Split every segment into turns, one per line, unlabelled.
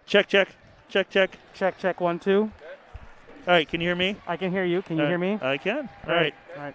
Check, check, check, check.
Check, check, 1, 2.
All right, can you hear me?
I can hear you. Can you hear me?
I can. All right.
All right.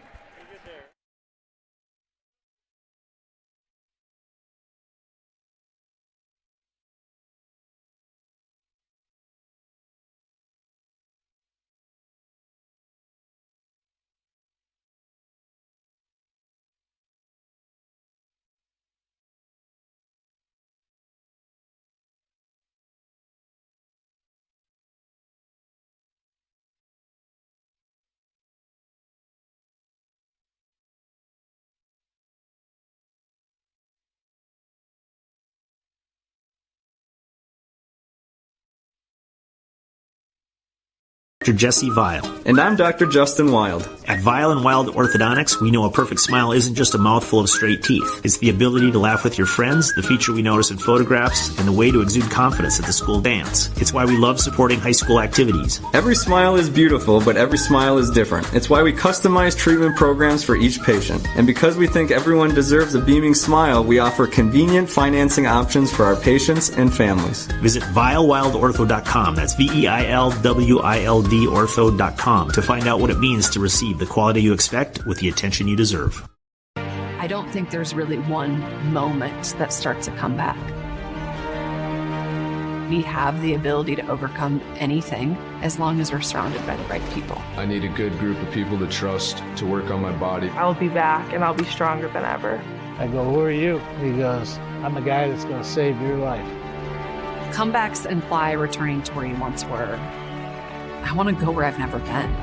Dr. Jesse Vile.
And I'm Dr. Justin Wild.
At Vile and Wild Orthodontics, we know a perfect smile isn't just a mouthful of straight teeth. It's the ability to laugh with your friends, the feature we notice in photographs, and the way to exude confidence at the school dance. It's why we love supporting high school activities.
Every smile is beautiful, but every smile is different. It's why we customize treatment programs for each patient. And because we think everyone deserves a beaming smile, we offer convenient financing options for our patients and families.
Visit vilewildortho.com. That's VEILWILD ortho.com to find out what it means to receive the quality you expect with the attention you deserve.
I don't think there's really one moment that starts a comeback. We have the ability to overcome anything as long as we're surrounded by the right people.
I need a good group of people to trust to work on my body.
I'll be back and I'll be stronger than ever.
I go, who are you? He goes, I'm the guy that's going to save your life.
Comebacks imply returning to where you once were. I want to go where I've never been.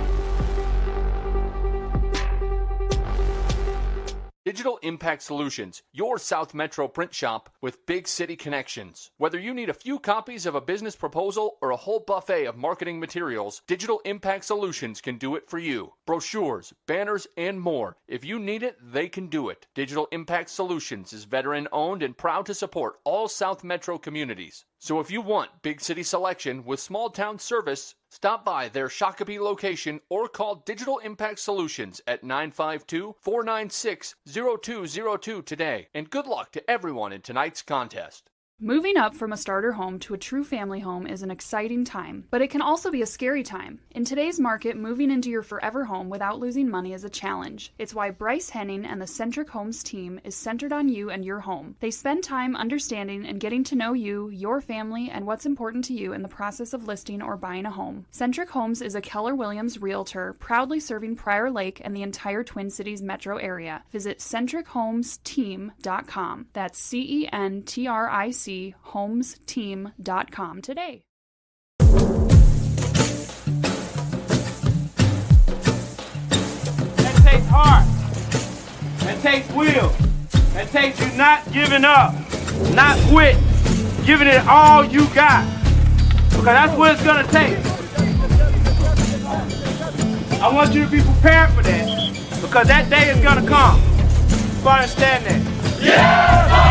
Digital Impact Solutions, your South Metro print shop with big city connections. Whether you need a few copies of a business proposal or a whole buffet of marketing materials, Digital Impact Solutions can do it for you. Brochures, banners, and more. If you need it, they can do it. Digital Impact Solutions is veteran-owned and proud to support all South Metro communities. So if you want big city selection with small town service, stop by their Shakopee location or call Digital Impact Solutions at 952-496-0202 today. And good luck to everyone in tonight's contest.
Moving up from a starter home to a true family home is an exciting time, but it can also be a scary time. In today's market, moving into your forever home without losing money is a challenge. It's why Bryce Henning and the Centric Homes team is centered on you and your home. They spend time understanding and getting to know you, your family, and what's important to you in the process of listing or buying a home. Centric Homes is a Keller Williams Realtor, proudly serving Prior Lake and the entire Twin Cities metro area. Visit centrichomesteam.com. That's CENTRIC homesteam.com today.
That takes heart. That takes will. That takes you not giving up, not quit, giving it all you got. Because that's what it's gonna take. I want you to be prepared for that. Because that day is gonna come. You understand that? Yeah!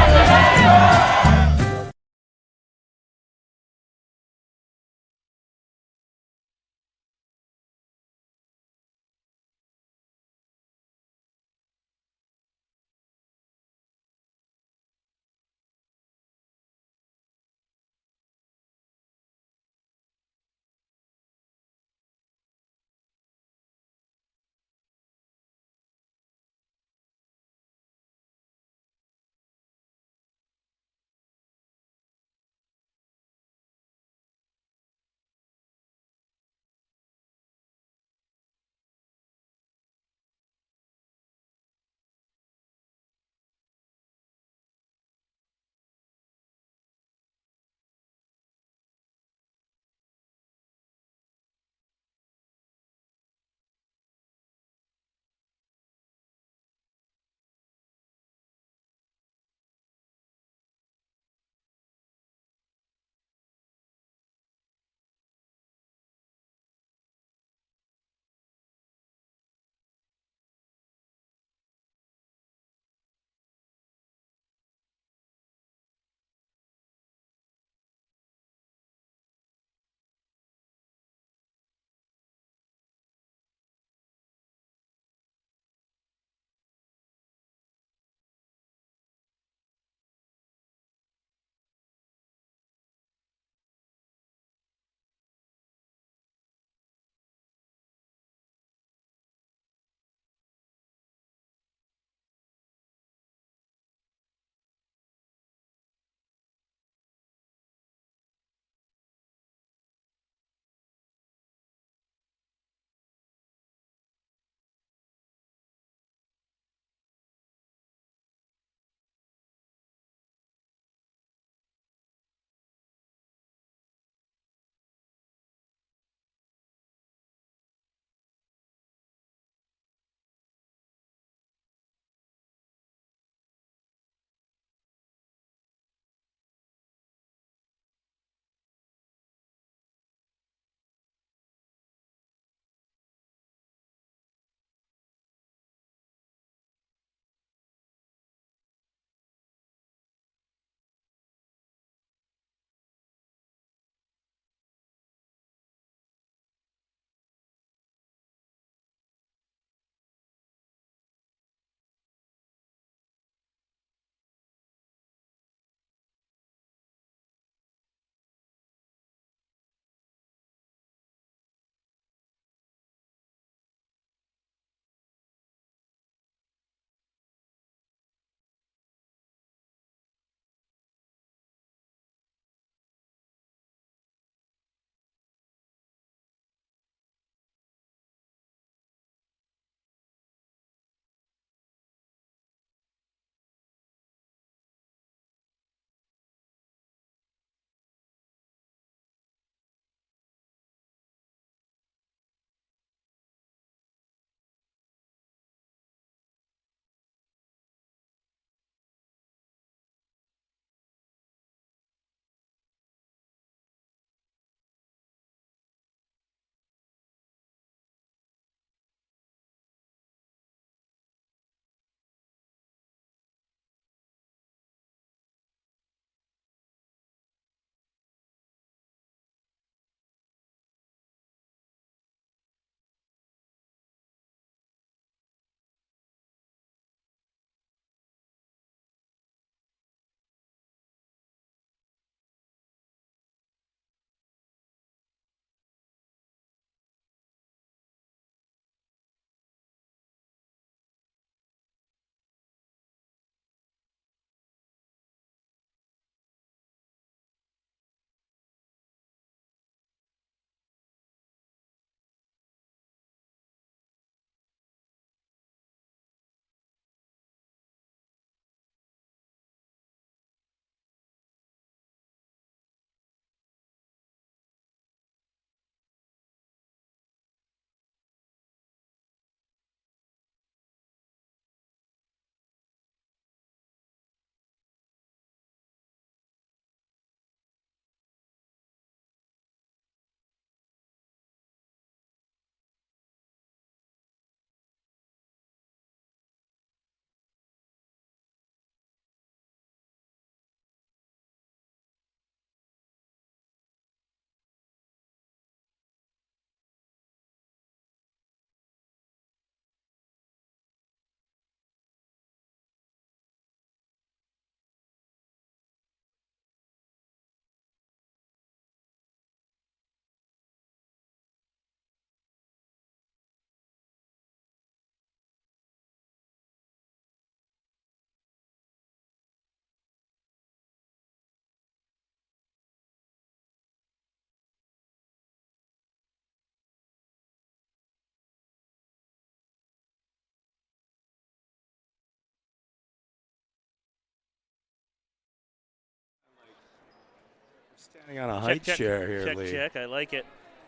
Standing on a high chair here,
check,
Lee.
Check. I like it.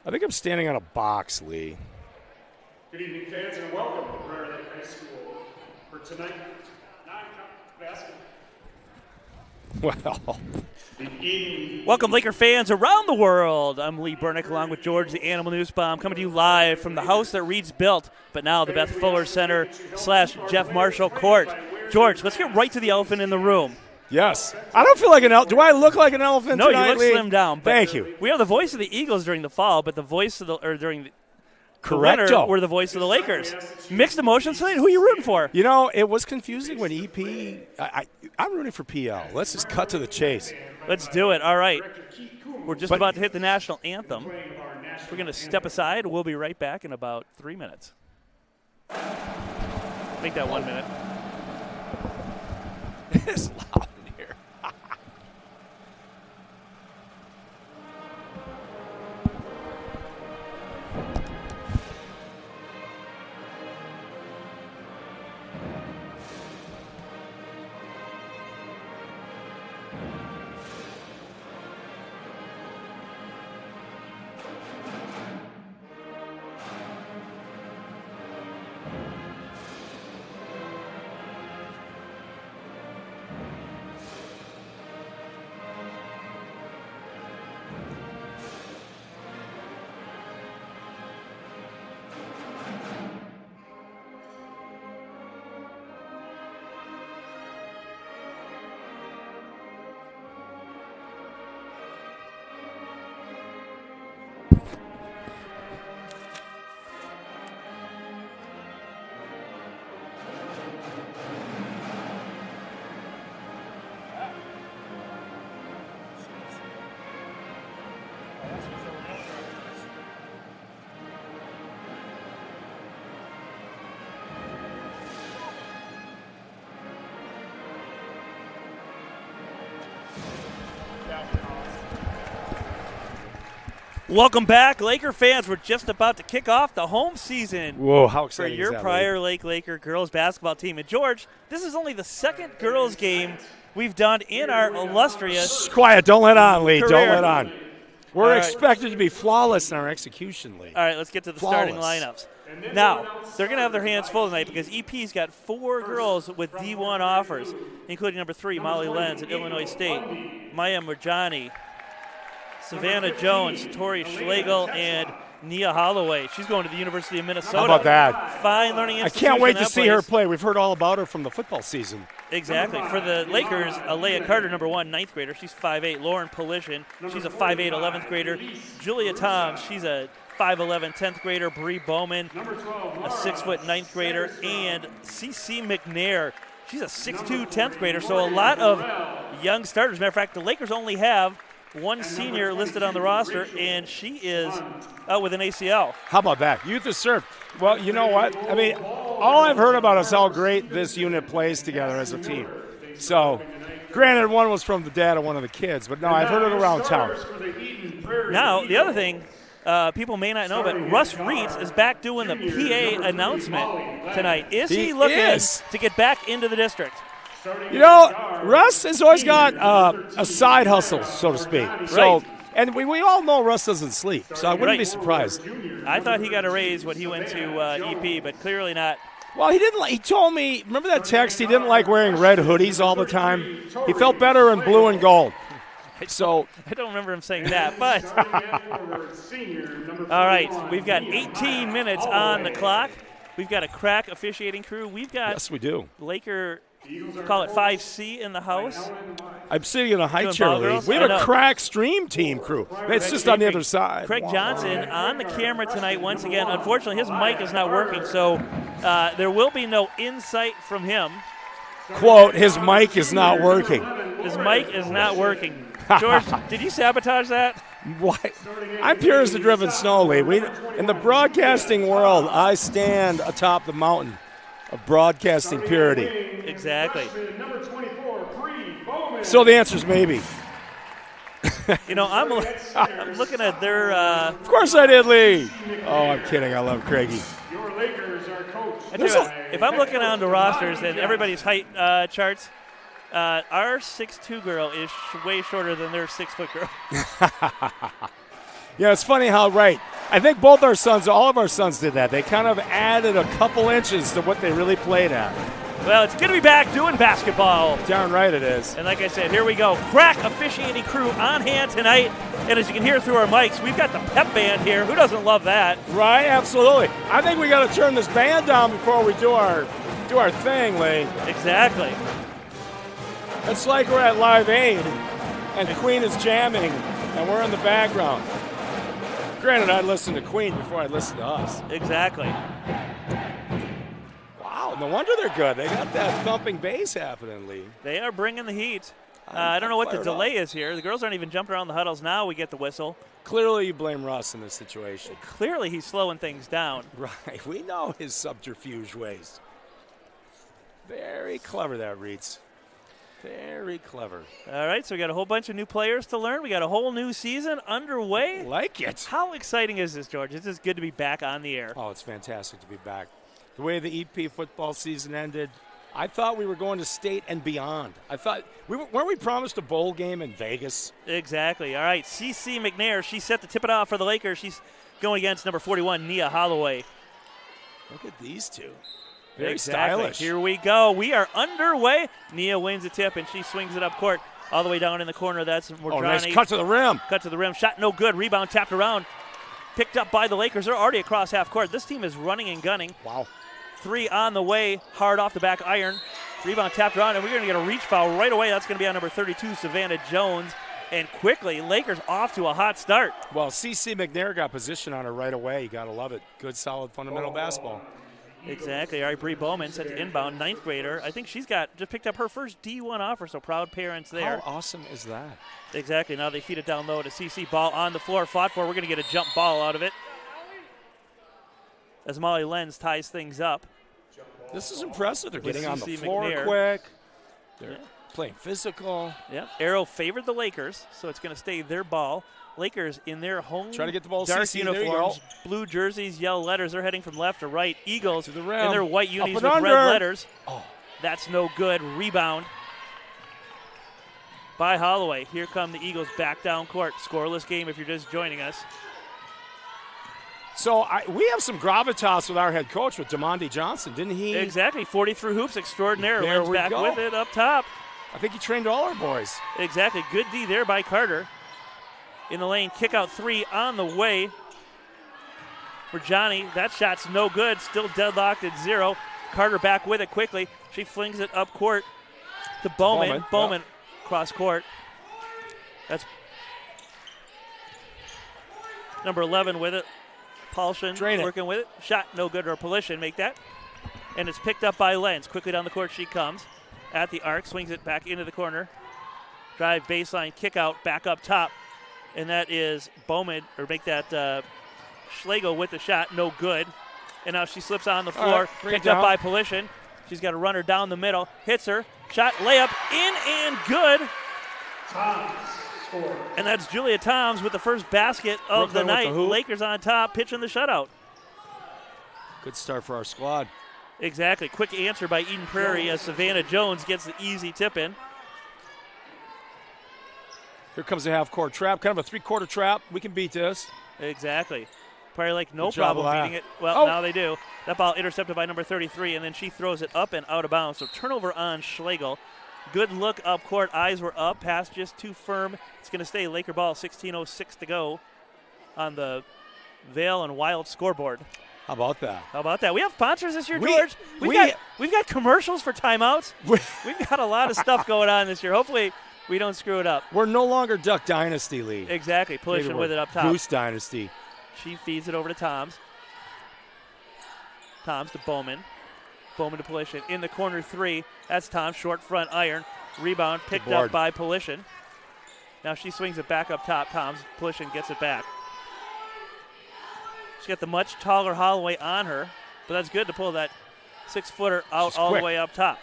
I think I'm standing on a box, Lee.
Good evening, fans, and welcome to Prairie Lake High School for tonight. Basketball.
Well.
Welcome, Laker fans around the world. I'm Lee Burnick, along with George, the Animal News Bomb, coming to you live from the house that Reed's built, but now the Beth Fuller Center / Jeff Marshall Court. George, let's get right to the elephant in the room.
Yes. I don't feel like an elephant. Do I look like an elephant
no,
tonight,
you look
Lee?
slimmed down.
Thank you.
We are the voice of the Eagles during the fall, but the voice of during the
Correcto.
winter, we're the voice of the Lakers. Mixed emotions tonight. Who are you rooting for?
You know, it was confusing when EP. I'm rooting for PL. Let's just cut to the chase.
Let's do it. All right. We're just about to hit the national anthem. We're going to step aside. We'll be right back in about 3 minutes. Make that 1 minute.
It's loud in here.
Welcome back, Laker fans. We're just about to kick off the home season.
Whoa, how
for
exciting
your
is that,
Prior Lake Laker girls basketball team. And George, this is only the second girls game we've done in our illustrious
Quiet, don't let on, Lee.
career.
Don't let on. We're
All right.
expected to be flawless in our execution, Lee.
All right, let's get to the starting lineups. Now, they're going to have their hands full tonight because EP's got 4 girls with D1 offers, including number 3, Molly Lenz at Illinois State, Maya Murjani, Savannah Jones, Tori Schlegel, and Nia Holloway. She's going to the University of Minnesota.
How about that?
Fine learning
I
institution.
can't wait to
that
see
place.
her play. We've heard all about her from the football season.
Exactly. For the Lakers, Alea Carter, number 1, 9th grader. She's 5'8". Lauren Polishin, she's a 5'8", 11th grader. Julia Toms, she's a 5'11", 10th grader. Bree Bowman, a 6', 9th grader. And CeCe McNair, she's a 6'2", 10th grader. So a lot of young starters. Matter of fact, the Lakers only have 1 senior listed on the roster, and she is out with an ACL.
How about that? Youth is served. Well, you know what? I mean, all I've heard about is how great this unit plays together as a team. So, granted, one was from the dad of one of the kids, but no, I've heard it around town.
Now, the other thing people may not know, but Russ Reitz is back doing the PA announcement tonight. Is he looking to get back into the district?
You know, Russ has always got a side hustle, so to speak. So, and we all know Russ doesn't sleep, so I wouldn't be surprised.
I thought he got a raise when he went to EP, but clearly not.
Well, he didn't. He told me, remember that text? He didn't like wearing red hoodies all the time. He felt better in blue and gold. So
I don't remember him saying that, but all right, we've got 18 minutes on the clock. We've got a crack officiating crew. We've got
yes, we do.
Laker, call it 5C in the house.
I'm sitting in a high chair league. We have a crack stream team crew. It's just on the other side.
Craig Johnson on the camera tonight once again. Unfortunately, his mic is not working, so there will be no insight from him.
Quote, his mic is not working.
His mic is not working. George, did you sabotage that?
What? I'm pure as the driven snow, Lee. In the broadcasting world, I stand atop the mountain of broadcasting purity.
Exactly.
So the answer is maybe.
You know, I'm looking at their.
Of course I did, Lee. Oh, I'm kidding. I love Craigie.
Your Lakers are coached.
If I'm looking on the rosters and everybody's height charts, Our 6'2" girl is way shorter than their 6-foot girl.
Yeah, it's funny how, I think both our sons, all of our sons did that. They kind of added a couple inches to what they really played at.
Well, it's good to be back doing basketball.
Darn right it is.
And like I said, here we go. Crack officiating crew on hand tonight. And as you can hear through our mics, we've got the pep band here. Who doesn't love that?
Right, absolutely. I think we got to turn this band down before we do our thing, Lee.
Exactly.
It's like we're at Live Aid, and Queen is jamming, and we're in the background. Granted, I'd listen to Queen before I'd listen to us.
Exactly.
Wow, no wonder they're good. They got that thumping bass happening, Lee.
They are bringing the heat. I don't know what the delay is here. The girls aren't even jumping around the huddles now. We get the whistle.
Clearly, you blame Russ in this situation.
Clearly, he's slowing things down.
Right. We know his subterfuge ways. Very clever, that Reeds. Very clever.
All right, so we got a whole bunch of new players to learn. We got a whole new season underway.
Like it.
How exciting is this, George? It's just good to be back on the air.
Oh, it's fantastic to be back. The way the EP football season ended, I thought we were going to state and beyond. I thought, weren't we promised a bowl game in Vegas?
Exactly. All right, CC McNair, she's set to tip it off for the Lakers. She's going against number 41, Nia Holloway.
Look at these two. Very
exactly.
stylish.
Here we go. We are underway. Nia wins the tip, and she swings it up court all the way down in the corner. That's Mordrani.
Oh, nice cut to the rim.
Cut to the rim. Shot no good. Rebound tapped around. Picked up by the Lakers. They're already across half court. This team is running and gunning.
Wow.
3 on the way. Hard off the back iron. Rebound tapped around, and we're going to get a reach foul right away. That's going to be on number 32, Savannah Jones. And quickly, Lakers off to a hot start.
Well, CC McNair got position on her right away. You got to love it. Good, solid, fundamental basketball.
Exactly. All right, Bree Bowman set to inbound, 9th grader. I think she's just picked up her first D1 offer, so proud parents there.
How awesome is that?
Exactly. Now they feed it down low to CC. Ball on the floor, fought for. We're going to get a jump ball out of it as Molly Lenz ties things up.
This is impressive. They're getting on the
CC
floor
McNair.
quick. They're playing physical.
Yeah. Arrow favored the Lakers, so it's going to stay their ball. Lakers in their home
trying to get the ball.
dark
CC.
uniforms, blue jerseys, yellow letters. They're heading from left to right. Eagles
to the rim.
in their white unis with
under.
red letters.
Oh.
That's no good. Rebound by Holloway. Here come the Eagles back down court. Scoreless game if you're just joining us.
So we have some gravitas with our head coach, with DeMonde Johnson, didn't he?
Exactly. 43 hoops extraordinaire.
There
Lenz
we
back
go.
with it up top.
I think he trained all our boys.
Exactly. Good D there by Carter. In the lane, kick out 3 on the way for Johnny. That shot's no good. Still deadlocked at 0. Carter back with it quickly. She flings it up court to Bowman. Bowman cross court. That's number 11 with it. Paulson working with it. Shot no good, or Polishin make that. And it's picked up by Lenz. Quickly down the court she comes. At the arc, swings it back into the corner. Drive baseline, kick out, back up top. And that is Bowman, or make that Schlegel with the shot, no good. And now she slips on the floor, picked up by Polishin. She's got a runner down the middle, hits her, shot, layup, in and good. And that's Julia Toms with the first basket of the night. Lakers on top, pitching the shutout.
Good start for our squad.
Exactly. Quick answer by Eden Prairie as Savannah Jones gets the easy tip in.
Here comes a half-court trap, kind of a three-quarter trap. We can beat this.
Exactly. Prairie Lake, no
Good job,
problem beating it. Well, now they do. That ball intercepted by number 33, and then she throws it up and out of bounds. So turnover on Schlegel. Good look up court. Eyes were up. Pass just too firm. It's going to stay Laker ball. 16:06 to go on the Vail and Wild scoreboard.
How about that?
How about that? We have sponsors this year, George. We've got commercials for timeouts. We've got a lot of stuff going on this year. Hopefully we don't screw it up.
We're no longer Duck Dynasty League.
Exactly. Pushing with it up top.
Goose Dynasty.
She feeds it over to Toms. Toms to Bowman. Bowman to Polishin. In the corner 3. That's Toms. Short front iron. Rebound picked up by Polishin. Now she swings it back up top. Toms. Polishin gets it back. She's got the much taller Holloway on her, but that's good to pull that 6-footer out all the way up top.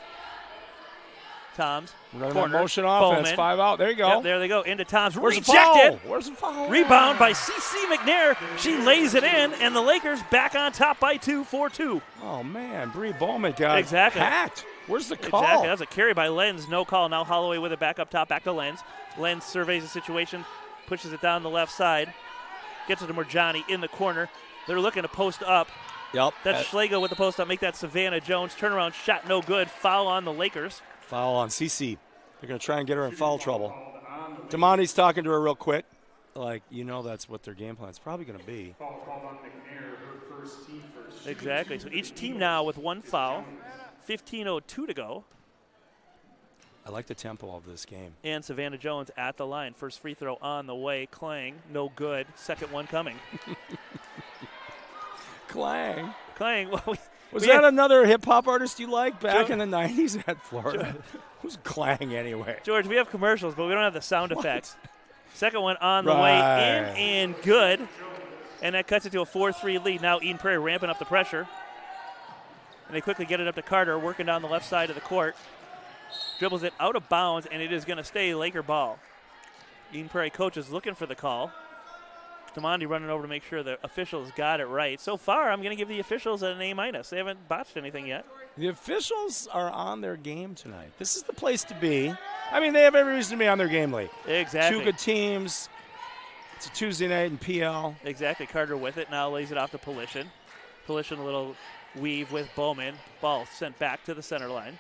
Toms.
Running that motion offense.
Bowman.
5 out. There you go.
Yep, there they go. Into Toms.
Where's
Rejected.
the foul? Where's the foul?
Rebound by CC McNair. She lays it in, and the Lakers back on top by 2, 4-2.
Oh, man. Bree Bowman got hacked. Where's the call?
Exactly. That's a carry by Lenz. No call. Now Holloway with it back up top, back to Lenz. Lenz surveys the situation, pushes it down the left side, gets it to Morjani in the corner. They're looking to post up.
Yep.
That's Schlegel with the post up. Make that Savannah Jones. Turnaround shot no good. Foul on the Lakers.
Foul on Cece. They're going to try and get her in foul trouble. Damonte's talking to her real quick. Like, that's what their game plan's probably going to be.
Exactly. So each team now with one foul. 15:02 to go.
I like the tempo of this game.
And Savannah Jones at the line. First free throw on the way. Clang. No good. Second one coming.
Clang.
Well,
was that another hip-hop artist you liked back in the 90s at Florida? Who's Clang anyway?
George, we have commercials, but we don't have the sound effects. Second one on the way in and good. And that cuts it to a 4-3 lead. Now Eden Prairie ramping up the pressure. And they quickly get it up to Carter, working down the left side of the court. Dribbles it out of bounds, and it is going to stay Laker ball. Eden Prairie coach is looking for the call. Damonte running over to make sure the officials got it right. So far, I'm going to give the officials an A-. They haven't botched anything yet.
The officials are on their game tonight. This is the place to be. I mean, they have every reason to be on their game late.
Exactly.
Two good teams. It's a Tuesday night in PL.
Exactly. Carter with it. Now lays it off to Polishin. Polishin a little weave with Bowman. Ball sent back to the center line.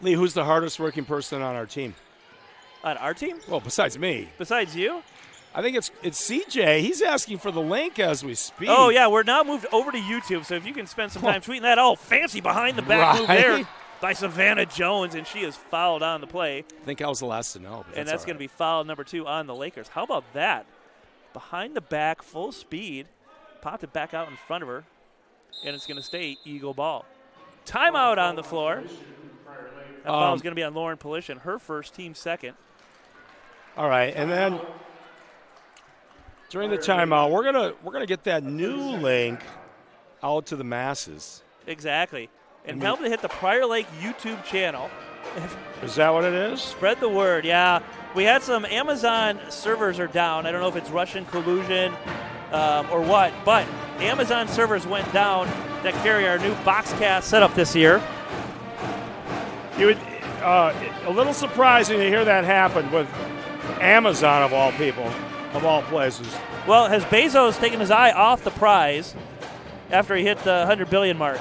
Lee, who's the hardest working person on our team?
On our team?
Well, besides me.
Besides you?
I think it's CJ. He's asking for the link as we speak.
Oh, yeah. We're now moved over to YouTube, so if you can spend some time tweeting that. Oh, fancy behind-the-back move there by Savannah Jones, and she is fouled on the play.
I think I was the last to know.
And that's going to be foul number 2 on the Lakers. How about that? Behind the back, full speed, popped it back out in front of her, and it's going to stay Eagle ball. Timeout on the floor. That foul is going to be on Lauren Polishin, her first, team second.
All right, and then during the timeout, we're gonna get that new link out to the masses.
Exactly, and help to hit the Prior Lake YouTube channel.
Is that what it is?
Spread the word, yeah. We had some Amazon servers are down. I don't know if it's Russian collusion or what, but Amazon servers went down that carry our new Boxcast setup this year.
You would a little surprising to hear that happen with Amazon of all people, of all places.
Well, has Bezos taken his eye off the prize after he hit the 100 billion mark?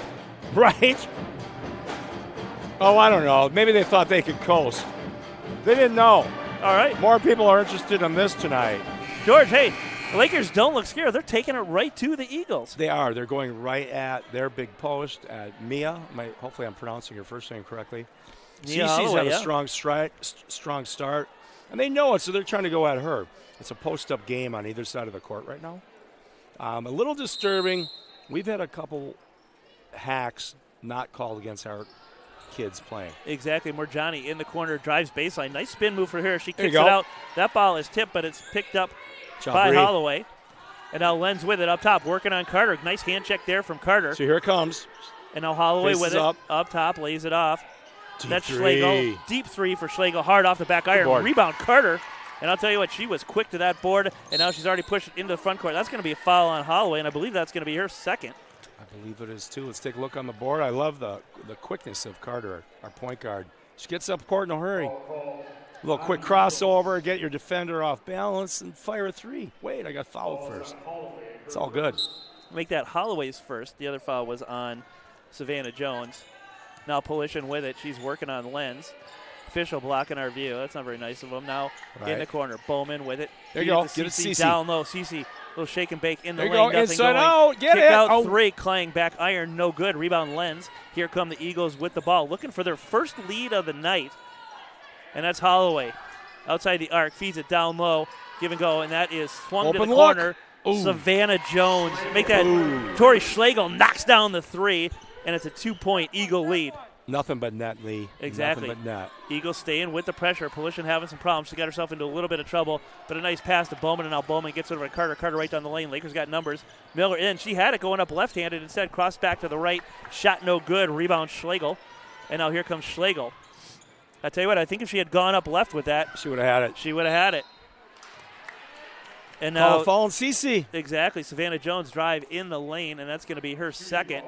Right. Oh, I don't know. Maybe they thought they could coast. They didn't know.
All right.
More people are interested in this tonight.
George, hey, the Lakers don't look scared. They're taking it right to the Eagles.
They are. They're going right at their big post at Mia. Hopefully I'm pronouncing her first name correctly. Cece's had a strong start. And they know it, so they're trying to go at her. It's a post-up game on either side of the court right now. A little disturbing. We've had a couple hacks not called against our kids playing.
Exactly. Morjani in the corner, drives baseline. Nice spin move for her. She kicks it out. That ball is tipped, but it's picked up by Holloway. And now Lenz with it up top, working on Carter. Nice hand check there from Carter.
So here it comes.
And now Holloway with it up top, lays it off. That's Schlegel. Deep three for Schlegel. Hard off the back iron. Rebound Carter. And I'll tell you what, she was quick to that board, and now she's already pushed it into the front court. That's going to be a foul on Holloway, and I believe that's going to be her second.
I believe it is, too. Let's take a look on the board. I love the quickness of Carter, our point guard. She gets up court in a hurry. A little quick crossover, get your defender off balance, and fire a three. Wait, I got fouled first. It's all good.
Make that Holloway's first. The other foul was on Savannah Jones. Now Polishin with it. She's working on Lenz. Official blocking our view. That's not very nice of him. Now in the corner. Bowman with it.
There you go.
Get it Cece. Down low. Cece, little shake and bake in the lane.
There you go. Inside out. Get
Kick
it.
out three. Clang back iron. No good. Rebound Lenz. Here come the Eagles with the ball. Looking for their first lead of the night. And that's Holloway. Outside the arc. Feeds it down low. Give and go. And that is swung to the corner.
Ooh.
Savannah Jones. Make that. Tori Schlegel knocks down the three. And it's a 2-point Eagle lead.
Nothing but net, Lee.
Exactly.
Nothing but net.
Eagles staying with the pressure. Polishin having some problems. She got herself into a little bit of trouble, but a nice pass to Bowman, and now Bowman gets over to Carter. Carter right down the lane. Lakers got numbers. Miller in. She had it going up left-handed. Instead, crossed back to the right. Shot no good. Rebound Schlegel. And now here comes Schlegel. I tell you what, I think if she had gone up left with that,
she would have had it.
She would have had it. And now
falling CC.
Exactly. Savannah Jones drive in the lane, and that's going to be her second.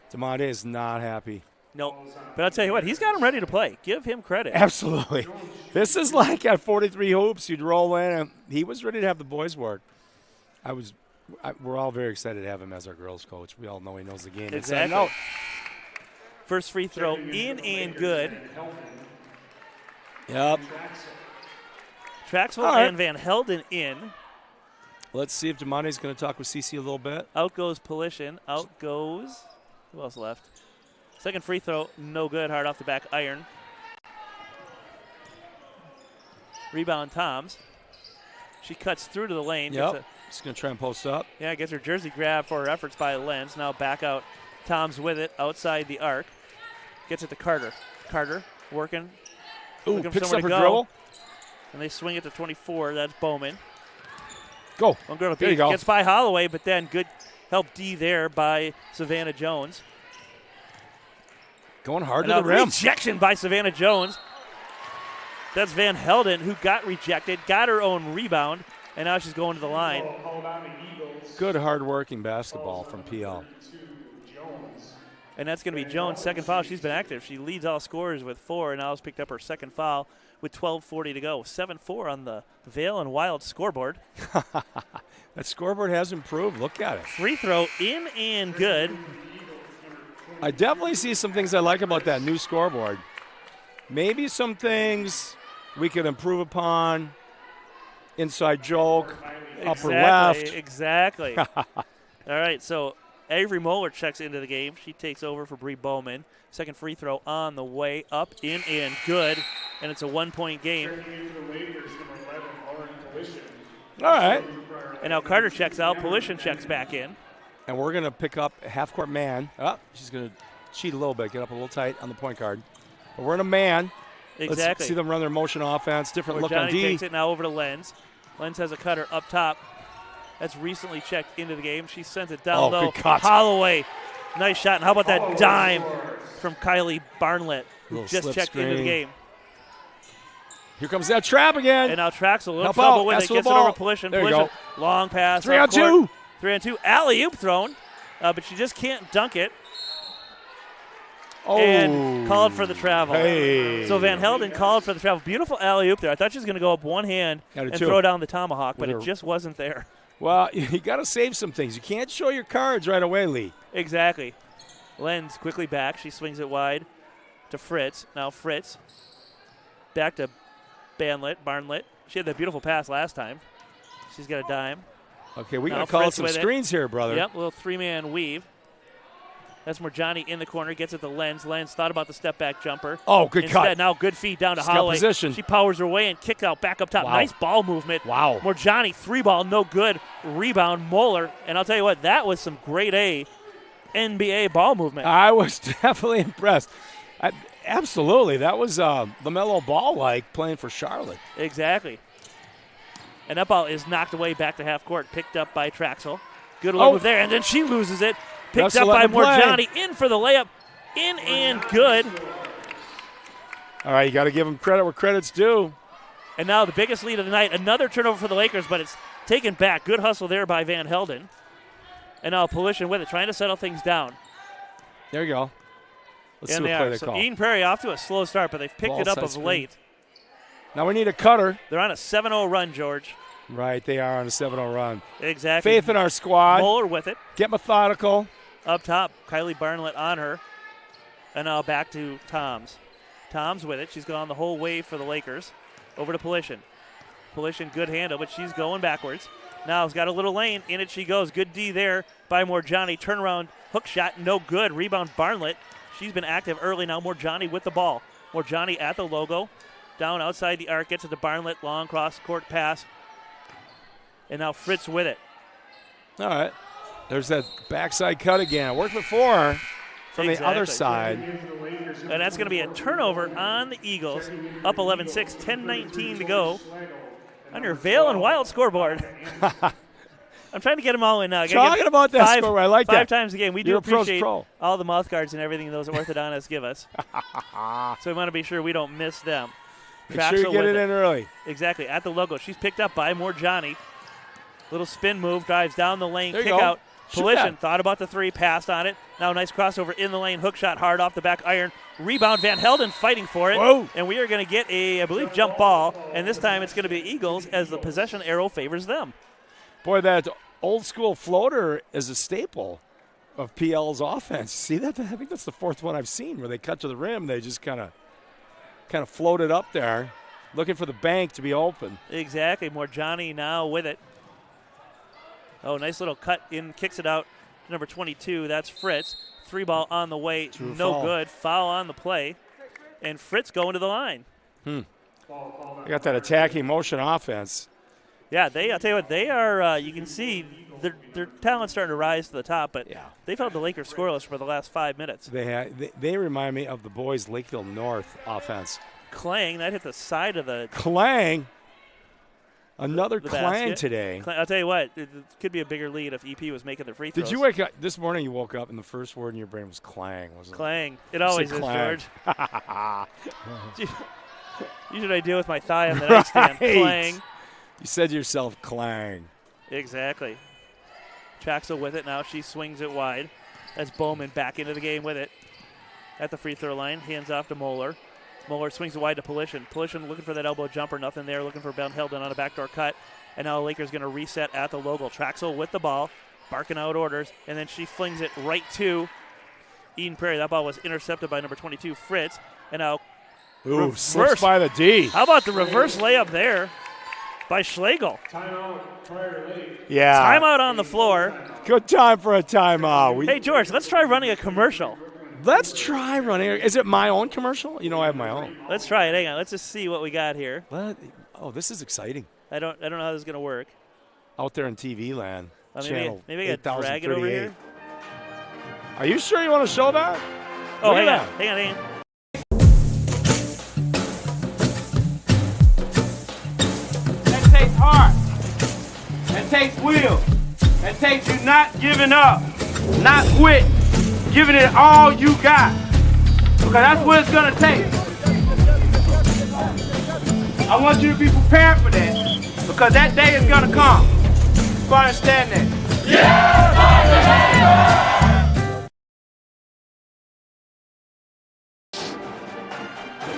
Damonte is not happy.
Nope. But I'll tell you what, he's got him ready to play. Give him credit.
Absolutely. This is like at 43 hoops, you'd roll in, and he was ready to have the boys work. We're all very excited to have him as our girls coach. We all know he knows the game.
Exactly. First free throw in and good.
Yep.
Traxel and Van Helden in.
Let's see if Damani's going to talk with CC a little bit.
Out goes Polishin. Out goes. Who else left? Second free throw, no good. Hard off the back iron. Rebound Toms. She cuts through to the lane.
Yep. She's going to try and post up.
Yeah, gets her jersey grabbed for her efforts by Lenz. Now back out. Toms with it outside the arc. Gets it to Carter. Carter working.
Ooh, picks up her dribble.
And they swing it to 24. That's Bowman.
Go.
One girl
there you go.
Gets by Holloway, but then good help D there by Savannah Jones.
Going hard to the rim.
Rejection by Savannah Jones. That's Van Helden, who got rejected, got her own rebound, and now she's going to the line.
Good hard-working basketball from PL.
And that's going to be Jones' second foul. She's been active. She leads all scorers with 4, and now has picked up her second foul with 12:40 to go. 7-4 on the Vail and Wild scoreboard.
That scoreboard has improved. Look at it.
Free throw in and good.
I definitely see some things I like about that new scoreboard. Maybe some things we could improve upon. Inside joke, upper left.
Exactly. All right, so Avery Moeller checks into the game. She takes over for Bree Bowman. Second free throw on the way up, in and good. And it's a 1-point game.
All right.
And now Carter checks out. Polishin checks back in.
And we're going to pick up a half-court man. Oh, she's going to cheat a little bit, get up a little tight on the point guard. But we're in a man.
Exactly.
Let's see them run their motion offense. Different look
Johnny
on D.
takes it now over to Lenz. Lenz has a cutter up top. That's recently checked into the game. She sends it down low.
Good cut.
Holloway. Nice shot. And how about that dime from Kylie Barnlett, who just checked into the game.
Here comes that trap again.
And now Traxel, a little
Help
trouble
out.
with it. Gets it over Polishin.
There you go.
Long pass.
3-on-2.
3-on-2. Alley-oop thrown, but she just can't dunk it.
Oh.
And called for the travel.
Hey.
So Van Helden called for the travel. Beautiful alley-oop there. I thought she was going to go up one hand and throw down the tomahawk, but it just wasn't there.
Well, you got to save some things. You can't show your cards right away, Lee.
Exactly. Lenz quickly back. She swings it wide to Fritz. Now Fritz back to Barnlett. She had that beautiful pass last time. She's got a dime.
Okay, we got to call some screens here, brother.
Yep, a little three-man weave. That's Morjani in the corner. Gets it to Lenz. Lenz thought about the step-back jumper.
Oh, good cut.
Now good feed down to Holloway.
Position.
She powers her way and kicks out back up top.
Wow.
Nice ball movement.
Wow.
Morjani, 3-ball, no good. Rebound, Moeller. And I'll tell you what, that was some grade A NBA ball movement.
I was definitely impressed. Absolutely. That was LaMelo Ball-like playing for Charlotte.
Exactly. And that ball is knocked away back to half court, picked up by Traxel. Good move there, and then she loses it. Picked up by Morjani, in for the layup, in and good.
All right, you got to give them credit where credit's due.
And now the biggest lead of the night, another turnover for the Lakers, but it's taken back. Good hustle there by Van Helden. And now Polishin with it, trying to settle things down.
There you go. Let's see what play they call.
Eden Prairie off to a slow start, but they've picked it up of late.
Now we need a cutter.
They're on a 7-0 run, George.
Right, they are on a 7-0 run.
Exactly.
Faith in our squad.
Moeller with it.
Get methodical.
Up top, Kylie Barnlett on her. And now back to Toms. Toms with it. She's gone the whole way for the Lakers. Over to Polishin. Polishin, good handle, but she's going backwards. Now has got a little lane. In it she goes. Good D there by Morjani. Turnaround hook shot, no good. Rebound Barnlett. She's been active early now. Morjani with the ball. Morjani at the logo. Down outside the arc. Gets it to Barnlett. Long cross-court pass. And now Fritz with it.
All right. There's that backside cut again. Worked before from the other side.
And that's going to be a turnover on the Eagles. Up 11-6, 10-19 to go on your Vail and Wild scoreboard. I'm trying to get them all in now.
Talking about that scoreboard, I like that.
5 times a game. We do appreciate
all
the mouth guards and everything those orthodontists give us. So we want to be sure we don't miss them.
Make sure you get it in early.
Exactly, at the logo. She's picked up by Morjani. Little spin move, drives down the lane,
there
kick out Collision thought about the three, passed on it. Now nice crossover in the lane, hook shot hard off the back iron. Rebound, Van Helden fighting for it.
Whoa.
And we are going to get a, I believe, jump ball. And this time it's going to be Eagles as the possession arrow favors them.
Boy, that old school floater is a staple of PL's offense. See that? I think that's the fourth one I've seen where they cut to the rim. They just kind of float it up there, looking for the bank to be open.
Exactly. More Johnny now with it. Oh, nice little cut in, kicks it out. Number 22, that's Fritz. 3 ball on the way, no good. Foul on the play. And Fritz going to the line.
They got that attacking motion offense.
Yeah, I'll tell you what, they are, you can see their talent's starting to rise to the top, but they've held the Lakers scoreless for the last 5 minutes.
They remind me of the boys' Lakeville North offense.
Clang, that hit the side of the...
Clang? Another
the
Clang
basket.
today.
I'll tell you what, it could be a bigger lead if EP was making the free throws.
Did you wake up, this morning you woke up and the first word in your brain was Clang, wasn't it?
Clang. It always is,
Clang.
George. Usually I deal with my thigh on the nightstand. Clang.
You said to yourself, Clang.
Exactly. Traxel with it now. She swings it wide. That's Bowman back into the game with it. At the free throw line. Hands off to Moeller. Moeller swings it wide to Polishin. Polishin looking for that elbow jumper. Nothing there. Looking for Van Helden on a backdoor cut. And now the Lakers going to reset at the logo. Traxel with the ball. Barking out orders. And then she flings it right to Eden Prairie. That ball was intercepted by number 22, Fritz. And now
slips by the D.
How about the reverse layup there by Schlegel?
Timeout prior to late.
Yeah.
Timeout on the floor.
Good time for a timeout.
Hey, George, let's try running a commercial.
Let's try running. Is it my own commercial? You know I have my own.
Let's try it. Hang on. Let's just see what we got here.
Oh, this is exciting.
I don't know how this is going to work.
Out there in TV land.
Maybe I got to drag it over here.
Are you sure you want to show that?
Oh, hang on.
That takes heart. That takes will. That takes you not giving up, not quit, giving it all you got. Because that's what it's going to take. I want you to be prepared for that. Because that day is going to come. You understand that? Yeah!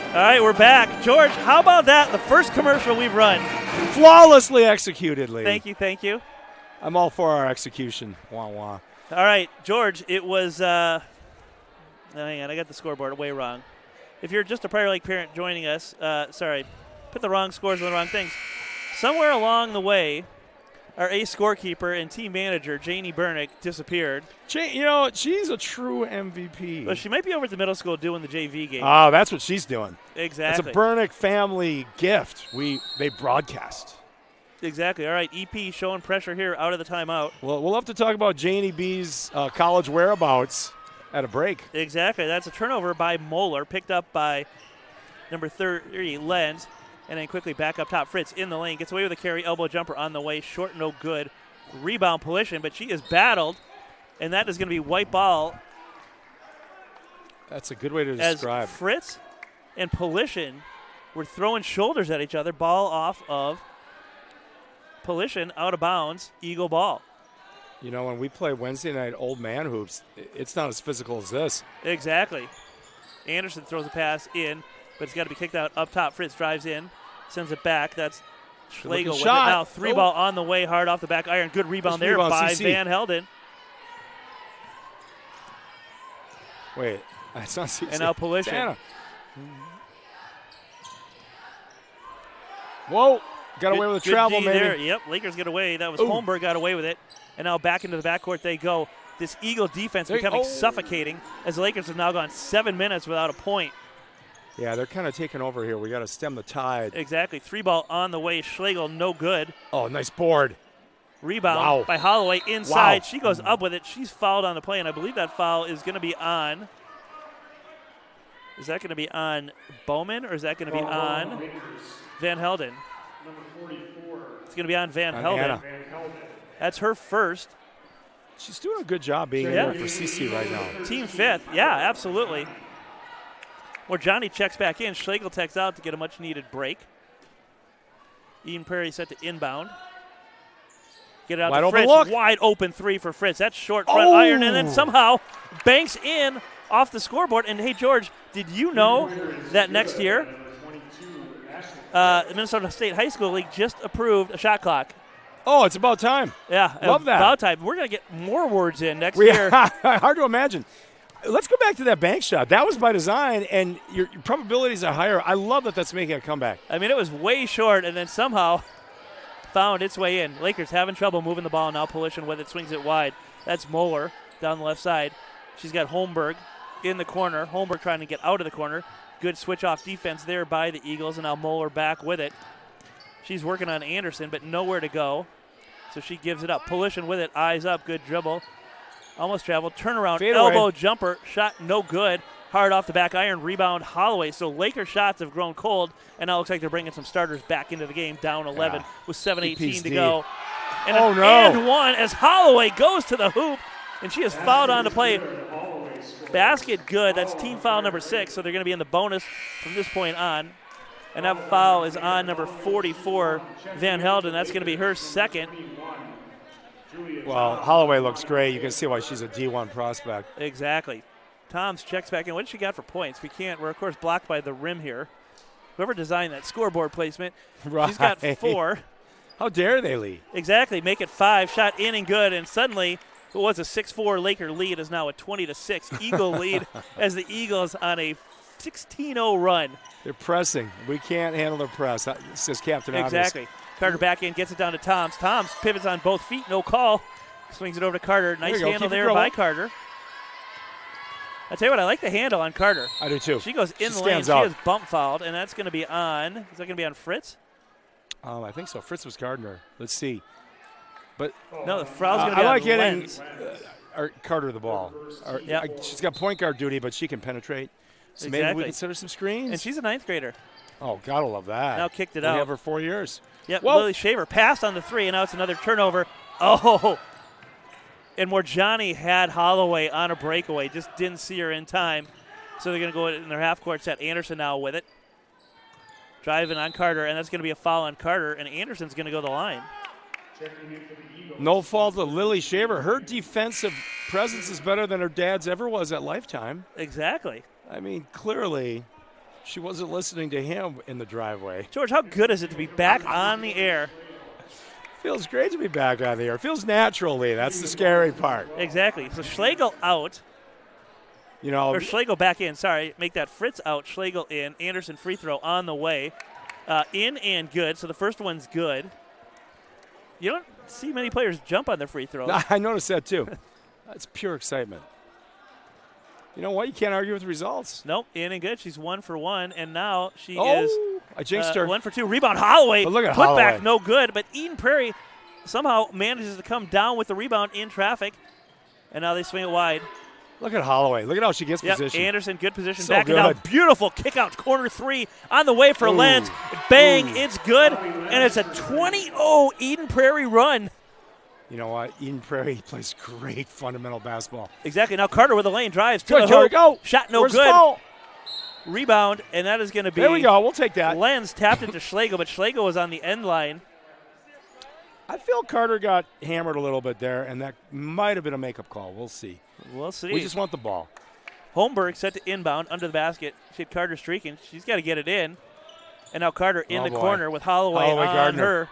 All right, we're back. George, how about that? The first commercial we've run.
Flawlessly executed, Lee.
Thank you.
I'm all for our execution. Wah, wah.
All right, George, it was hang on, I got the scoreboard way wrong. If you're just a Prior Lake parent joining us, put the wrong scores on the wrong things. Somewhere along the way, our ace scorekeeper and team manager, Janie Bernick, disappeared.
She's a true MVP.
Well, she might be over at the middle school doing the JV game.
Oh, that's what she's doing.
Exactly.
It's a Bernick family gift. They broadcast.
Exactly. All right, EP showing pressure here out of the timeout.
Well, we'll have to talk about Janie B's college whereabouts at a break.
Exactly. That's a turnover by Moeller, picked up by number 30, Lenz. And then quickly back up top. Fritz in the lane. Gets away with a carry. Elbow jumper on the way. Short, no good. Rebound, Polishin. But she is battled. And that is going to be white ball.
That's a good way to describe.
As Fritz and Polishin were throwing shoulders at each other. Ball off of Polishin. Out of bounds. Eagle ball.
When we play Wednesday night old man hoops, it's not as physical as this.
Exactly. Anderson throws a pass in. But it's got to be kicked out up top. Fritz drives in, sends it back. That's Schlegel with it now. 3-ball on the way, hard off the back iron. Good rebound there by CC. Van Helden.
Wait, that's not CC.
And now Polishin.
Whoa, got away with a travel, maybe.
There. Yep, Lakers get away. That was Holmberg got away with it. And now back into the backcourt they go. This Eagle defense becoming suffocating as the Lakers have now gone 7 minutes without a point.
Yeah, they're kind of taking over here. We got to stem the tide.
Exactly. 3-ball on the way. Schlegel, no good.
Oh, nice board.
Rebound by Holloway inside. Wow. She goes up with it. She's fouled on the play, and I believe that foul is going to be on. Is that going to be on Bowman, or is that going to be on Van Helden?
Number 44.
It's going to be on Van Helden. That's her first.
She's doing a good job being here for CC right now.
Team fifth. Yeah, absolutely. Where Johnny checks back in. Schlegel checks out to get a much-needed break. Eden Prairie set to inbound. Get it out
Wide
to
open
Fritz.
look.
Wide open three for Fritz. That's short front iron, and then somehow banks in off the scoreboard. And, hey, George, did you know that next year Minnesota State High School League just approved a shot clock?
Oh, it's about time.
Yeah.
Love that.
About time. We're going to get more words in next year.
Hard to imagine. Let's go back to that bank shot. That was by design, and your probabilities are higher. I love that that's making a comeback.
I mean, it was way short, and then somehow found its way in. Lakers having trouble moving the ball now. Polition with it, swings it wide. That's Moeller down the left side. She's got Holmberg in the corner. Holmberg trying to get out of the corner. Good switch-off defense there by the Eagles, and now Moeller back with it. She's working on Anderson, but nowhere to go. So she gives it up. Polition with it, eyes up, good dribble. Almost traveled, turnaround,
Fade
elbow
away.
Jumper, shot no good. Hard off the back iron, rebound Holloway. So Laker shots have grown cold, and now it looks like they're bringing some starters back into the game, down 11 with 7:18 to go. And and one as Holloway goes to the hoop, and she is fouled on to play. Basket good. That's team foul number 6, so they're going to be in the bonus from this point on. And that foul is on number 44, Van Helden. That's going to be her second.
Well, Holloway looks great. You can see why she's a D1 prospect.
Exactly. Toms checks back in. What did she got for points? We're, of course, blocked by the rim here. Whoever designed that scoreboard placement, she's got 4.
How dare they lead?
Exactly. Make it 5. Shot in and good. And suddenly, what was a 6-4 Laker lead is now a 20-6 Eagle lead as the Eagles on a 16-0 run.
They're pressing. We can't handle their press, says Captain Obvious.
Exactly. Carter back in, gets it down to Toms. Toms pivots on both feet, no call. Swings it over to Carter. Nice handle there by Carter. I tell you what, I like the handle on Carter.
I do too.
She goes in the lane. She is bump fouled, and that's going to be on. Is that going to be on Fritz?
I think so. Fritz was Gardner. Let's see. But
no, the foul's going to be
I
on
like getting
Lenz.
Carter the ball. She's got point guard duty, but she can penetrate. So maybe we consider some screens.
And she's a 9th grader.
Oh, gotta love that.
Now kicked it
we
out.
have her 4 years.
Yep, Lily Shaver passed on the 3, and now it's another turnover. Oh! And Morjani had Holloway on a breakaway, just didn't see her in time. So they're going to go in their half-court set. Anderson now with it. Driving on Carter, and that's going to be a foul on Carter, and Anderson's going to go to the line.
No fault of Lily Shaver. Her defensive presence is better than her dad's ever was at Lifetime.
Exactly.
I mean, clearly, she wasn't listening to him in the driveway.
George, how good is it to be back on the air?
Feels great to be back on the air. Feels naturally. That's the scary part.
Exactly. So Schlegel out. Or Schlegel back in. Sorry, make that Fritz out. Schlegel in. Anderson free throw on the way. In and good. So the first one's good. You don't see many players jump on their free throws.
I noticed that too. That's pure excitement. You know what? You can't argue with results.
Nope, in and good. She's 1 for 1, and now she is
I jinxed her.
1 for 2. Rebound, Holloway.
But look at
Put
Holloway.
back, no good. But Eden Prairie somehow manages to come down with the rebound in traffic, and now they swing it wide.
Look at Holloway. Look at how she gets position.
Anderson, good position.
So
back
good.
and down. Beautiful kick out, corner 3 on the way for Lenz. Bang, it's good, and it's a 20-0 Eden Prairie run.
You know what? Eden Prairie plays great fundamental basketball.
Exactly. Now Carter with a lane drives to
Good,
the hoop.
go.
Shot no
Where's
good.
Foul?
Rebound, and that is going to be.
There we go. We'll take that.
Lenz tapped it to Schlegel, but Schlegel was on the end line.
I feel Carter got hammered a little bit there, and that might have been a makeup call. We'll see.
We'll see.
We just want the ball.
Holmberg set to inbound under the basket. She had Carter streaking. She's got to get it in. And now Carter in the corner with Holloway on
Gardner.
her.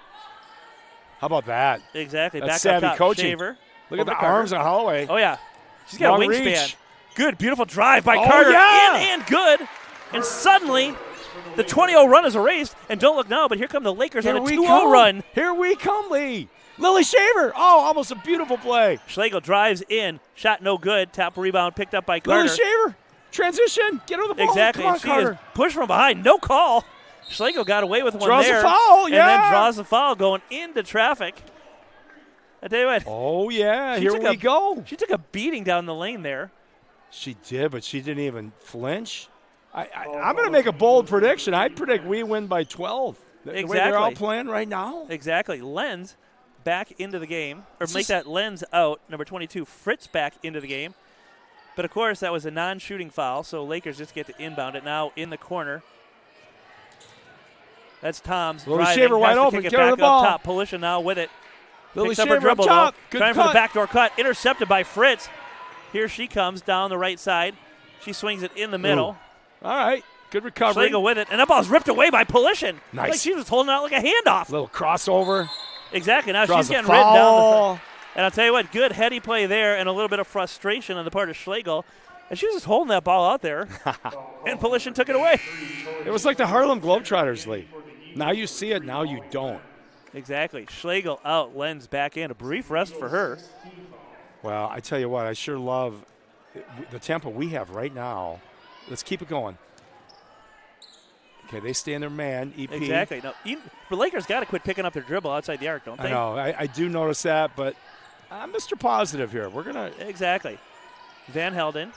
How about that?
Exactly.
That's
back
savvy
up top.
coaching.
Shaver.
Look at the arms on Holloway.
Oh, yeah. She's got
Long
a wingspan.
reach.
Good, beautiful drive by Carter.
Yeah.
In and good. And suddenly, the 20-0 run is erased. And don't look now, but here come the Lakers on a 2-0 run.
Here we come, Lee. Lily Shaver. Oh, almost a beautiful play.
Schlegel drives in. Shot no good. Tap rebound picked up by Carter.
Lily Shaver. Transition. Get her the ball.
Exactly.
Come on,
she
Carter.
is pushed from behind. No call. Schlegel got away with one
Draws
there.
a foul,
And then
yeah.
draws a foul going into traffic. I tell you what.
Oh, yeah. Here we go.
She took a beating down the lane there.
She did, but she didn't even flinch. I'm going to make a bold prediction. I predict we win by 12. The way they're all playing right now.
Exactly. Lenz back into the game. Or make that Lenz out. Number 22, Fritz back into the game. But, of course, that was a non-shooting foul, so Lakers just get to inbound it now in the corner. That's Tom's driving.
Shaver wide
has to
open.
kick it
Carry
back
the ball.
up top. Polition now with it.
Lily
Picks up her
Shaver
dribble,
up top.
though.
Good
Trying for the
cut.
backdoor cut. Intercepted by Fritz. Here she comes down the right side. She swings it in the middle.
All right. Good recovery.
Schlegel with it. And that ball's ripped away by Polition.
Nice.
Like she was holding out like a handoff.
Little crossover.
Exactly. Now
Draws
she's
a
getting ridden down the
foul.
front. And I'll tell you what, good heady play there and a little bit of frustration on the part of Schlegel. And she was just holding that ball out there. And Polition took it away.
It was like the Harlem Globetrotters league. Now you see it, now you don't.
Exactly. Schlegel out, Lenz back in. A brief rest for her.
Well, I tell you what, I sure love the tempo we have right now. Let's keep it going. Okay, they stay in their man, EP.
Exactly. No, the Lakers got to quit picking up their dribble outside the arc, don't they?
I know. I do notice that, but I'm Mr. Positive here. We're going to.
Exactly. Van Helden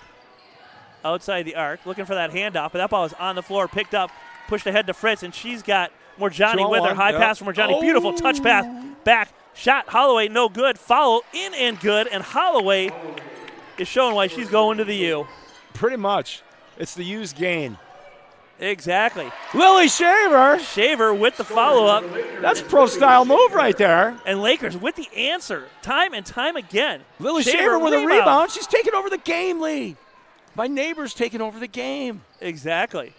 outside the arc, looking for that handoff, but that ball is on the floor, picked up, pushed ahead to Fritz, and she's got Morjani with her. High pass from Morjani. Beautiful touch pass. Back. Shot. Holloway, no good. Foul in and good, and Holloway is showing why she's going to the U.
Pretty much. It's the U's gain.
Exactly.
Lily Shaver.
Shaver with the follow-up.
That's pro-style move right there.
And Lakers with the answer time and time again.
Lily Shaver with a rebound. She's taking over the game lead. My neighbor's taking over the game.
Exactly.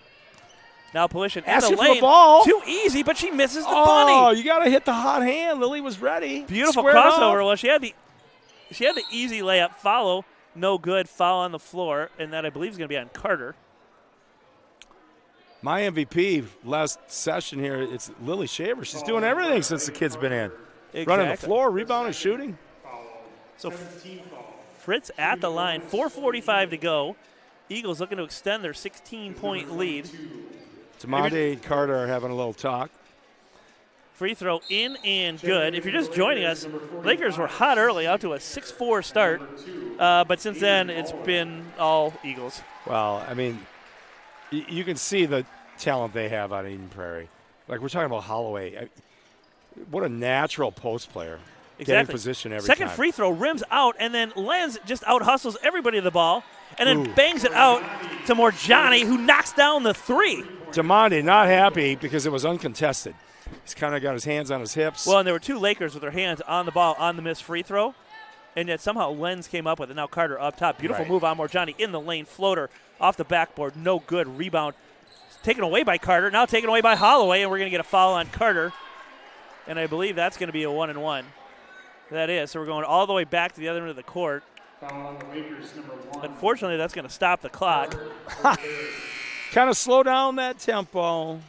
Now Polition in
asking
the lane.
for the ball.
Too easy, but she misses the bunny.
Oh, you got to hit the hot hand. Lily was ready.
Beautiful
Squared
crossover.
up.
Well, she had the easy layup. Follow, no good. Foul on the floor, and that I believe is going to be on Carter.
My MVP last session here, it's Lily Shaver. She's doing everything since the kid's been in.
Exactly.
Running the floor, rebounding, shooting.
So Fritz at the line, 4:45 to go. Eagles looking to extend their 16-point lead.
Tamade and Carter are having a little talk.
Free throw in and good. If you're just joining us, Lakers were hot early, out to a 6-4 start. But since then, it's been all Eagles.
Well, I mean, you can see the talent they have on Eden Prairie. Like we're talking about Holloway. What a natural post player.
Exactly.
Getting position every
Second
time.
free throw, rims out, and then Lenz just out-hustles everybody to the ball, and then bangs it out to Morjani, who knocks down the three.
Tamade not happy because it was uncontested. He's kind of got his hands on his hips.
Well, and there were two Lakers with their hands on the ball on the missed free throw, and yet somehow Lenz came up with it. Now Carter up top. Beautiful move on Morjani in the lane. Floater off the backboard. No good. Rebound taken away by Carter. Now taken away by Holloway, and we're going to get a foul on Carter. And I believe that's going to be a 1-and-1. That is. So we're going all the way back to the other end of the court.
Foul on the Lakers, number 1.
Unfortunately, that's going to stop the clock.
Kind of slow down that tempo.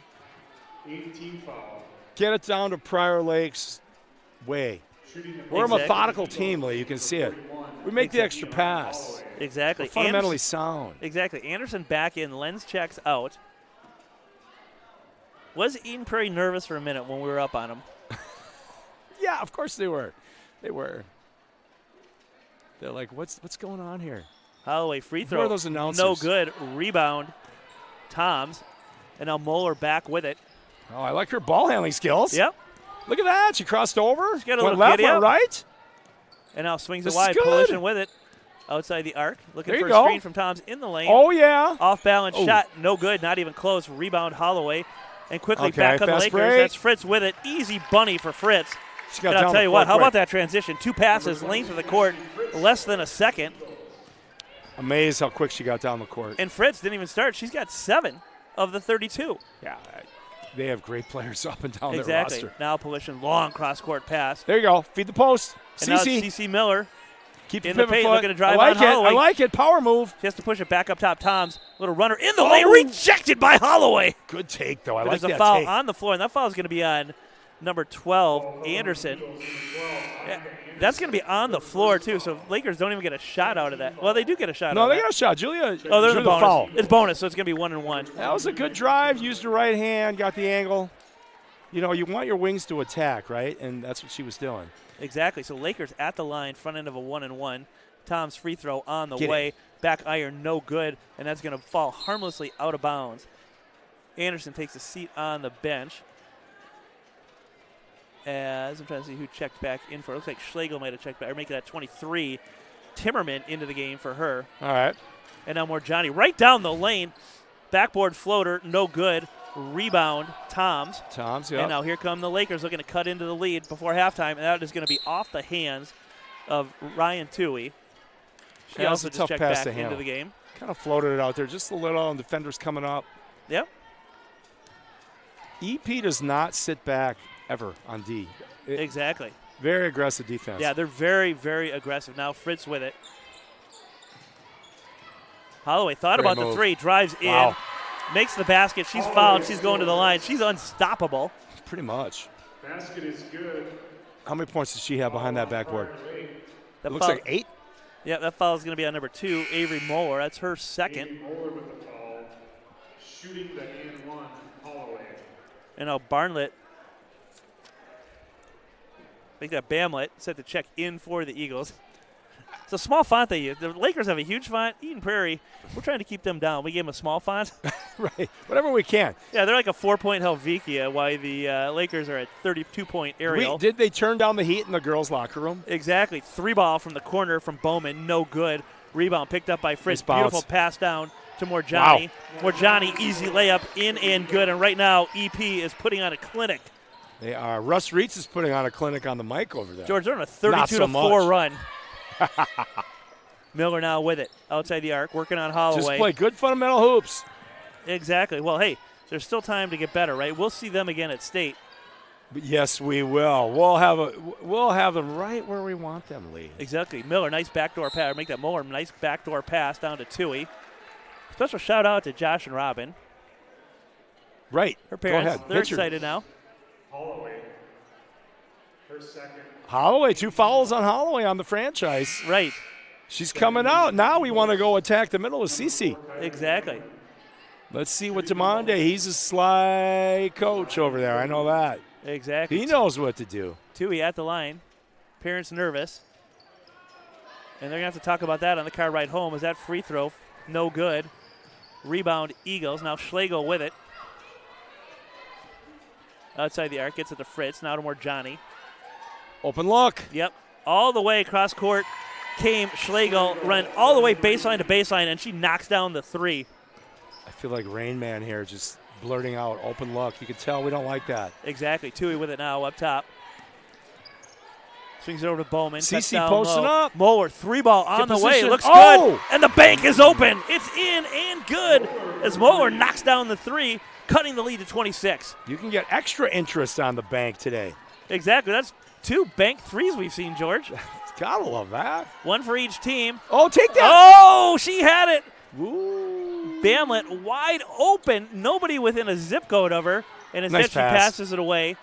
18 foul.
Get it down to Prior Lake's way. We're a methodical team, Lee. You can see it. We make the extra pass.
Exactly.
We're fundamentally sound.
Exactly. Anderson back in. Lenz checks out. Was Eden Prairie nervous for a minute when we were up on him?
Yeah, of course they were. They were. They're like, what's going on here?
Holloway free throw.
Who are those announcers?
No good. Rebound. Toms. And now Moeller back with it.
Oh, I like her ball handling skills.
Yep.
Look at that. She crossed over.
She got a
went
little
left,
giddy
went
up.
right.
And now swings
This
it wide.
is good.
Collision with it. Outside the arc. Looking
There
for
you
a
go.
screen from Toms in the lane.
Oh, yeah.
Off balance
Oh.
shot. No good. Not even close. Rebound Holloway. And quickly
Okay,
back on the
fast
Lakers.
break.
That's Fritz with it. Easy bunny for Fritz.
She got
And I'll
down
tell
the
you
court
what, how
quick.
about that transition? 2 passes, length of the court, less than a second.
Amazed how quick she got down the court.
And Fritz didn't even start. She's got 7 of the 32.
Yeah, they have great players up and down
Exactly.
their roster.
Now Polition, long cross-court pass.
There you go. Feed the post.
And now
CC.
CC Miller
Keep
in
the
the
pivot
paint,
foot.
looking to drive
I like
on
it.
Holloway.
I like it. Power move.
She has to push it back up top. Tom's little runner in the lane, rejected by Holloway.
Good take, though. I
But
like
there's
that
a foul
take.
on the floor, and that foul is going to be on number 12, Anderson. Yeah, that's going to be on the floor, too, so Lakers don't even get a shot out of that. Well, they do get a shot out
No,
of
they
that.
got a shot. Julia
Oh, there's
drew
a
the
bonus.
foul.
It's bonus, so it's going to be 1-and-1.
That was a good drive. Used her right hand, got the angle. You know, you want your wings to attack, right? And that's what she was doing.
Exactly. So Lakers at the line, front end of a 1-and-1. Tom's free throw on the
Get
way.
it.
Back iron, no good, and that's going to fall harmlessly out of bounds. Anderson takes a seat on the bench. As I'm trying to see who checked back in for it. Looks like Schlegel might have checked back, or making that 23. Timmerman into the game for her.
All right.
And now Morjani right down the lane. Backboard floater, no good. Rebound, Toms.
Toms, yeah.
And now here come the Lakers looking to cut into the lead before halftime, and that is going to be off the hands of Ryan Toohey. She also just checked back into the game.
Kind of floated it out there just a little, and defenders coming up.
Yep.
EP does not sit back ever on D.
Exactly.
Very aggressive defense.
Yeah, they're very, very aggressive. Now Fritz with it. Holloway thought
Great
about
move.
the three, drives in, makes the basket. She's fouled. She's going to the line. She's unstoppable.
Pretty much.
Basket is good.
How many points does she have behind that backboard?
That
looks like 8.
Yeah, that foul is going to be on number 2, Avery Moeller. That's her second.
Avery Moeller with the foul. Shooting the and one, Holloway.
And now Barnlett. Make that Bamlett set to check in for the Eagles. It's a small font they use. The Lakers have a huge font. Eden Prairie, we're trying to keep them down. We gave them a small font.
Right. Whatever we can.
Yeah, they're like a 4-point Helvetia, while the Lakers are at 32-point Ariel.
Did they turn down the heat in the girls' locker room?
Exactly. 3-ball from the corner from Bowman. No good. Rebound picked up by Fritz.
Nice
Beautiful
bounce.
pass down to Morjani.
Wow.
Morjani, easy layup, in and good. And right now, EP is putting on a clinic.
They are. Russ Reitz is putting on a clinic on the mic over there.
George, they're on a 32-4 run. Miller now with it outside the arc, working on Holloway.
Just play good fundamental hoops.
Exactly. Well, hey, there's still time to get better, right? We'll see them again at state.
But yes, we will. We'll have them right where we want them, Lee.
Exactly. Miller, nice backdoor pass. Make that Moeller, nice backdoor pass down to Toohey. Special shout out to Josh and Robin.
Right.
Her parents,
Go ahead.
they're excited now.
Holloway. Her second.
Holloway, 2 fouls on Holloway on the franchise.
Right.
She's coming out. Now we want to go attack the middle of Cece.
Exactly.
Let's see what Demonde, he's a sly coach over there. I know that.
Exactly.
He knows what to do.
Toohey at the line. Parents nervous. And they're going to have to talk about that on the car ride home. Is that free throw? No good. Rebound, Eagles. Now Schlegel with it. Outside the arc, gets it to Fritz. Now to Morjani.
Open look.
Yep. All the way across court came Schlegel, run all the way baseline to baseline, and she knocks down the 3.
I feel like Rain Man here just blurting out open look. You can tell we don't like that.
Exactly. Toohey with it now up top. Swings it over to Bowman.
CC posting up.
Moeller, 3-ball on the way.
Position.
Looks
Oh!
good. And the bank is open. It's in and good as Moeller knocks down the 3, cutting the lead to 26.
You can get extra interest on the bank today.
Exactly. That's 2 bank 3s we've seen, George.
Gotta love that.
1 for each team.
Oh, take that.
Oh, she had it.
Woo.
Bamlett wide open. Nobody within a zip code of her. And instead
Nice
she
pass.
passes it away.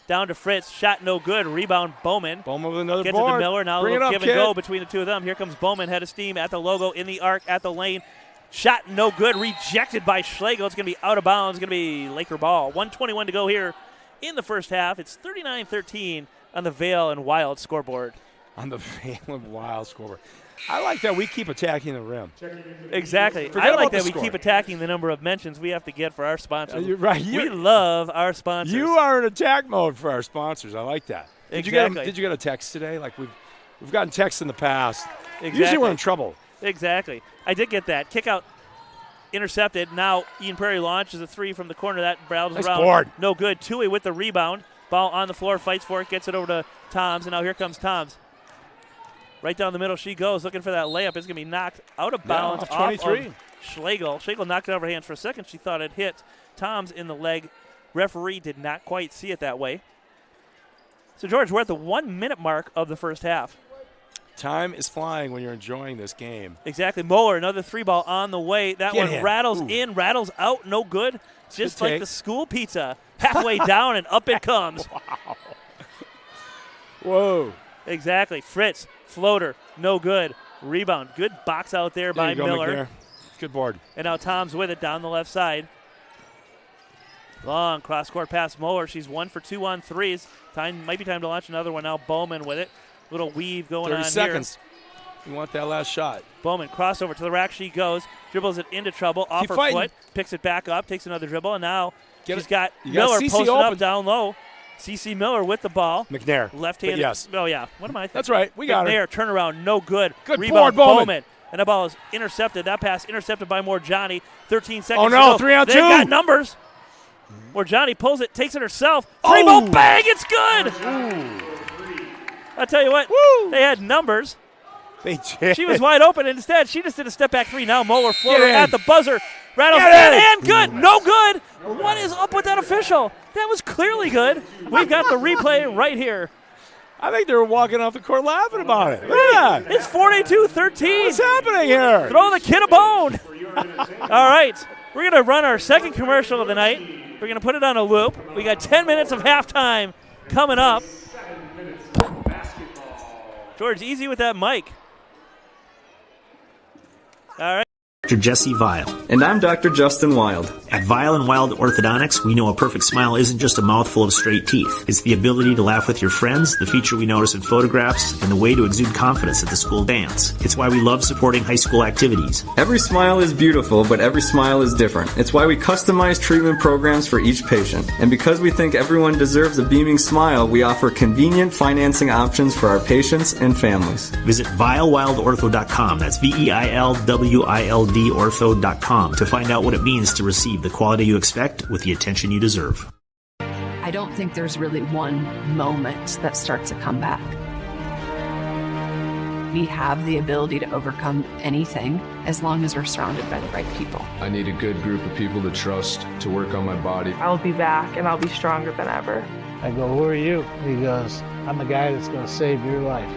Down to Fritz. Shot no good. Rebound Bowman.
Bowman with another
Gets
board.
it to Miller. Now
Bring
a
it
little
up,
give
kid.
and go between the two of them. Here comes Bowman. Head of steam at the logo, in the arc, at the lane. Shot no good. Rejected by Schlegel. It's going to be out of bounds. It's going to be Laker ball. 1:21 to go here in the first half. It's 39-13 on the Vale and Wild scoreboard.
On the Vale and Wild scoreboard. I like that we keep attacking the rim.
Exactly.
Forget
I like
about
that
the
we
score.
keep attacking the number of mentions we have to get for our sponsors.
You're right.
We love our sponsors.
You are in attack mode for our sponsors. I like that. Did
Exactly.
you get a text today? Like we've gotten texts in the past.
Exactly.
Usually we're in trouble.
Exactly. I did get that. Kick out intercepted. Now Eden Prairie launches a 3 from the corner. That barrels
Nice
around.
board.
No good. Toohey with the rebound. Ball on the floor. Fights for it. Gets it over to Toms. And now here comes Toms. Right down the middle she goes, looking for that layup. It's going to be knocked out of bounds
off
off
23.
of Schlegel. Schlegel knocked it out of her hands for a second. She thought it hit Toms in the leg. Referee did not quite see it that way. So, George, we're at the 1-minute mark of the first half.
Time is flying when you're enjoying this game.
Exactly. Moeller, another 3-ball on the way. That
Get
one
him.
rattles
Ooh.
in, rattles out, no good. Just
Good
like
take.
the school pizza. Halfway down and up it comes.
Wow. Whoa.
Exactly. Fritz, floater, no good. Rebound. Good box out there by
There you go,
Miller.
McNair. Good board.
And now Tom's with it down the left side. Long cross-court pass Moeller. She's 1 for 2 on 3s. Might be time to launch another one now. Bowman with it. Little weave going
30
on
seconds. You want that last shot.
Bowman, crossover to the rack she goes. Dribbles it into trouble. Off
Keep
her
fighting.
foot. Picks it back up. Takes another dribble. And now
Get
she's
it.
got
You got
Miller
CC
posted
open.
up down low. CC Miller with the ball.
McNair.
Left-handed.
But yes.
Oh, yeah. What am I thinking?
That's right. We got her.
McNair, turnaround, no good.
Good
Rebound,
board, Bowman.
And the ball is intercepted. That pass intercepted by Morjani. 13 seconds
Oh,
to
no.
go.
3 on 2.
They've got numbers. where Johnny pulls it, takes it herself. Three-ball, bang, it's good! I tell you what, they had numbers.
They did.
She was wide open, and instead she just did a step back three. Now Moeller floater at the buzzer. Rattles and good. No good. What is up with that official? That was clearly good. We've got the replay right here.
I think they were walking off the court laughing about it. Look at that.
It's 42-13.
What's happening here?
Throw the kid a bone. All right. We're going to run our second commercial of the night. We're going to put it on a loop. We got 10 minutes of halftime coming up. George, easy with that mic. All right.
Dr. Jesse Vile.
And I'm Dr. Justin Wild.
At Vile and Wild Orthodontics, we know a perfect smile isn't just a mouthful of straight teeth. It's the ability to laugh with your friends, the feature we notice in photographs, and the way to exude confidence at the school dance. It's why we love supporting high school activities.
Every smile is beautiful, but every smile is different. It's why we customize treatment programs for each patient. And because we think everyone deserves a beaming smile, we offer convenient financing options for our patients and families.
Visit vilewildortho.com. That's VEILWILD ortho.com to find out what it means to receive the quality you expect with the attention you deserve.
I don't think there's really one moment that starts a comeback. We have the ability to overcome anything as long as we're surrounded by the right people.
I need a good group of people to trust to work on my body.
I'll be back and I'll be stronger than ever.
I go, who are you? He goes, I'm the guy that's going to save your life.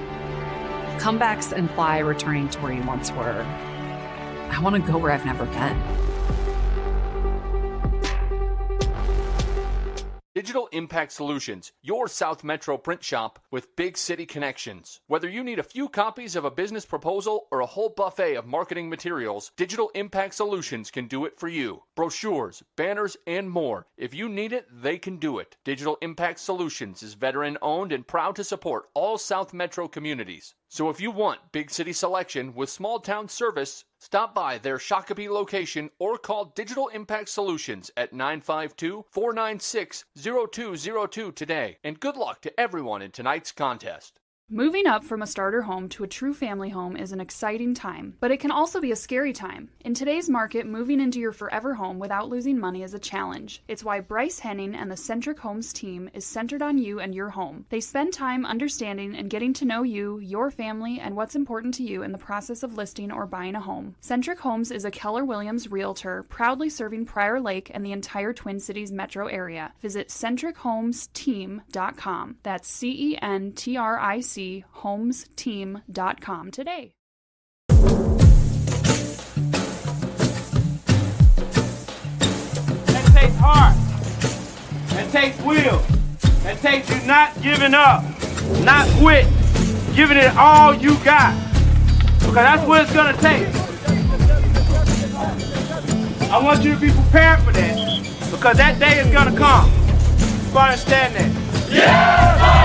Comebacks imply returning to where you once were. I want to go where I've never been.
Digital Impact Solutions, your South Metro print shop with big city connections. Whether you need a few copies of a business proposal or a whole buffet of marketing materials, Digital Impact Solutions can do it for you. Brochures, banners, and more. If you need it, they can do it. Digital Impact Solutions is veteran-owned and proud to support all South Metro communities. So if you want big city selection with small town service, stop by their Shakopee location or call Digital Impact Solutions at 952-496-0202 today. And good luck to everyone in tonight's contest.
Moving up from a starter home to a true family home is an exciting time, but it can also be a scary time. In today's market, moving into your forever home without losing money is a challenge. It's why Bryce Henning and the Centric Homes team is centered on you and your home. They spend time understanding and getting to know you, your family, and what's important to you in the process of listing or buying a home. Centric Homes is a Keller Williams Realtor, proudly serving Prior Lake and the entire Twin Cities metro area. Visit centrichomesteam.com. That's CENTRIC homesteam.com today.
That takes heart. That takes will. That takes you not giving up, not quit, giving it all you got. Because that's what it's going to take. I want you to be prepared for that. Because that day is going to come. You understand that? Yeah!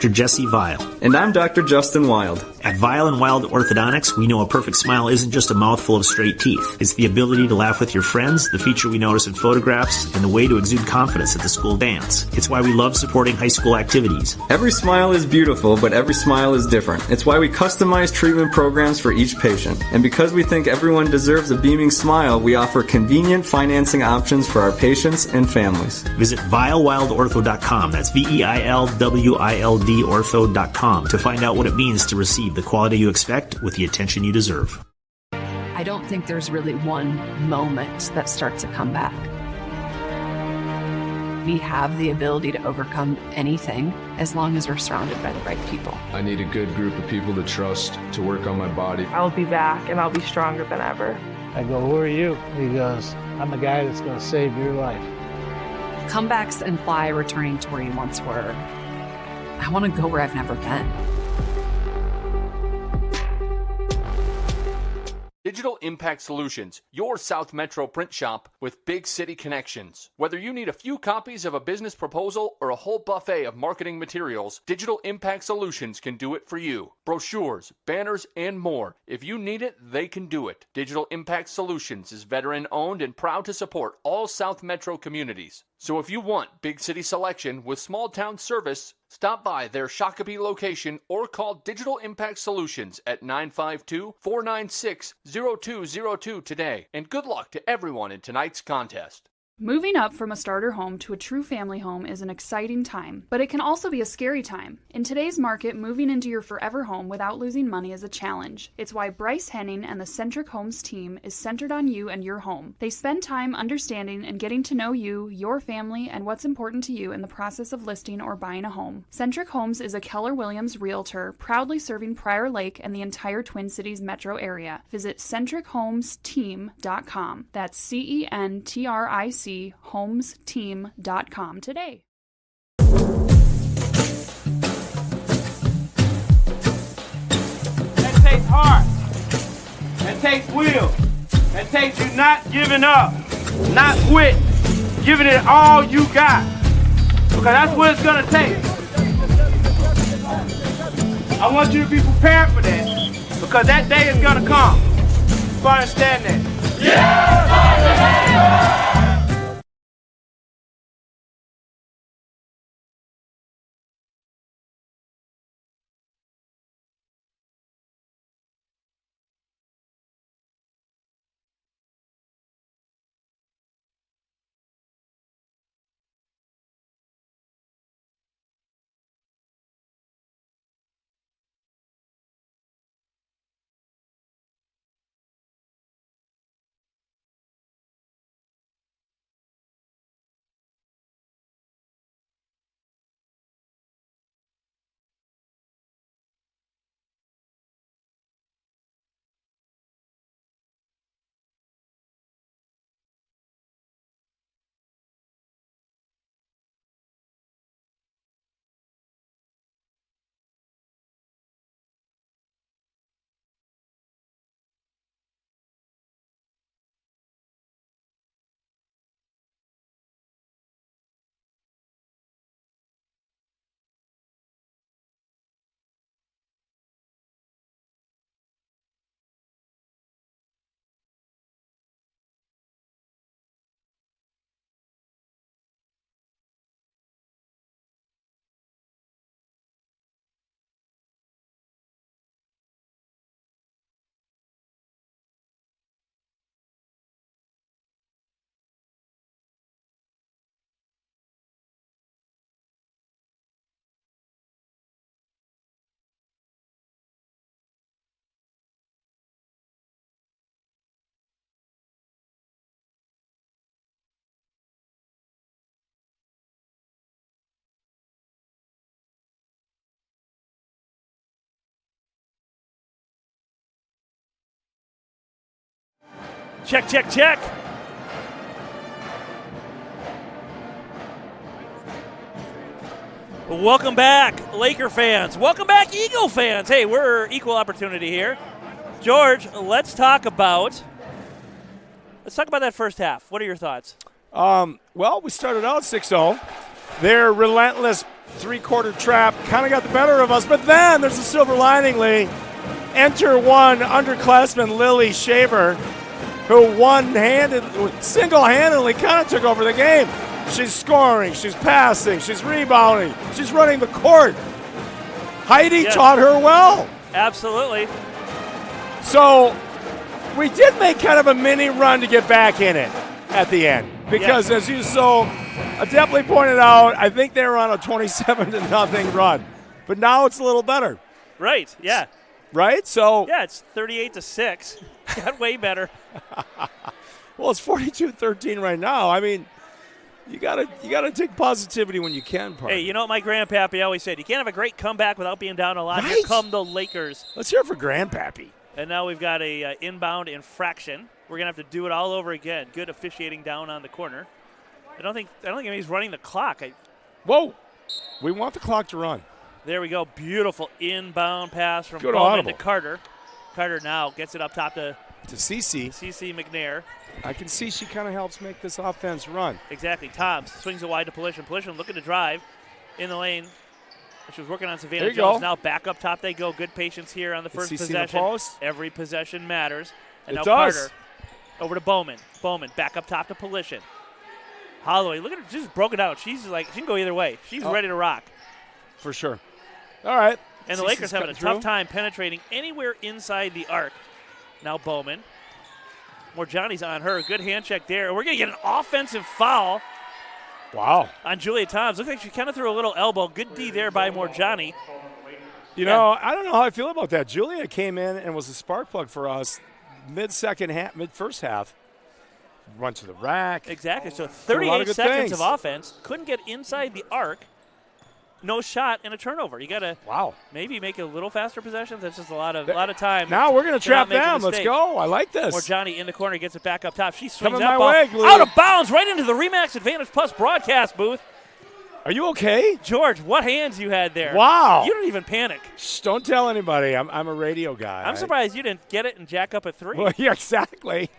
Dr. Jesse Vile.
And I'm Dr. Justin Wild.
At Vile and Wild Orthodontics, we know a perfect smile isn't just a mouthful of straight teeth. It's the ability to laugh with your friends, the feature we notice in photographs, and the way to exude confidence at the school dance. It's why we love supporting high school activities.
Every smile is beautiful, but every smile is different. It's why we customize treatment programs for each patient. And because we think everyone deserves a beaming smile, we offer convenient financing options for our patients and families.
Visit vilewildortho.com. That's VEILWILD ortho.com to find out what it means to receive the quality you expect with the attention you deserve.
I don't think there's really one moment that starts a comeback. We have the ability to overcome anything as long as we're surrounded by the right people.
I need a good group of people to trust to work on my body.
I'll be back and I'll be stronger than ever.
I go, who are you? He goes, I'm the guy that's going to save your life.
Comebacks imply returning to where you once were. I want to go where I've never been.
Digital Impact Solutions, your South Metro print shop with big city connections. Whether you need a few copies of a business proposal or a whole buffet of marketing materials, Digital Impact Solutions can do it for you. Brochures, banners, and more. If you need it, they can do it. Digital Impact Solutions is veteran-owned and proud to support all South Metro communities. So if you want big city selection with small town service, stop by their Shakopee location or call Digital Impact Solutions at 952-496-0202 today. And good luck to everyone in tonight's contest.
Moving up from a starter home to a true family home is an exciting time, but it can also be a scary time. In today's market, moving into your forever home without losing money is a challenge. It's why Bryce Henning and the Centric Homes team is centered on you and your home. They spend time understanding and getting to know you, your family, and what's important to you in the process of listing or buying a home. Centric Homes is a Keller Williams Realtor, proudly serving Prior Lake and the entire Twin Cities metro area. Visit centrichomesteam.com. That's CENTRIC homesteam.com today.
That takes heart. That takes will. That takes you not giving up, not quit, giving it all you got. Because that's what it's going to take. I want you to be prepared for that. Because that day is going to come. You understand that? Yeah!
Check, check, check. Welcome back, Laker fans. Welcome back, Eagle fans. Hey, we're equal opportunity here. George, let's talk about that first half. What are your thoughts?
Well, we started out 6-0. Their relentless three-quarter trap kind of got the better of us. But then there's a silver lining, Lee. Enter one underclassman, Lily Shaver, who single-handedly kind of took over the game. She's scoring, she's passing, she's rebounding, she's running the court. Heidi taught her well.
Absolutely.
So we did make kind of a mini run to get back in it at the end. Because as you so adeptly pointed out, I think they were on a 27-0 run. But now it's a little better.
Right, yeah.
Right? So
yeah, it's 38-6. Got way better.
Well, it's 42-13 right now. I mean, you gotta take positivity when you can, partner.
Hey, you know what my grandpappy always said? You can't have a great comeback without being down a lot.
Right?
Here come the Lakers.
Let's hear it for grandpappy.
And now we've got a inbound infraction. We're gonna have to do it all over again. Good officiating down on the corner. I don't think anybody's running the clock.
Whoa! We want the clock to run.
There we go. Beautiful inbound pass from
Good
Bowman
audible.
to Carter. Carter now gets it up top to
Cece.
Cece McNair.
I can see she kind of helps make this offense run.
Exactly. Toms swings it wide to Polishon. Polishon looking to drive in the lane. She was working on Savannah Jones. Now back up top they go. Good patience here on the first possession. Every possession matters. And now Carter over to Bowman. Bowman back up top to Polishon. Holloway, look at her. She's broken out. She's like, she can go either way. She's ready to rock.
For sure. All right.
And the Lakers having a tough time penetrating anywhere inside the arc. Now Bowman. Morjani's on her. Good hand check there. We're going to get an offensive foul.
Wow.
On Julia Toms. Looks like she kind of threw a little elbow. Good D there by Morjani.
You know, I don't know how I feel about that. Julia came in and was a spark plug for us mid-first half. Went to the rack.
Exactly. So 38 seconds of offense. Couldn't get inside the arc. No shot and a turnover. You got to maybe make a little faster possessions. That's just a lot of time.
Now we're going to trap them. Let's go. I like this.
Morjani in the corner gets it back up top. She swings
Coming
that
my
ball
way,
out of bounds right into the Remax Advantage Plus broadcast booth.
Are you okay?
George, what hands you had there.
Wow.
You don't even panic.
Shh, don't tell anybody. I'm a radio guy.
I'm surprised you didn't get it and jack up at 3.
Well, yeah, exactly.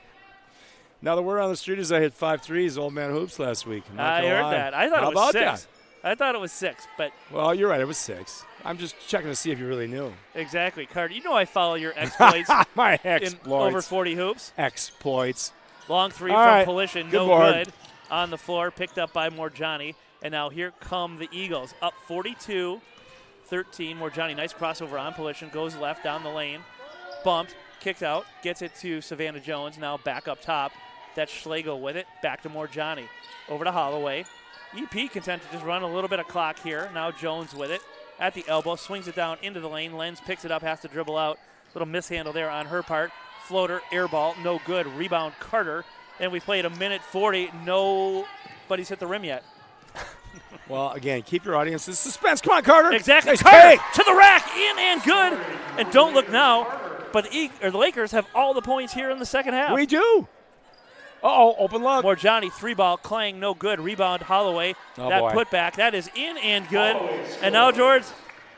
Now the word on the street is I hit 5 threes, old man hoops last week.
I heard that. I thought it was 6. I thought it was 6, but.
Well, you're right. It was 6. I'm just checking to see if you really knew.
Exactly, Carter. You know I follow your exploits.
My exploits.
In over 40 hoops.
Exploits.
Long 3 from Polishon. No good. On the floor, picked up by Morjani. And now here come the Eagles. Up 42-13. Morjani, nice crossover on Polishon. Goes left down the lane. Bumped. Kicked out. Gets it to Savannah Jones. Now back up top. That's Schlegel with it. Back to Morjani. Over to Holloway. EP content to just run a little bit of clock here. Now Jones with it. At the elbow. Swings it down into the lane. Lenz picks it up. Has to dribble out. Little mishandle there on her part. Floater. Air ball. No good. Rebound Carter. And we played a minute 40. Nobody's hit the rim yet.
Well, again, keep your audience in suspense. Come on, Carter.
Exactly.
Nice
Carter to the rack. In and good. And don't look now. But the Lakers have all the points here in the second half.
We do. Uh-oh, open look.
Morjani, 3-ball, Klang, no good. Rebound, Holloway. Putback, that is in and good. And now, George,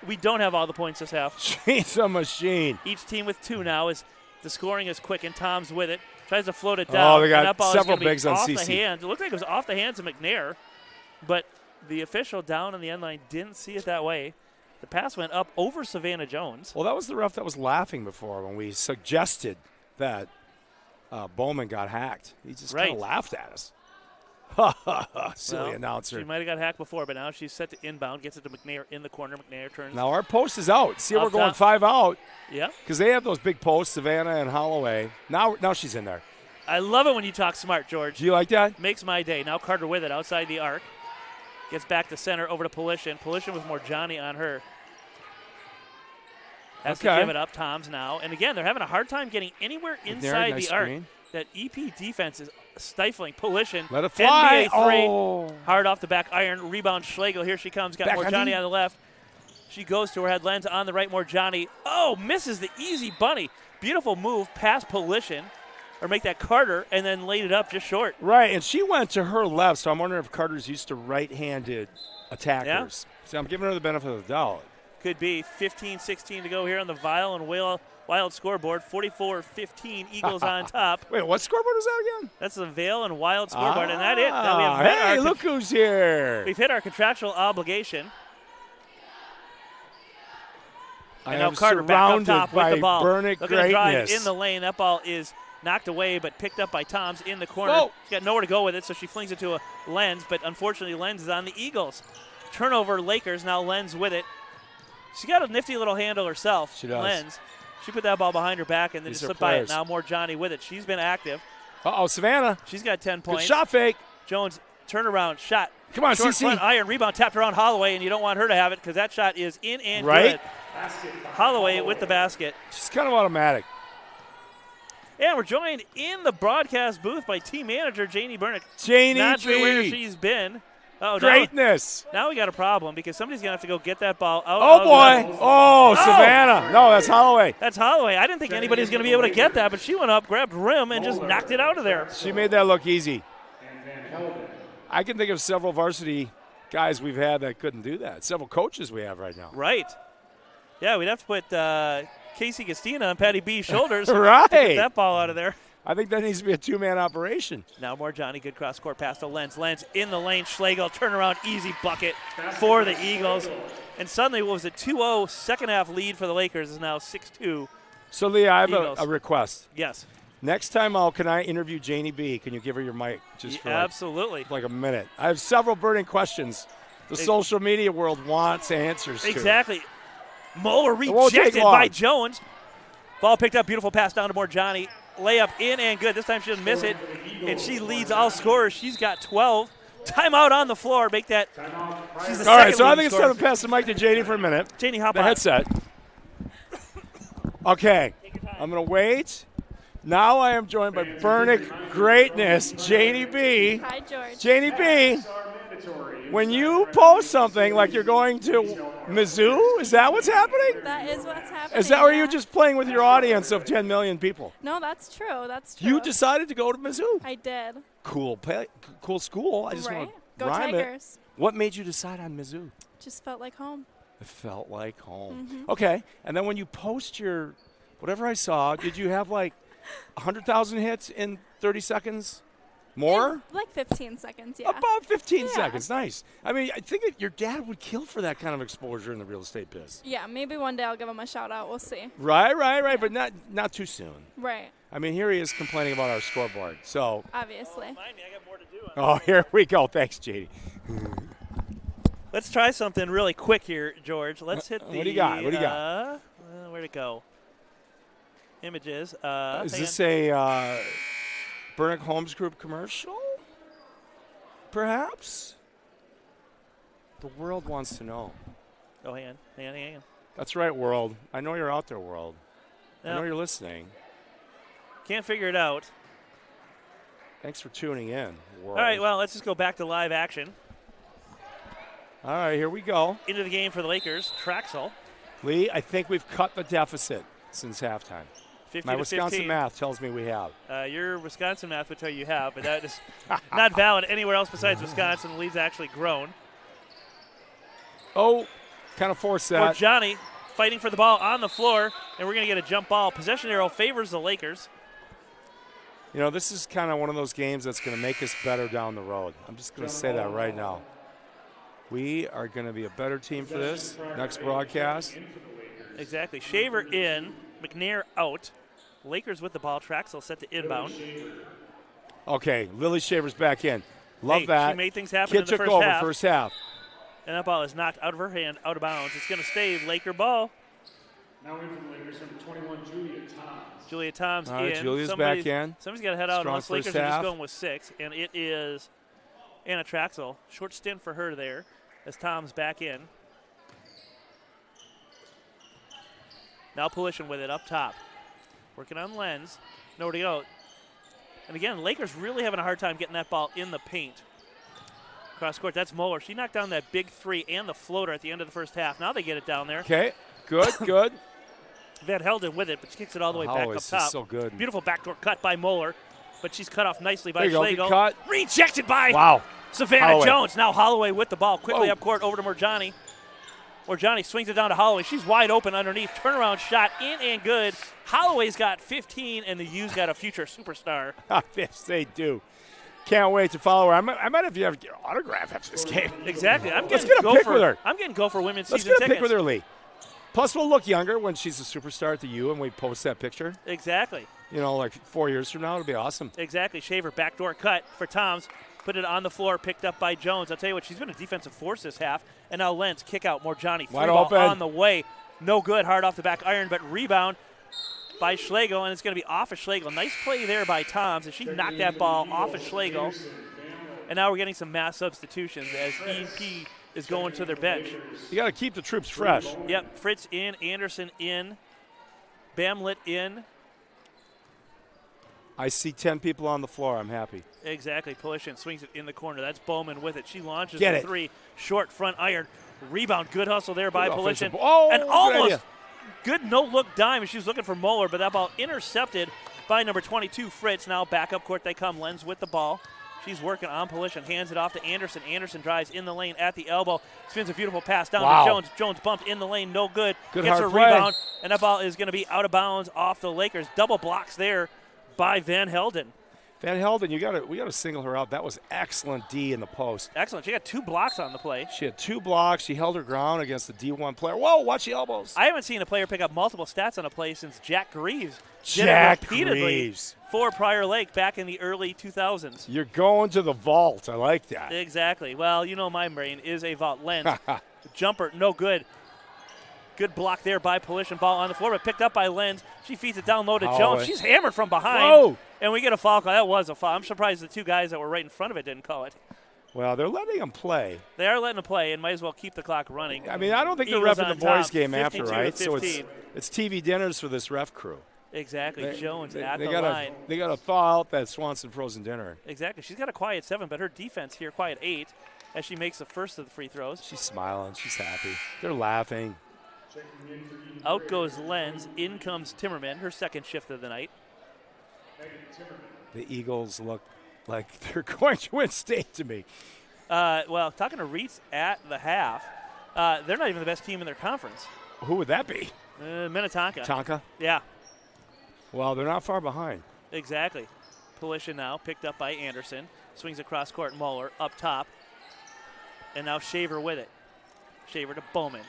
we don't have all the points this half.
She's a machine.
Each team with 2 now. Is the scoring is quick, and Tom's with it. Tries to float it down.
Oh, they got
that ball
several
is be
bigs on
off
CC.
The hands. It looked like it was off the hands of McNair, but the official down on the end line didn't see it that way. The pass went up over Savannah Jones.
Well, that was the ref that was laughing before when we suggested that Bowman got hacked. He just kind of laughed at us. Silly announcer.
She might have got hacked before, but now she's set to inbound. Gets it to McNair in the corner. McNair turns.
Now our post is out. See, we're going
top.
5 out.
Yeah.
Because they have those big posts, Savannah and Holloway. Now she's in there.
I love it when you talk smart, George.
Do you like that?
Makes my day. Now Carter with it outside the arc. Gets back to center over to Polishon. Polishon with Morjani on her. Has to give it up. Toms now. And again, they're having a hard time getting anywhere inside the arc. That EP defense is stifling. Polishon.
Let it fly.
NBA 3. Hard off the back iron. Rebound Schlegel. Here she comes. Got Morjani on the left. She goes to her head. Lenz on the right. Morjani. Oh, misses the easy bunny. Beautiful move past Polishon. Or make that Carter and then laid it up just short.
Right, and she went to her left, so I'm wondering if Carter's used to right-handed attackers.
Yeah.
So I'm giving her the benefit of the doubt.
Could be 15-16 to go here on the Vial and Wild scoreboard. 44-15, Eagles on top.
Wait, what scoreboard is that again?
That's the Vail and Wild scoreboard, and that's it. Now we have
look who's here.
We've hit our contractual obligation. And now Carter back up top with the ball.
Burnick
Looking to drive
greatness.
in the lane. That ball is knocked away, but picked up by Toms in the corner.
Whoa.
She's got nowhere to go with it, so she flings it to a Lenz, but unfortunately Lenz is on the Eagles. Turnover, Lakers. Now Lenz with it. She got a nifty little handle herself.
She does.
Lenz. She put that ball behind her back and then
These
just
are
slipped by it.
players.
Now more Johnny with it. She's been active.
Uh-oh, Savannah.
She's got 10
Good
points.
shot fake.
Jones, turnaround, shot.
Come on,
Short
CC.
front, iron, rebound, tapped around Holloway, and you don't want her to have it because that shot is in and
Right?
good. Holloway with the basket.
She's kind of automatic.
And we're joined in the broadcast booth by team manager Janie Burnick.
Janie
Not sure where
B.
she's been. Oh,
Greatness.
Now we got a problem because somebody's going to have to go get that ball out.
Oh,
of
boy.
the-
Oh, Savannah. No, that's Holloway.
That's Holloway. I didn't think anybody's going to be able to get that, but she went up, grabbed rim, and just knocked it out of there.
She made that look easy. I can think of several varsity guys we've had that couldn't do that. Several coaches we have right now.
Right. Yeah, we'd have to put Casey Gastina on Patty B's shoulders
Right.
to get that ball out of there.
I think that needs to be a two-man operation.
Now more Johnny. Good cross-court pass to Lenz. Lenz in the lane. Schlegel, turnaround, easy bucket for the Eagles. And suddenly, what was it, 2-0 second-half lead for the Lakers is now 6-2.
So, Leah, I have
Eagles.
a request.
Yes.
Next time out, can I interview Janie B? Can you give her your mic just for
Absolutely.
like a minute? I have several burning questions the social media world wants answers to.
Exactly. Moeller
won't take
rejected
long.
by Jones. Ball picked up. Beautiful pass down to more Johnny. Layup in and good. This time she doesn't miss it. And she leads all scorers. She's got 12. Timeout on the floor. Make that. She's the
All right,
second
so I
leading
think it's
scorer.
time to pass the mic to Janie for a minute.
Janie, hop
the
on.
headset. Okay, I'm going to wait. Now I am joined by Burnick Greatness, Janie B.
Hi, George.
Janie B., when you post something like you're going to Mizzou, is that what's happening?
That is what's happening.
Is that or are you
yeah.
just playing with your audience of 10 million people?
No, that's true. That's true.
You decided to go to Mizzou.
I did.
Cool school. I just
Right?
want to
Go
rhyme
Tigers.
it. What made you decide on Mizzou?
Just felt like home.
It felt like home.
Mhm.
Okay, and then when you post your whatever I saw, did you have like 100,000 hits in 30 seconds? More?
Like 15 seconds, yeah.
About 15
Yeah.
seconds. Nice. I mean, I think that your dad would kill for that kind of exposure in the real estate biz.
Yeah, maybe one day I'll give him a shout out. We'll see.
Right, but not too soon.
Right.
I mean, here he is complaining about our scoreboard. So,
Obviously.
oh, here we go. Thanks, JD.
Let's try something really quick here, George. Let's hit the.
What do you got? What do you got?
Where'd it go? Images.
Is
hang
this
on.
a Burnick Homes Group commercial? Perhaps? The world wants to know.
Oh, hang on.
That's right, world. I know you're out there, world. I know
No.
you're listening.
Can't figure it out.
Thanks for tuning in, world.
All right, well, let's just go back to live action.
All right, here we go.
Into the game for the Lakers. Traxel.
Lee, I think we've cut the deficit since halftime.
50
My
to
Wisconsin
15.
math tells me we have.
Your Wisconsin math would tell you have, but that is not valid anywhere else besides Wisconsin. The lead's actually grown.
Oh, kind of forced
For
that.
Johnny fighting for the ball on the floor, and we're going to get a jump ball. Possession arrow favors the Lakers.
You know, this is kind of one of those games that's going to make us better down the road. I'm just going to say that right now. We are going to be a better team for this next broadcast.
Exactly. Shaver in, McNair out. Lakers with the ball. Traxel set to inbound.
Okay, Lily Shaver's back in. Love
Hey,
that.
she made things happen
Kid
in the
took
first
over
half.
first half.
And that ball is knocked out of her hand, out of bounds. It's going to stay Laker ball.
Now in for the Lakers, number 21, Julia Toms.
Julia Toms
All right,
in.
Julia's back in.
Somebody's got to head out
Strong
unless Lakers
first
are just
half.
going with 6. And it is Anna Traxel. Short stint for her there as Toms back in. Now Pulishin with it up top. Working on Lenz. Nowhere to go. And again, Lakers really having a hard time getting that ball in the paint. Cross court, that's Moeller. She knocked down that big three and the floater at the end of the first half. Now they get it down there.
Okay, good.
Van Helden with it, but she kicks it all the way back
Holloway's
up top.
just so good.
Beautiful backdoor cut by Moeller, but she's cut off nicely by
There you go,
Schlegel.
good cut.
Rejected by
Wow.
Savannah
Holloway.
Jones. Now Holloway with the ball. Quickly
Whoa.
up court over to Morjani. Morjani swings it down to Holloway. She's wide open underneath. Turnaround shot in and good. Holloway's got 15, and the U's got a future superstar.
Yes, they do. Can't wait to follow her. I might have to have an autograph after this game.
Exactly.
Let's get a pic with her.
I'm getting Gopher women's
Let's
season
get a pic
tickets.
with her, Lee. Plus, we'll look younger when she's a superstar at the U and we post that picture.
Exactly.
You know, like 4 years from now, it'll be awesome.
Exactly. Shaver, backdoor cut for Toms. Put it on the floor, picked up by Jones. I'll tell you what, she's been a defensive force this half. And now Lenz, kick out, Morjani.
Wide
Three-ball
open.
on the way. No good, hard off the back iron, but rebound by Schlegel, and it's going to be off of Schlegel. Nice play there by Toms, and she knocked that ball off of Schlegel. And now we're getting some mass substitutions as E&P is going to their bench.
You got to keep the troops fresh.
Yep, Fritz in, Anderson in, Bamlet in.
I see 10 people on the floor. I'm happy.
Exactly. Polishin swings it in the corner. That's Bowman with it. She launches
Get
the
it.
three. Short front iron. Rebound. Good hustle there by Polishin.
Oh,
and
good
almost
idea.
good no-look dime. She was looking for Moeller, but that ball intercepted by number 22, Fritz. Now back up court they come. Lenz with the ball. She's working on Polishin. Hands it off to Anderson. Anderson drives in the lane at the elbow. Spins a beautiful pass down to Jones. Jones bumped in the lane. No good.
Good
Gets
hard
a
play.
rebound. And that ball is going to be out of bounds off the Lakers. Double blocks there by Van Helden.
Van Helden, we got to single her out. That was excellent D in the post.
Excellent. She got 2 blocks on the play.
She had 2 blocks. She held her ground against the D1 player. Whoa, watch the elbows.
I haven't seen a player pick up multiple stats on a play since Jack Greaves. Did
Jack
it repeatedly
Greaves.
for Prior Lake back in the early 2000s.
You're going to the vault. I like that.
Exactly. Well, you know my brain is a vault. Lenz. Jumper, no good. Good block there by Polishin. Ball on the floor, but picked up by Lenz. She feeds it down low to Jones. She's hammered from behind.
Whoa.
And we get a foul call. That was a foul. I'm surprised the 2 guys that were right in front of it didn't call it.
Well, they're letting them play.
They are letting them play and might as well keep the clock running.
I mean, I don't think they're
Eagles
reffing
on
the boys'
top,
game after,
52 to
right? So
15.
it's TV dinners for this ref crew.
Exactly. Jones at
they
the
gotta,
line.
They got to thaw out that Swanson frozen dinner.
Exactly. She's got a quiet 7, but her defense here quiet 8 as she makes the first of the free throws.
She's smiling. She's happy. They're laughing.
Out goes Lenz. In comes Timmerman, her second shift of the night.
The Eagles look like they're going to win state to me.
Well, talking to Reitz at the half, they're not even the best team in their conference.
Who would that be?
Minnetonka.
Tonka?
Yeah.
Well, they're not far behind.
Exactly. Polishin now picked up by Anderson. Swings across court. Moeller up top. And now Shaver with it. Shaver to Bowman.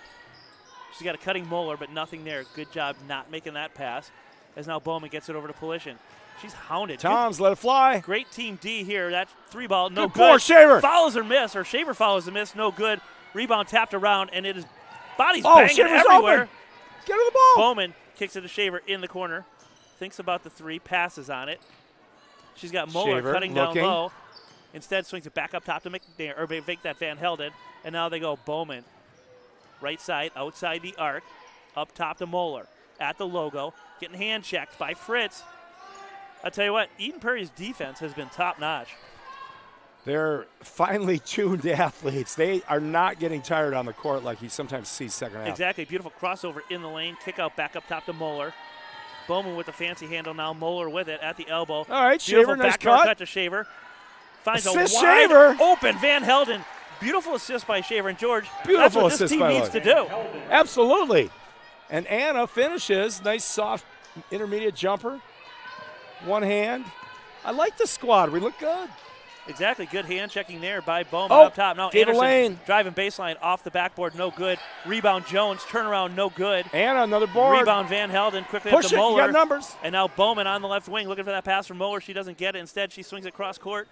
She's got a cutting Moeller, but nothing there. Good job not making that pass. As now Bowman gets it over to Polishin. She's hounded.
Toms, let it fly.
Great team D here. That 3-ball, no good.
Good. Shaver.
Follows or miss, or Shaver follows the miss, no good. Rebound tapped around, and it is bodies
Oh,
banging
Shaver's
everywhere.
open. Get her the ball.
Bowman kicks it to Shaver in the corner. Thinks about the 3, passes on it. She's got Moeller
Shaver
cutting
looking.
down low. Instead, swings it back up top to McNair, or make that Van Helden. And now they go Bowman. Right side, outside the arc. Up top to Moeller. At the logo. Getting hand checked by Fritz. I'll tell you what, Eden Prairie's defense has been top-notch.
They're finely tuned athletes. They are not getting tired on the court like you sometimes see second half.
Exactly. Beautiful crossover in the lane. Kick out back up top to Moeller. Bowman with the fancy handle now. Moeller with it at the elbow.
All right,
Beautiful
Shaver, nice
backdoor
cut.
cut to Shaver. Finds
Assist
a wide
Shaver.
open Van Helden. Beautiful assist by Shaver. And George,
Beautiful
that's what
assist
this team
by
needs
Lloyd.
to do.
Absolutely. And Anna finishes. Nice, soft, intermediate jumper. One hand. I like the squad. We look good.
Exactly. Good hand checking there by Bowman
Oh,
up top. Now
gave a
Anderson
lane.
driving baseline off the backboard. No good. Rebound Jones. Turnaround. No good.
Anna, another board.
Rebound Van Helden. Quickly
Push
up to
it. You
Moeller.
got numbers.
And now Bowman on the left wing looking for that pass from Moeller. She doesn't get it. Instead, she swings it cross court.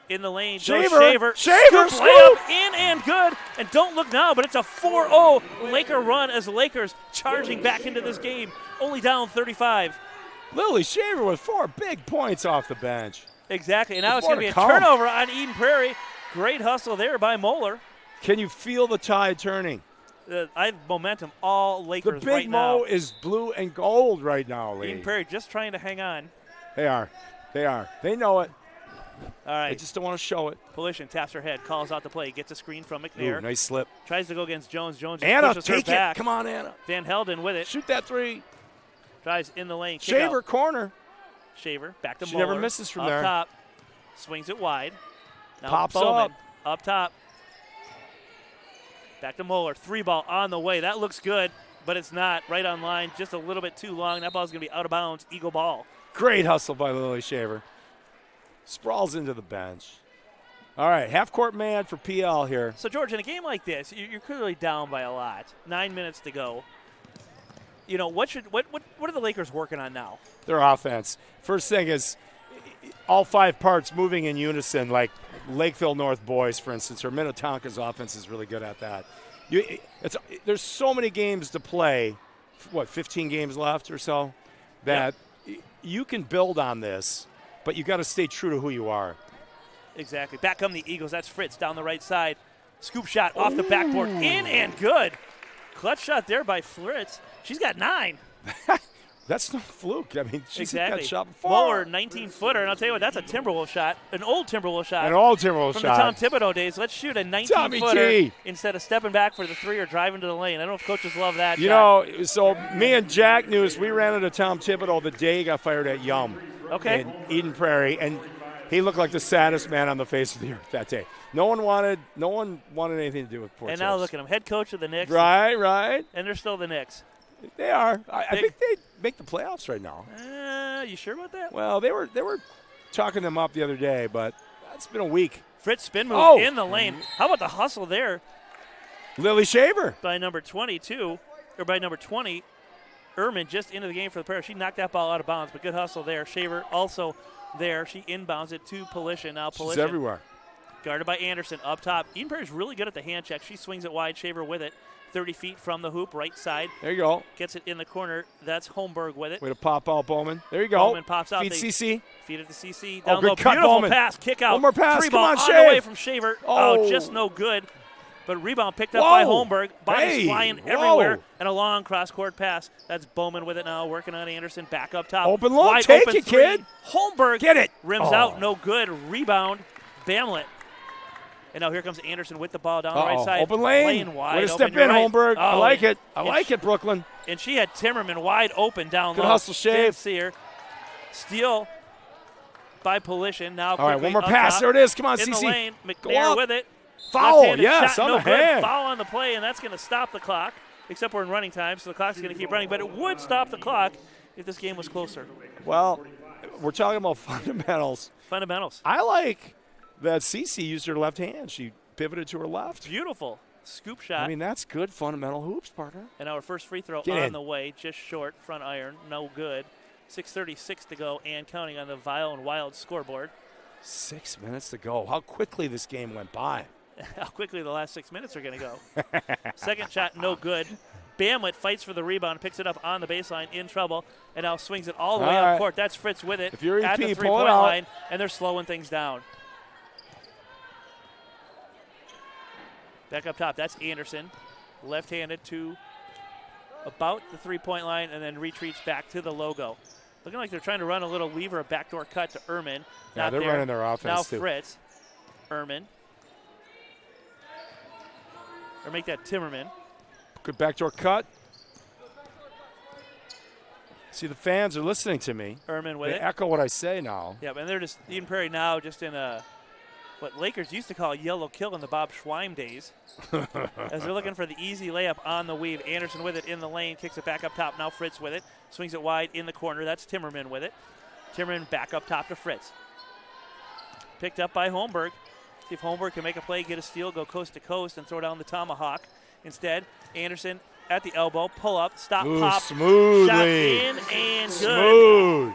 In the lane,
Shaver.
Shaver.
Shaver,
Scoop layup in and good. And don't look now, but it's a 4-0 Laker run as the Lakers charging back into this game. Only down 35.
Lily Shaver with 4 big points off the bench.
Exactly. And now it's
More
going to be
to
a
come.
turnover on Eden Prairie. Great hustle there by Moeller.
Can you feel the tide turning?
I have momentum all
The
Lakers
big
right
Mo
now.
is blue and gold right now, Lee.
Eden Prairie just trying to hang on.
They are. They are. They know it.
All right.
They just don't want to show it.
Polishin taps her head, calls out the play, gets a screen from McNair.
Ooh, nice slip.
Tries to go against Jones. Jones just
Anna,
pushes her
take
back.
it. Come on, Anna.
Van Helden with it.
Shoot that 3.
Drives in the lane. Kick
Shaver,
out.
corner.
Shaver back to
She
Moeller.
never misses from
up
there.
Top. Swings it wide. Now
Pops
Bowman
up.
top. Back to Moeller. 3-ball on the way. That looks good, but it's not. Right on line. Just a little bit too long. That ball's going to be out of bounds. Eagle ball.
Great hustle by Lily Shaver. Sprawls into the bench. All right, half-court man for PL here.
So, George, in a game like this, you're clearly down by a lot. 9 minutes to go. You know, what are the Lakers working on now?
Their offense. First thing is all 5 parts moving in unison, like Lakeville North boys, for instance, or Minnetonka's offense is really good at that. There's so many games to play, 15 games left or so, that you can build on this, but you got to stay true to who you are.
Exactly. Back come the Eagles. That's Fritz down the right side. Scoop shot off the backboard. In and good. Clutch shot there by Fritz. She's got 9.
That's no fluke. I mean, she's
exactly.
got shot before.
Lower 19-footer. And I'll tell you what, that's a Timberwolf shot. An old Timberwolf shot.
An old Timberwolf
from
shot.
From the Tom Thibodeau days. Let's shoot a 19-footer instead of stepping back for the 3 or driving to the lane. I don't know if coaches love that shot.
You know, so me and Jack News, we ran into Tom Thibodeau the day he got fired at Yum.
Okay.
In Eden Prairie. And he looked like the saddest man on the face of the earth that day. No one wanted anything to do with poor
And now look at him, head coach of the Knicks.
Right.
And they're still the Knicks.
They are. I think they make the playoffs right now.
You sure about that?
Well, they were talking them up the other day, but it's been a week.
Fritz spin move in the lane. How about the hustle there?
Lily Shaver.
By number 22, or by number 20, Ehrman just into the game for the pair. She knocked that ball out of bounds, but good hustle there. Shaver also there. She inbounds it to Polishin. Now Polishin.
She's everywhere.
Guarded by Anderson up top. Eden Prairie's really good at the hand check. She swings it wide. Shaver with it. 30 feet from the hoop, right side.
There you go.
Gets it in the corner. That's Holmberg with it.
Way to pop out Bowman. There you go.
Bowman pops out.
Feed CC.
Feed it to CC. Down
good
low.
cut,
Beautiful
Bowman.
pass. Kick out.
One more pass.
3
Come
ball
on,
on
Shave.
the way from Shaver. Oh, just no good. But rebound picked up by Holmberg. Bodies flying everywhere. And a long cross-court pass. That's Bowman with it now, working on Anderson. Back up top.
Open look.
Wide
Take
open
it,
3.
kid.
Holmberg.
Get it.
Rims out. No good. Rebound. Bamlett. And now here comes Anderson with the ball down the right side.
Open lane.
Laying wide.
Way to step
open.
in,
Right.
Holmberg.
Oh,
I like it. I like it, Brooklyn.
And she had Timmerman wide open down
Good
low.
hustle, Shave.
Didn't see her. Steal by Polishin. Now
all right, one more
up
pass.
top.
There it is. Come on,
in
CC.
the lane. McNair with it.
Foul.
Left-handed
Yes,
shot,
on
no
the
good.
hand.
Foul on the play, and that's going to stop the clock, except we're in running time, so the clock's going to keep running. But it would stop the clock if this game was closer.
Well, we're talking about fundamentals.
Fundamentals.
I like that CC used her left hand. She pivoted to her left.
Beautiful. Scoop shot.
I mean, that's good fundamental hoops, partner.
And our first free throw
Get
on
in.
the way, just short, front iron, no good. 6:36 to go and counting on the Vile and Wild scoreboard.
6 minutes to go. How quickly this game went by.
How quickly the last 6 minutes are going to go. Second shot, no good. Bamlett fights for the rebound, picks it up on the baseline, in trouble, and now swings it all the way up court. That's Fritz with it
If you're
at
EP,
the
pull it
three-point
out.
line, and they're slowing things down. Back up top, that's Anderson. Left-handed to about the three-point line, and then retreats back to the logo. Looking like they're trying to run a little lever, a backdoor cut to Ehrman.
Yeah,
Not
they're
there.
running their offense,
now
too.
Fritz. Ehrman. Or make that Timmerman.
Good backdoor cut. See, the fans are listening to me.
Ehrman with
they
it.
echo what I say now.
Yeah, and they're just Eden Prairie now just in a what Lakers used to call a yellow kill in the Bob Schweim days. As they're looking for the easy layup on the weave. Anderson with it in the lane, kicks it back up top. Now Fritz with it. Swings it wide in the corner. That's Timmerman with it. Timmerman back up top to Fritz. Picked up by Holmberg. See if Holmberg can make a play, get a steal, go coast to coast, and throw down the tomahawk. Instead, Anderson at the elbow, pull up, stop, pop,
smoothly.
shot in and good.
Smooth.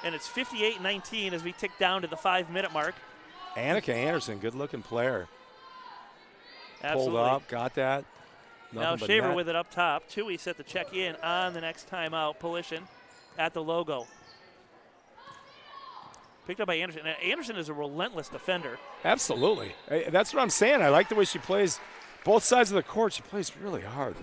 And it's 58-19 as we tick down to the 5-minute mark.
Annika Anderson, good-looking player.
Absolutely.
Pulled up, got that.
Now
Nothing but
Shaver
net.
with it up top. Tui set the check in on the next timeout. Polishin at the logo. Picked up by Anderson. And Anderson is a relentless defender.
Absolutely. That's what I'm saying. I like the way she plays both sides of the court. She plays really hard.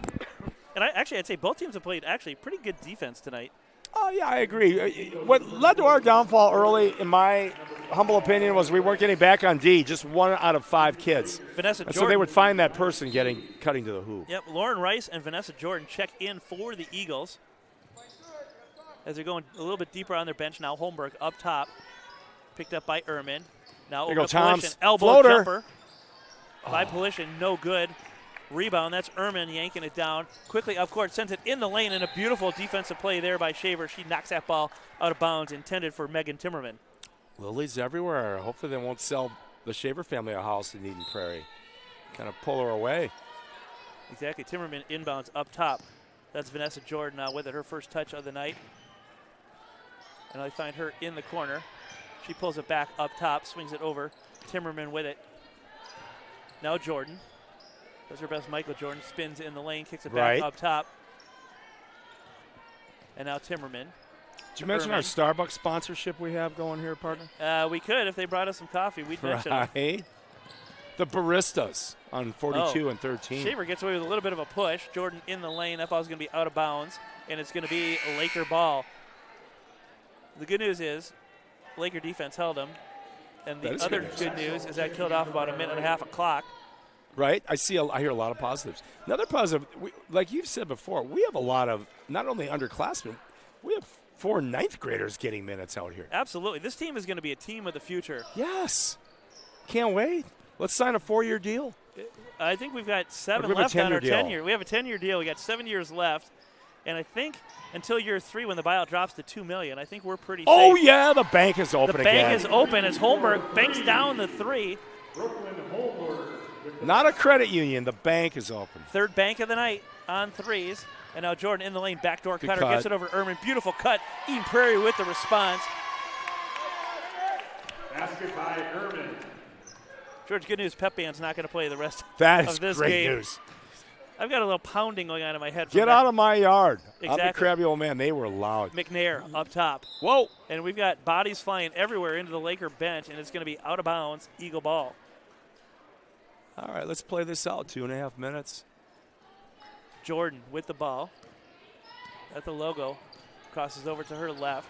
And I'd say both teams have played actually pretty good defense tonight.
Oh, yeah, I agree. What led to our downfall early, in my humble opinion, was we weren't getting back on D, just 1 out of 5 kids.
Vanessa
and
Jordan.
so they would find that person cutting to the hoop.
Yep, Lauren Rice and Vanessa Jordan check in for the Eagles. As they're going a little bit deeper on their bench now, Holmberg up top. Picked up by Ehrman. Now
There
over
go
to
Toms.
Polishin. Elbow
Floater.
jumper by Polishin. No good. Rebound. That's Ehrman yanking it down. Quickly up court. Sends it in the lane. And a beautiful defensive play there by Shaver. She knocks that ball out of bounds. Intended for Megan Timmerman.
Lilies everywhere. Hopefully they won't sell the Shaver family a house in Eden Prairie. Kind of pull her away.
Exactly. Timmerman inbounds up top. That's Vanessa Jordan now with it, her first touch of the night. And I find her in the corner. She pulls it back up top, swings it over. Timmerman with it. Now Jordan. Does her best Michael Jordan. Spins in the lane, kicks it back up top. And now Timmerman.
Did you mention our Starbucks sponsorship we have going here, partner?
We could. If they brought us some coffee, we'd mention it.
The baristas on 42 and 13.
Shaver gets away with a little bit of a push. Jordan in the lane. That ball's going to be out of bounds, and it's going to be a Laker ball. The good news is Laker defense held him, and the other good news is that killed off about a minute and a half of clock.
Right. I hear a lot of positives. Another positive, like you've said before, we have a lot of not only underclassmen, we have 4 ninth graders getting minutes out here.
Absolutely. This team is going to be a team of the future.
Yes. Can't wait. Let's sign a 4-year deal.
I think we've got 7 left on our 10-year. We have a 10-year deal. We got 7 years left. And I think until year 3, when the buyout drops to $2 million, I think we're pretty safe.
Oh, yeah, the bank is open again.
The bank is open as Holmberg banks down the 3.
Not a credit union. The bank is open.
Third bank of the night on 3s. And now Jordan in the lane, backdoor cutter, gets it over to Ehrman. Beautiful cut. Eden Prairie with the response.
Basket by Ehrman.
George, good news, Pep Band's not going to play the rest of this
great
game.
News.
I've got a little pounding going on in my head.
Get out of my yard.
Exactly.
I'm the crabby old man. They were loud.
McNair up top.
Whoa.
And we've got bodies flying everywhere into the Laker bench, and it's going to be out of bounds, Eagle ball.
All right, let's play this out. 2.5 minutes.
Jordan with the ball at the logo. Crosses over to her left.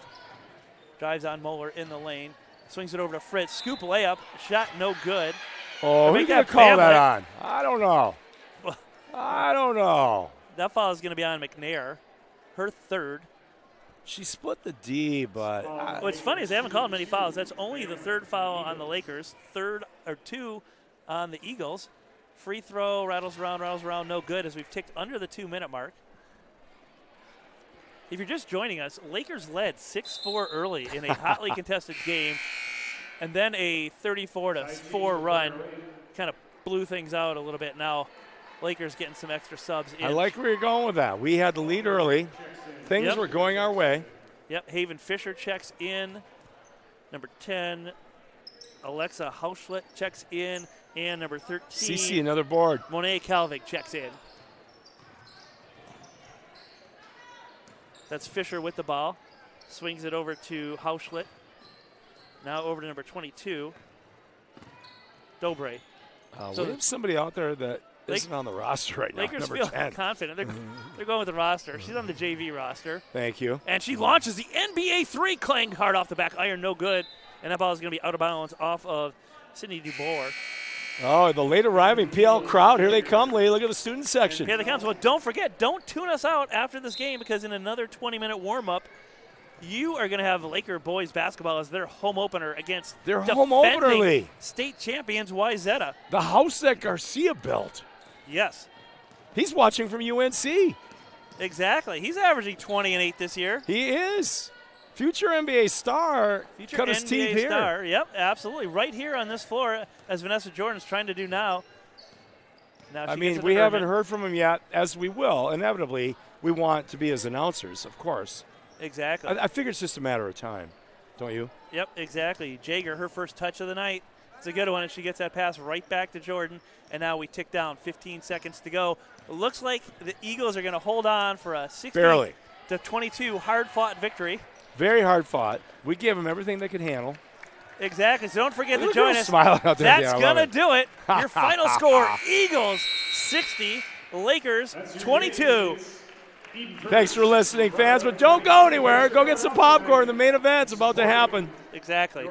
Drives on Moeller in the lane. Swings it over to Fritz. Scoop layup. Shot no good.
Oh, we got to call that on. I don't know. I don't know.
That foul is going to be on McNair. Her third.
She split the D, but...
What's funny is they haven't called many fouls. That's only the third foul on the Lakers. 2 on the Eagles. Free throw, rattles around, no good as we've ticked under the 2-minute mark. If you're just joining us, Lakers led 6-4 early in a hotly contested game, and then a 34-4 run kind of blew things out a little bit. Now Lakers getting some extra subs in.
I like where you're going with that. We had the lead early. Things were going our way.
Yep, Haven Fisher checks in. Number 10, Alexa Hauschlet checks in. And number 13,
CC, another board.
Monet Kalvik checks in. That's Fisher with the ball. Swings it over to Hauschlet. Now over to number 22, Dobre.
We have somebody out there that isn't on the roster right now.
Lakers
number
feel
10.
confident. They're going with the roster. She's on the JV roster.
Thank you.
And she launches the NBA 3, clang hard off the back iron, no good. And that ball is going to be out of bounds off of Sydney DuBois.
Oh, the late arriving PL crowd. Here they come, Lee. Look at the student section.
Here they come. Well, don't forget, don't tune us out after this game because in another 20-minute warm-up, you are going to have Laker boys basketball as their home opener against defending state champions Wayzata.
The house that Garcia built.
Yes.
He's watching from UNC.
Exactly. He's averaging 20 and 8 this year.
He is. Future NBA star. Cut his teeth here.
Star. Yep, absolutely. Right here on this floor, as Vanessa Jordan's trying to do now.
I mean, we haven't heard from him yet, as we will. Inevitably, we want to be his announcers, of course.
Exactly.
I figure it's just a matter of time, don't you?
Yep, exactly. Jager, her first touch of the night. It's a good one, and she gets that pass right back to Jordan. And now we tick down 15 seconds to go. It looks like the Eagles are going to hold on for a 60-22 hard-fought victory.
Very hard fought. We gave them everything they could handle.
Exactly. So don't forget to join us.
Smiling out there.
That's going to do it. Your final score, Eagles 60, Lakers 22.
Thanks for listening, fans. But don't go anywhere. Go get some popcorn. The main event's about to happen.
Exactly.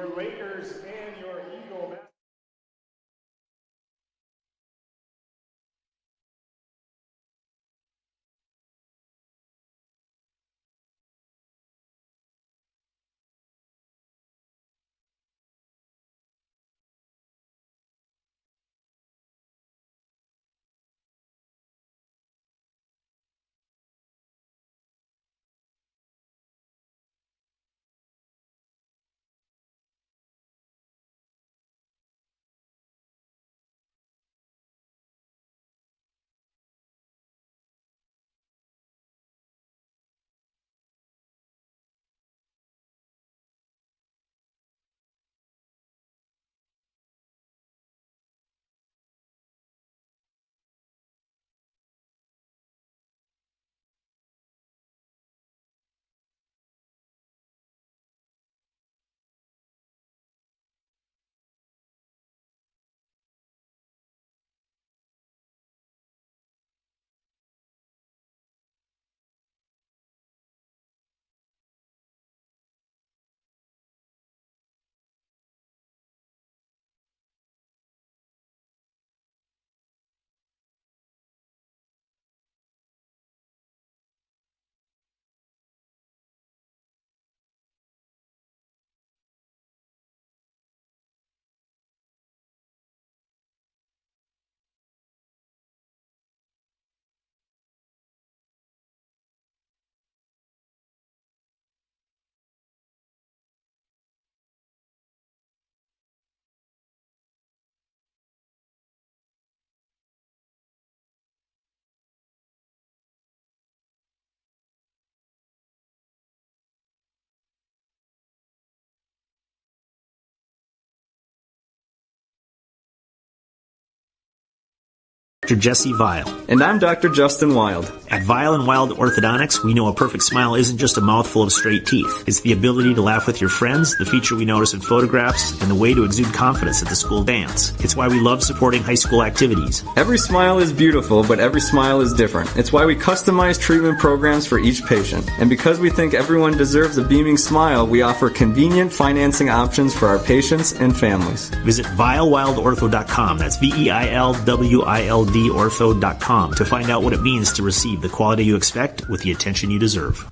Dr. Jesse Vile.
And I'm Dr. Justin Wild.
At Vile and Wild Orthodontics, we know a perfect smile isn't just a mouthful of straight teeth. It's the ability to laugh with your friends, the feature we notice in photographs, and the way to exude confidence at the school dance. It's why we love supporting high school activities.
Every smile is beautiful, but every smile is different. It's why we customize treatment programs for each patient. And because we think everyone deserves a beaming smile, we offer convenient financing options for our patients and families.
Visit vilewildortho.com. That's VEILWILD ortho.com to find out what it means to receive the quality you expect with the attention you deserve.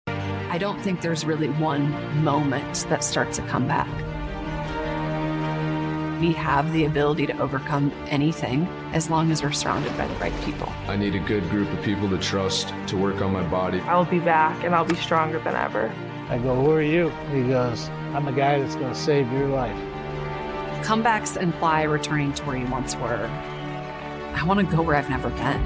I don't think there's really one moment that starts a comeback. We have the ability to overcome anything as long as we're surrounded by the right people.
I need a good group of people to trust to work on my body.
I'll be back and I'll be stronger than ever.
I go, who are you? He goes, I'm the guy that's going to save your life.
Comebacks imply returning to where you once were. I want to go where I've never been.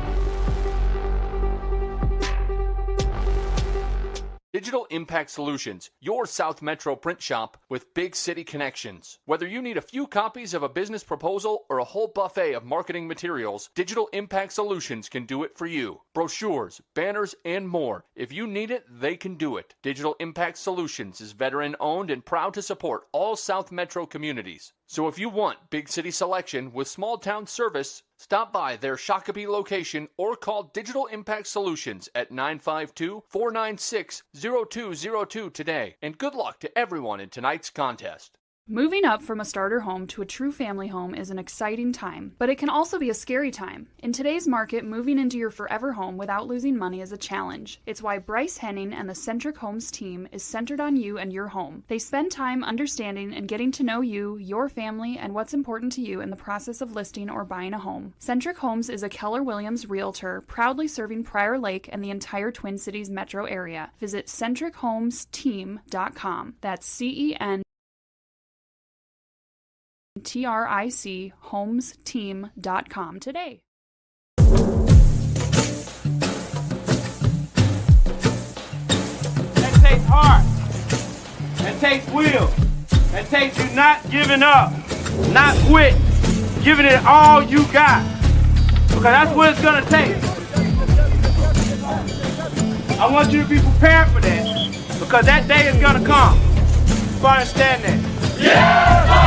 Digital Impact Solutions, your South Metro print shop with big city connections. Whether you need a few copies of a business proposal or a whole buffet of marketing materials, Digital Impact Solutions can do it for you. Brochures, banners, and more. If you need it, they can do it. Digital Impact Solutions is veteran-owned and proud to support all South Metro communities. So if you want big city selection with small town service, stop by their Shakopee location or call Digital Impact Solutions at 952-496-0202 today. And good luck to everyone in tonight's contest.
Moving up from a starter home to a true family home is an exciting time, but it can also be a scary time. In today's market, moving into your forever home without losing money is a challenge. It's why Bryce Henning and the Centric Homes team is centered on you and your home. They spend time understanding and getting to know you, your family, and what's important to you in the process of listing or buying a home. Centric Homes is a Keller Williams Realtor, proudly serving Prior Lake and the entire Twin Cities metro area. Visit centrichomesteam.com. That's CENTRICHomesteam.com today.
That takes heart. That takes will. That takes you not giving up, not quit, giving it all you got. Because that's what it's going to take. I want you to be prepared for that. Because that day is going to come. You understand that? Yeah!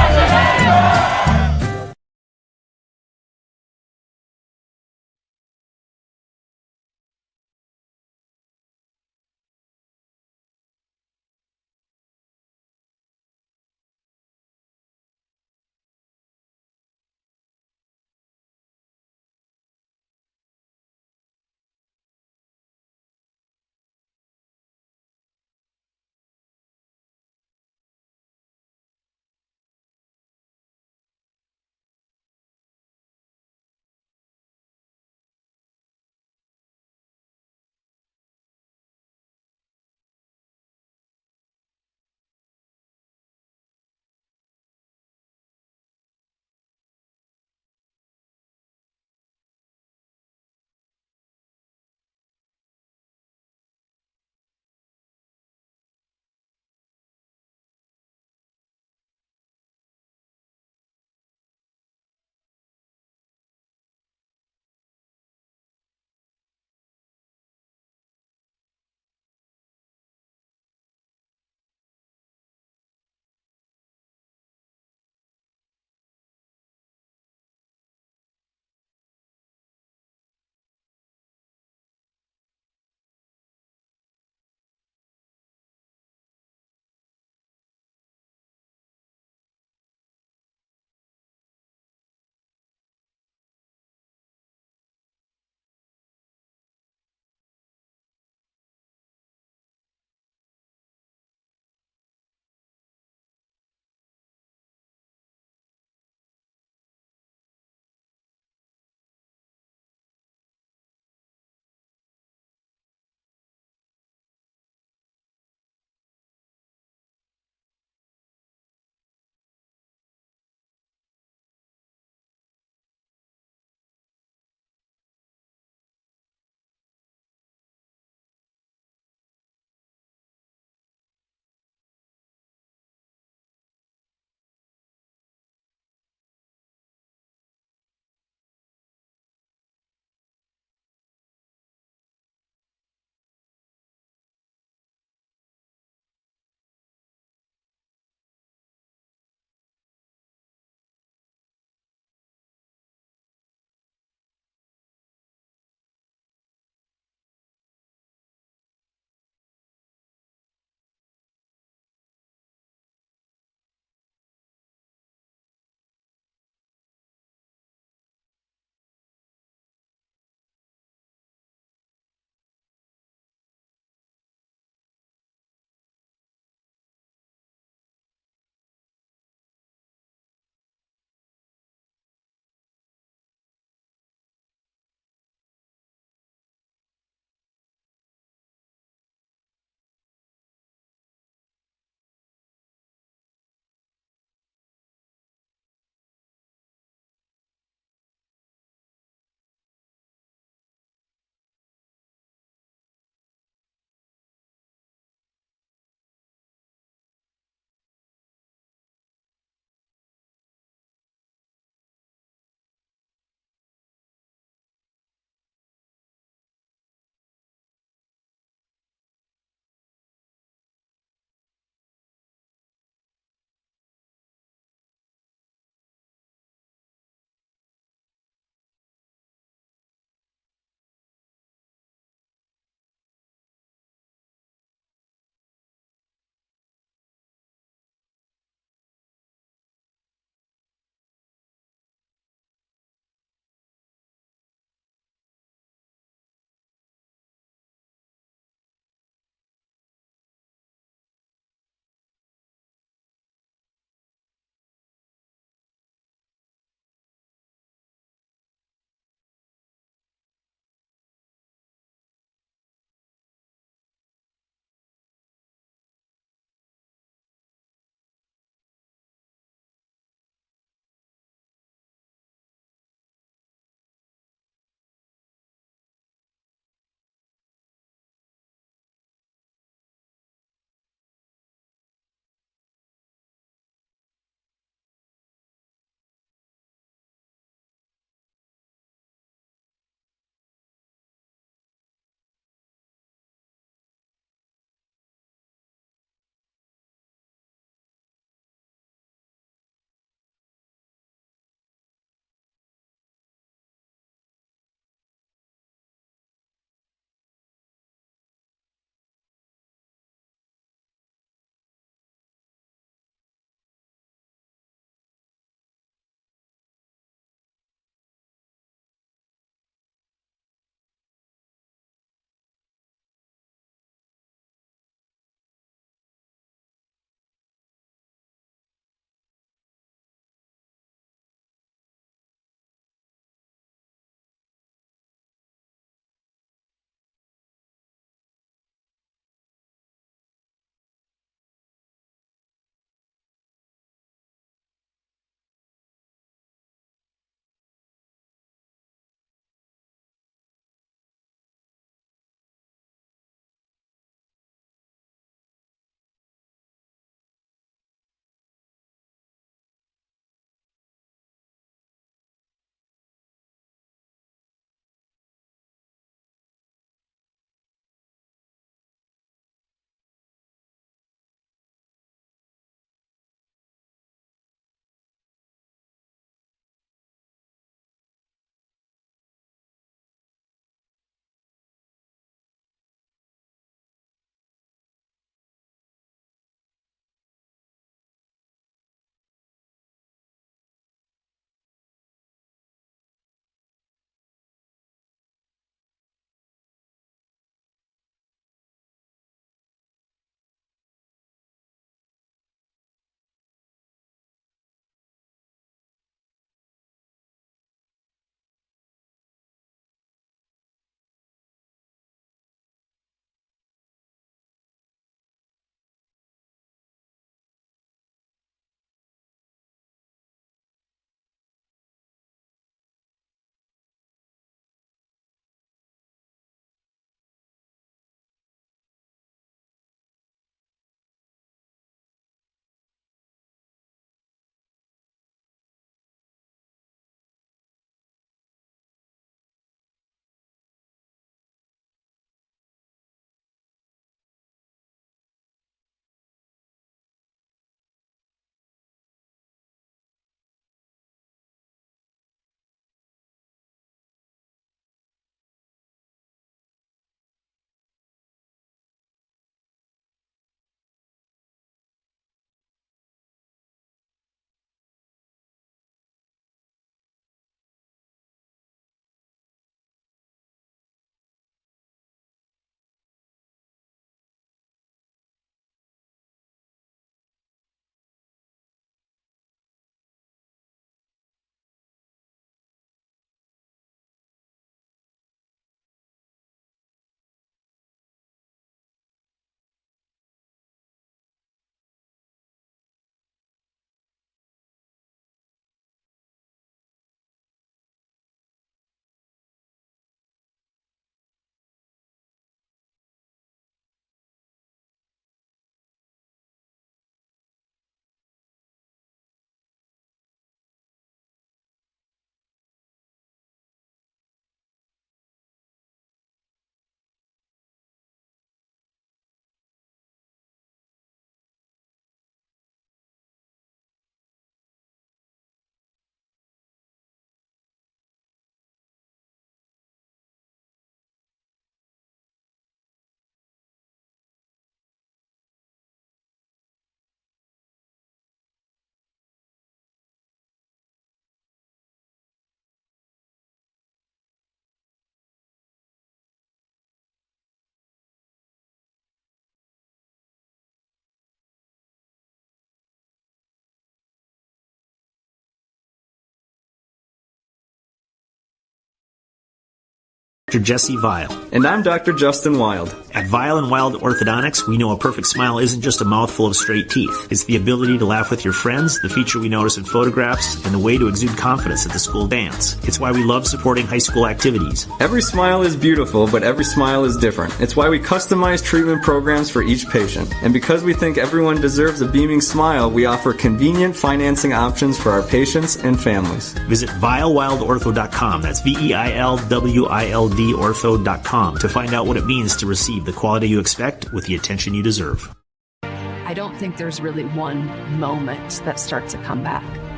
Dr. Jesse Vile.
And I'm Dr. Justin Wild.
At Vile and Wild Orthodontics, we know a perfect smile isn't just a mouthful of straight teeth. It's the ability to laugh with your friends, the feature we notice in photographs, and the way to exude confidence at the school dance. It's why we love supporting high school activities.
Every smile is beautiful, but every smile is different. It's why we customize treatment programs for each patient. And because we think everyone deserves a beaming smile, we offer convenient financing options for our patients and families.
Visit vilewildortho.com. That's VEILWILD ortho.com to find out what it means to receive the quality you expect with the attention you deserve.
I don't think there's really one moment that starts a comeback.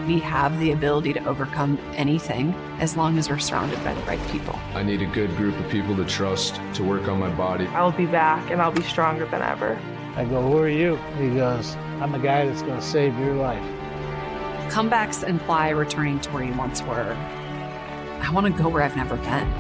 We have the ability to overcome anything as long as we're surrounded by the right people.
I need a good group of people to trust to work on my body.
I'll be back and I'll be stronger than ever.
I go, who are you? He goes, I'm the guy that's going to save your life.
Comebacks imply returning to where you once were. I want to go where I've never been.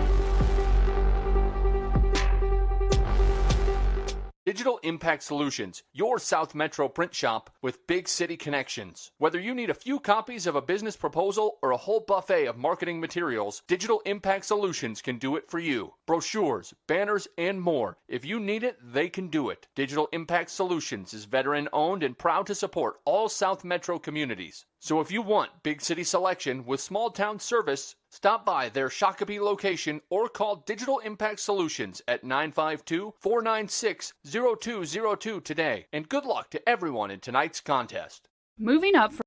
Digital Impact Solutions, your South Metro print shop with big city connections. Whether you need a few copies of a business proposal or a whole buffet of marketing materials, Digital Impact Solutions can do it for you. Brochures, banners, and more. If you need it, they can do it. Digital Impact Solutions is veteran-owned and proud to support all South Metro communities. So if you want big city selection with small town service, stop by their Shakopee location or call Digital Impact Solutions at 952-496-0202 today. And good luck to everyone in tonight's contest.
Moving up for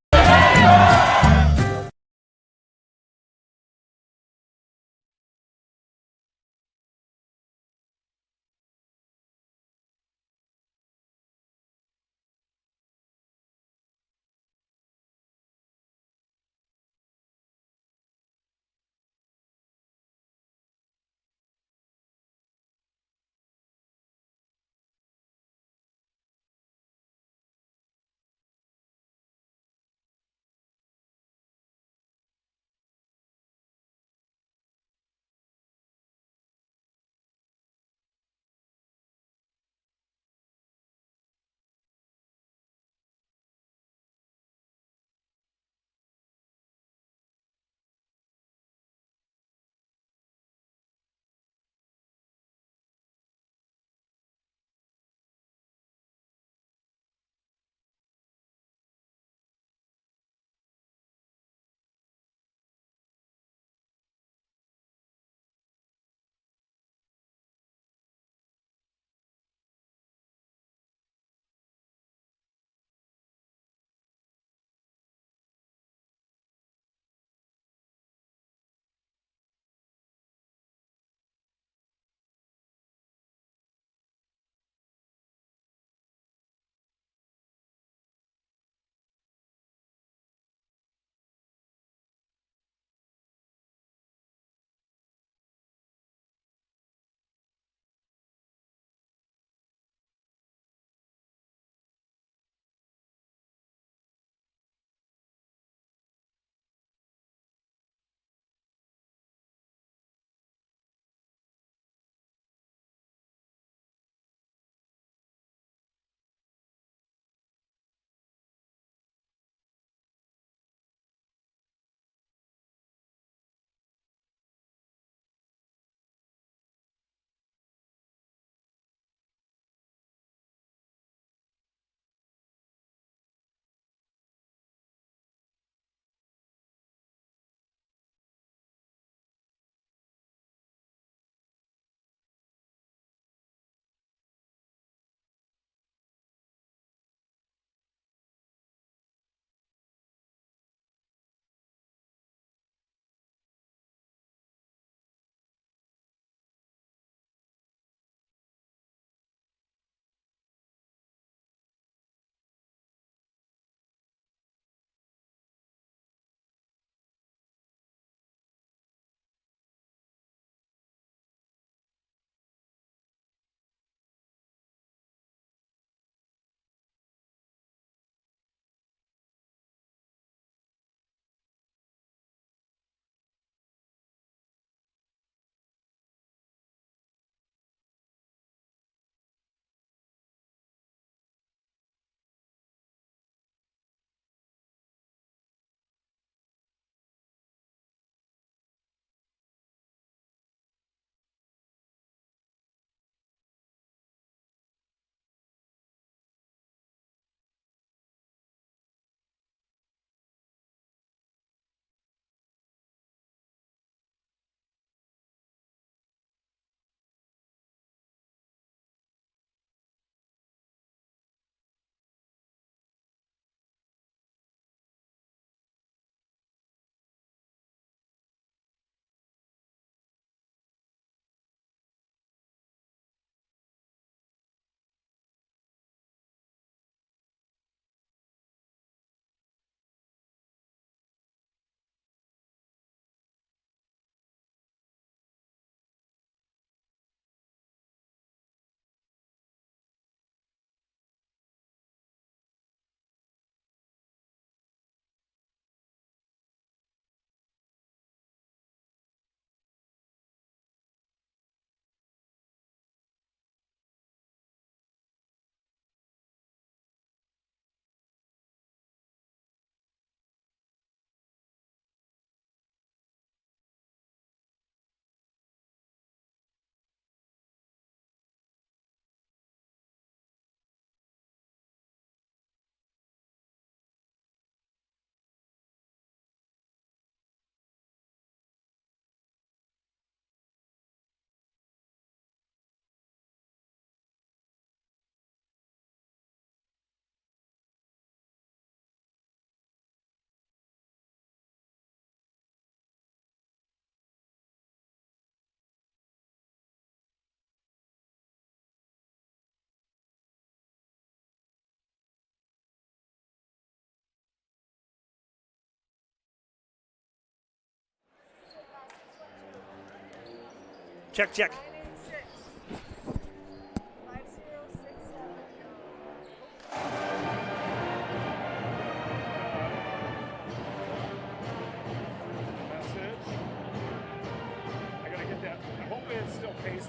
Check, check.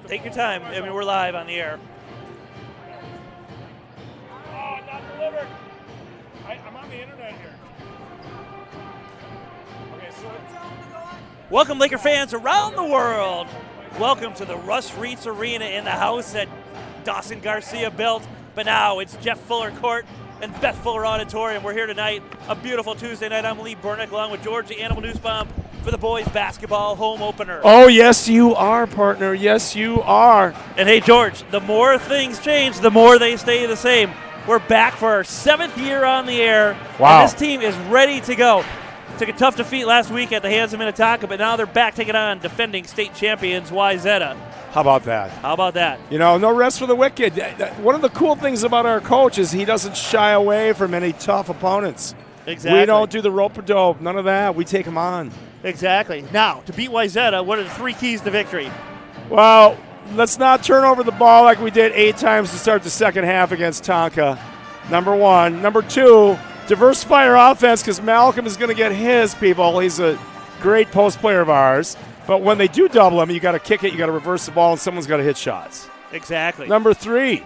Take your time. I mean, we're live on the air.
Oh, not delivered. I'm on the internet here. Okay, so
Welcome, Laker fans around the world. Welcome to the Russ Reitz Arena in the house that Dawson Garcia built. But now it's Jeff Fuller Court and Beth Fuller Auditorium. We're here tonight, a beautiful Tuesday night. I'm Lee Burnick along with George the Animal Newsbomb for the boys basketball home opener.
Oh, yes, you are, partner. Yes, you are.
And hey, George, the more things change, the more they stay the same. We're back for our 7th year on the air.
Wow.
And this team is ready to go. Took a tough defeat last week at the hands of Minnetonka, but now they're back taking on defending state champions Wayzata.
How about that?
How about that?
You know, no rest for the wicked. One of the cool things about our coach is he doesn't shy away from any tough opponents.
Exactly.
We don't do the rope-a-dope. None of that. We take them on.
Exactly. Now, to beat Wayzata, what are the 3 keys to victory?
Well, let's not turn over the ball like we did 8 times to start the second half against Tonka. Number 1. Number 2, diversify our offense because Malcolm is going to get his people. He's a great post player of ours. But when they do double him, you got to kick it, you got to reverse the ball, and someone's got to hit shots.
Exactly.
Number 3,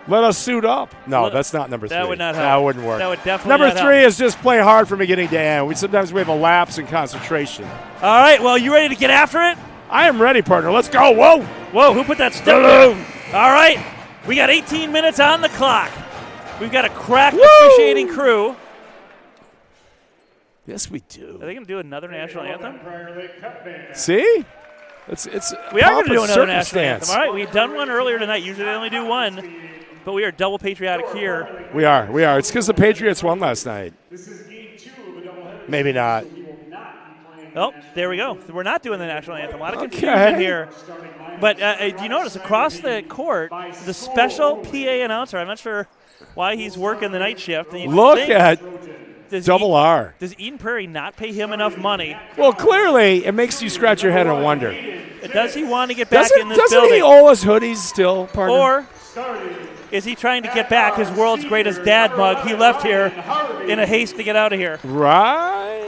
let us suit up. No, that's not number 3.
That would not help.
That wouldn't work.
That would definitely
Number
not
3
help.
is just play hard from beginning to end. Sometimes we have a lapse in concentration.
All right, well, you ready to get after it?
I am ready, partner. Let's go. Whoa.
Whoa, who put that step down? All right, we got 18 minutes on the clock. We've got a crack officiating crew.
Yes, we do.
Are they going to do another national anthem?
See?
We are going to do another national
circumstance.
anthem. All right, we've done one earlier tonight. Usually they only do one, but we are double patriotic here.
We are. It's because the Patriots won last night. Maybe not.
Oh, there we go. We're not doing the national anthem. A lot of confusion here. But do you notice across the court, the special PA announcer, I'm not sure why he's working the night shift.
Look at Double R.
Does Eden Prairie not pay him enough money?
Well, clearly, it makes you scratch your head and wonder.
Does he want to get back in this
doesn't
building?
He owe us hoodies still, partner?
Or is he trying to get back his world's greatest dad mug he left here in a haste to get out of here?
Right.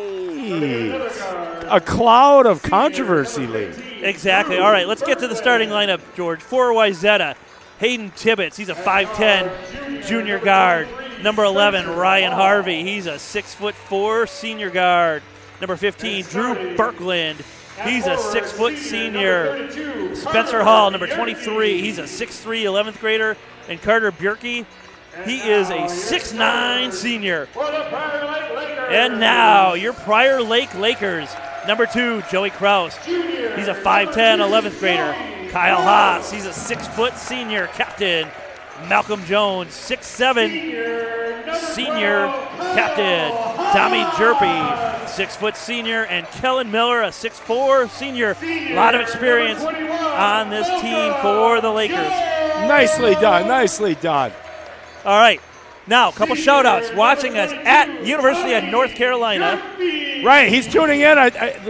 A cloud of controversy, Lee.
Exactly. All right, let's get to the starting lineup, George. For Wayzata, Hayden Tibbetts. He's a 5'10 junior guard. Number 11, Ryan Harvey. He's a 6'4" senior guard. Number 15, Drew Berkland. He's a 6' senior. Spencer Hall, number 23. He's a 6'3" 11th grader. And Carter Bjerke, he is a 6'9" senior. And now, your Prior Lake Lakers. Number 2, Joey Kraus. He's a 5'10", 11th grader. Kyle Haas, he's a 6' senior captain. Malcolm Jones, 6'7", senior captain. Tommy Jerpy, 6' senior. And Kellen Miller, a 6'4", senior. A lot of experience on this team for the Lakers.
Nicely done, nicely done.
All right. Now, a couple shout-outs watching us at University of North Carolina.
Right, he's tuning in.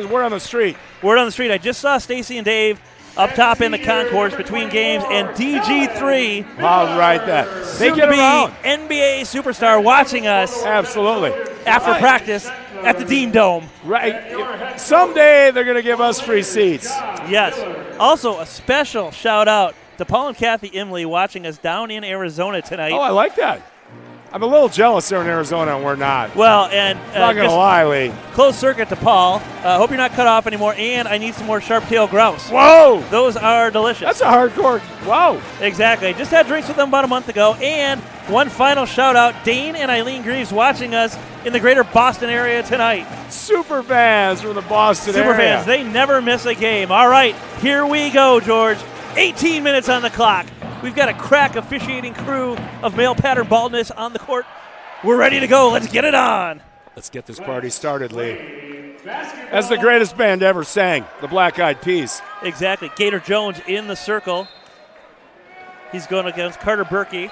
We're on the street.
Word on the street. I just saw Stacy and Dave up top in the concourse between games, and DG3.
All right, that. They
Soon
get
to be
around.
NBA superstar watching us.
Absolutely.
After practice at the Dean Dome.
Right. Someday they're going to give us free seats.
Yes. Also, a special shout-out to Paul and Kathy Imley watching us down in Arizona tonight.
Oh, I like that. I'm a little jealous they're in Arizona and we're not.
Well, and
not going to lie, Lee.
Closed circuit to Paul. Hope you're not cut off anymore, and I need some more sharp-tailed grouse.
Whoa!
Those are delicious.
That's a hardcore. Whoa!
Exactly. Just had drinks with them about a month ago. And one final shout-out, Dane and Eileen Greaves watching us in the greater Boston area tonight.
Super fans from the Boston area.
Super fans. They never miss a game. All right, here we go, George. 18 minutes on the clock. We've got a crack officiating crew of male pattern baldness on the court. We're ready to go. Let's get it on.
Let's get this party started, Lee. As the greatest band ever sang, the Black Eyed Peas.
Exactly. Gator Jones in the circle. He's going against Carter Bjerke,